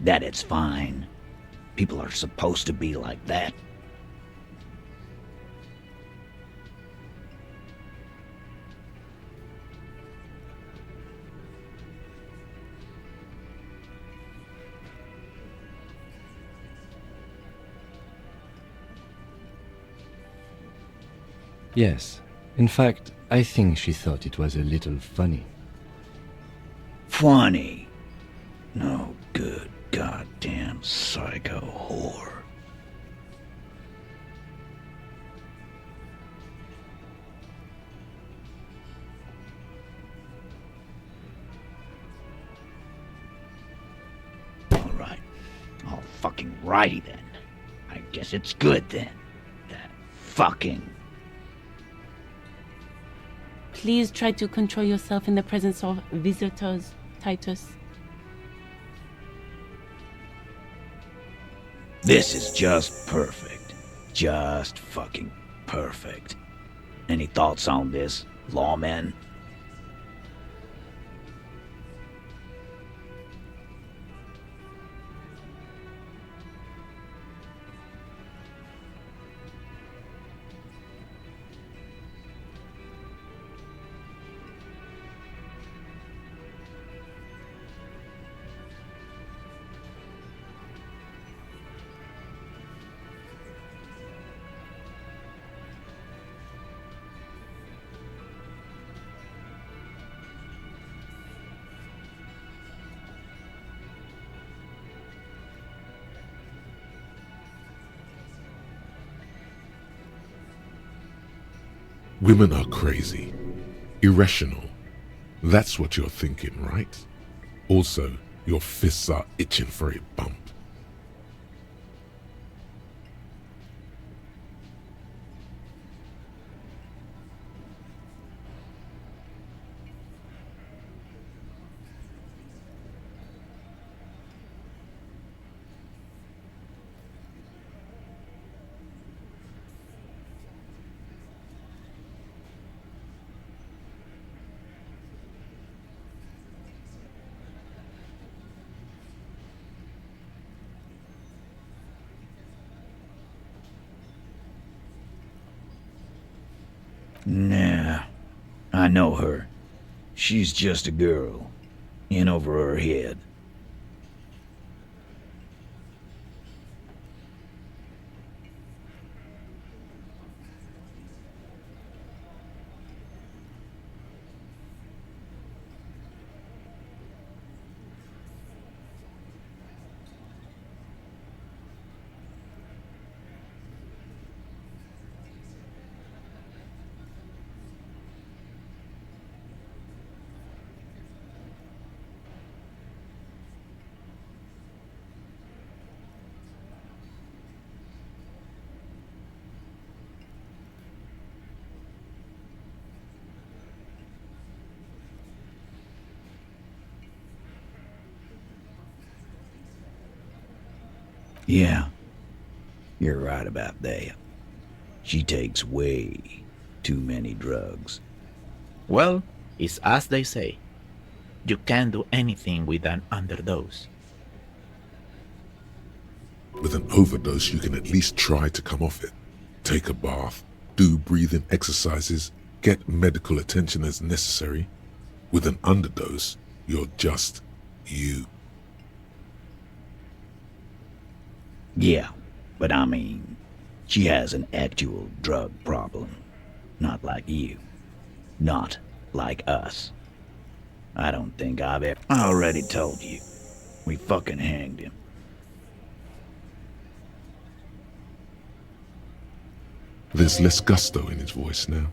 That it's fine. People are supposed to be like that. Yes. In fact, I think she thought it was a little funny. Funny? No good goddamn psycho whore. fucking righty then. I guess it's good then. That fucking... Please try to control yourself in the presence of visitors, Titus. This is just perfect. Just fucking perfect. Any thoughts on this, lawmen? Women are crazy, irrational. That's what you're thinking, right? Also, your fists are itching for a bump. Nah, I know her. She's just a girl. In over her head. Yeah, you're right about that. She takes way too many drugs. Well, it's as they say. You can't do anything with an underdose. With an overdose, you can at least try to come off it. Take a bath, do breathing exercises, get medical attention as necessary. With an underdose, you're just you. Yeah, but I mean, she has an actual drug problem. Not like you. Not like us. I don't think I've ever... I already told you. We fucking hanged him. There's less gusto in his voice now.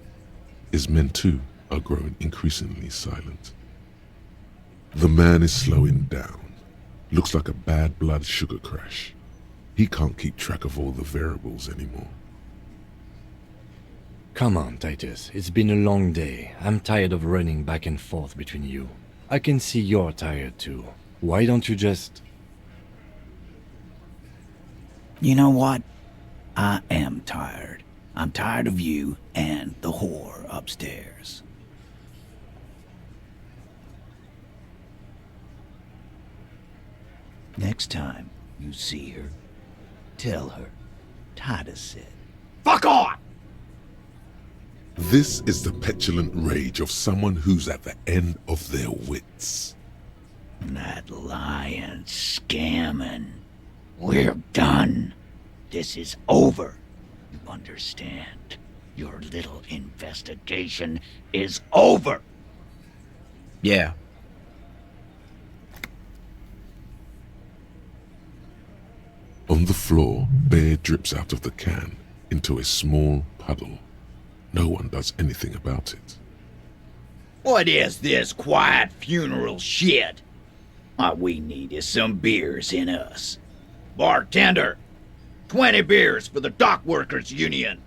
His men too are growing increasingly silent. The man is slowing down. Looks like a bad blood sugar crash. He can't keep track of all the variables anymore. Come on, Titus. It's been a long day. I'm tired of running back and forth between you. I can see you're tired too. Why don't you just... You know what? I am tired. I'm tired of you and the whore upstairs. Next time you see her, tell her, Titus said, "Fuck on!" This is the petulant rage of someone who's at the end of their wits. That lying, scamming. We're done. This is over. You understand? Your little investigation is over. Yeah. On the floor, beer drips out of the can into a small puddle. No one does anything about it. What is this quiet funeral shit? All we need is some beers in us. Bartender, 20 beers for the Dock Workers Union.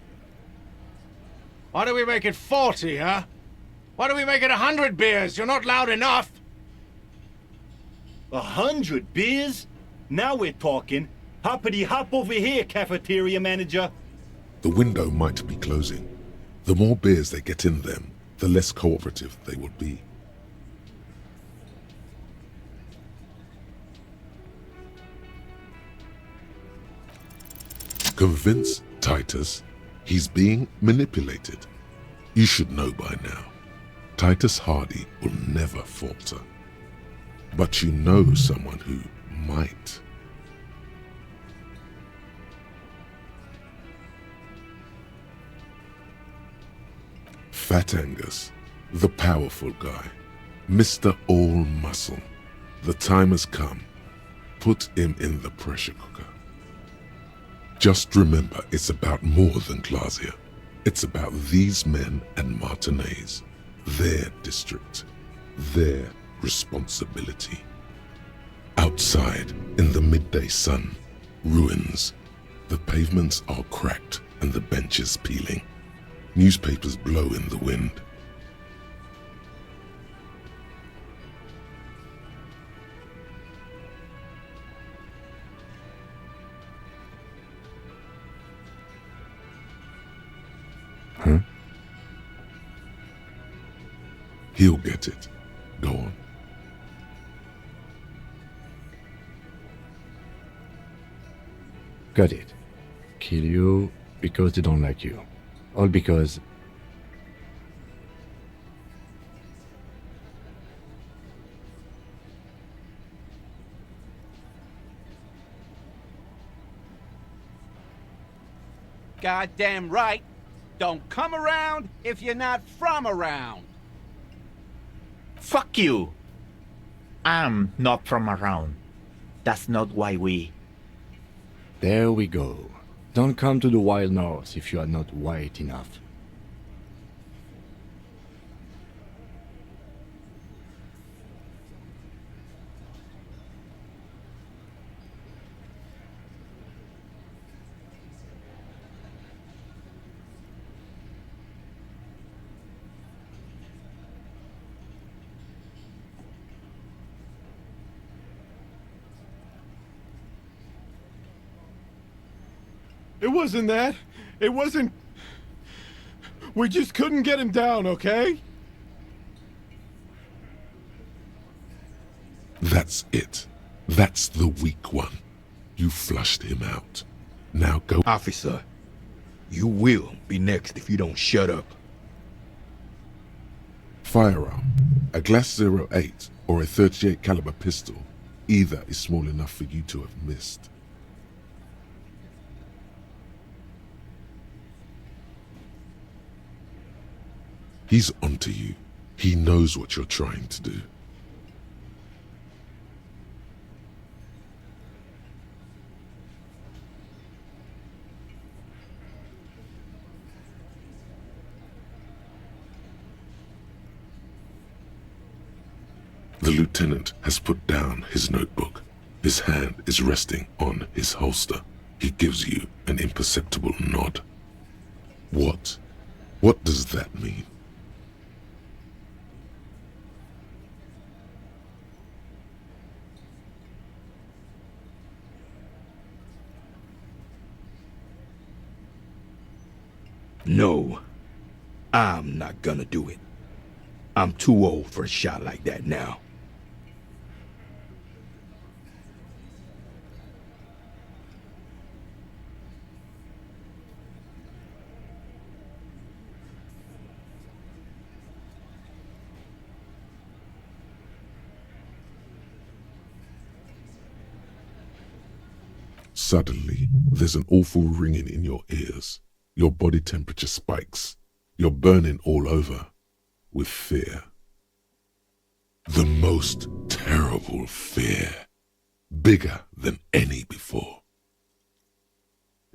Why do we make it 40, huh? Why do we make it 100 beers? You're not loud enough. 100 beers? Now we're talking. Hoppity hop over here, cafeteria manager. The window might be closing. The more beers they get in them, the less cooperative they will be. Convince Titus he's being manipulated. You should know by now. Titus Hardy will never falter. But you know someone who might. Fat Angus, the powerful guy, Mr. All Muscle. The time has come. Put him in the pressure cooker. Just remember, it's about more than Glasia. It's about these men and Martinez, their district, their responsibility. Outside, in the midday sun, ruins. The pavements are cracked and the benches peeling. Newspapers blow in the wind. Huh? He'll get it. Go on. Got it. Kill you because they don't like you. All because... Goddamn right. Don't come around if you're not from around. Fuck you. I'm not from around. That's not why we... There we go. Don't come to the wild north if you are not white enough. It wasn't that. It wasn't... We just couldn't get him down, okay? That's it. That's the weak one. You flushed him out. Now go... Officer, you will be next if you don't shut up. Firearm. A Glass 08 or a 38 caliber pistol. Either is small enough for you to have missed. He's onto you. He knows what you're trying to do. The lieutenant has put down his notebook. His hand is resting on his holster. He gives you an imperceptible nod. What? What does that mean? No, I'm not gonna do it. I'm too old for a shot like that now. Suddenly, there's an awful ringing in your ears. Your body temperature spikes. You're burning all over with fear. The most terrible fear. Bigger than any before.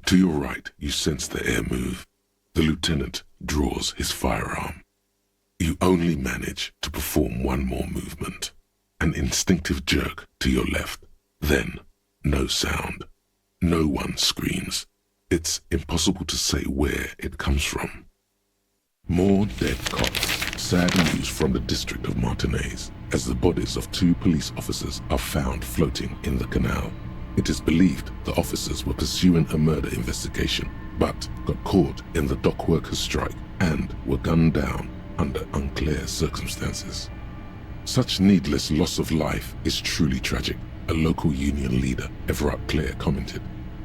To your right, you sense the air move. The lieutenant draws his firearm. You only manage to perform one more movement. An instinctive jerk to your left. Then, no sound. No one screams. It's impossible to say where it comes from. More dead cops. Sad news from the district of Martinez, as the bodies of 2 police officers are found floating in the canal. It is believed the officers were pursuing a murder investigation, but got caught in the dock workers' strike and were gunned down under unclear circumstances. Such needless loss of life is truly tragic, a local union leader, Everett Clare, commented,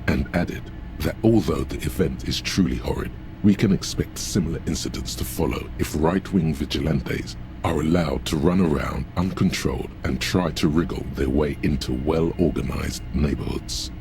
and added that although the event is truly horrid, we can expect similar incidents to follow if right-wing vigilantes are allowed to run around uncontrolled and try to wriggle their way into well-organized neighborhoods.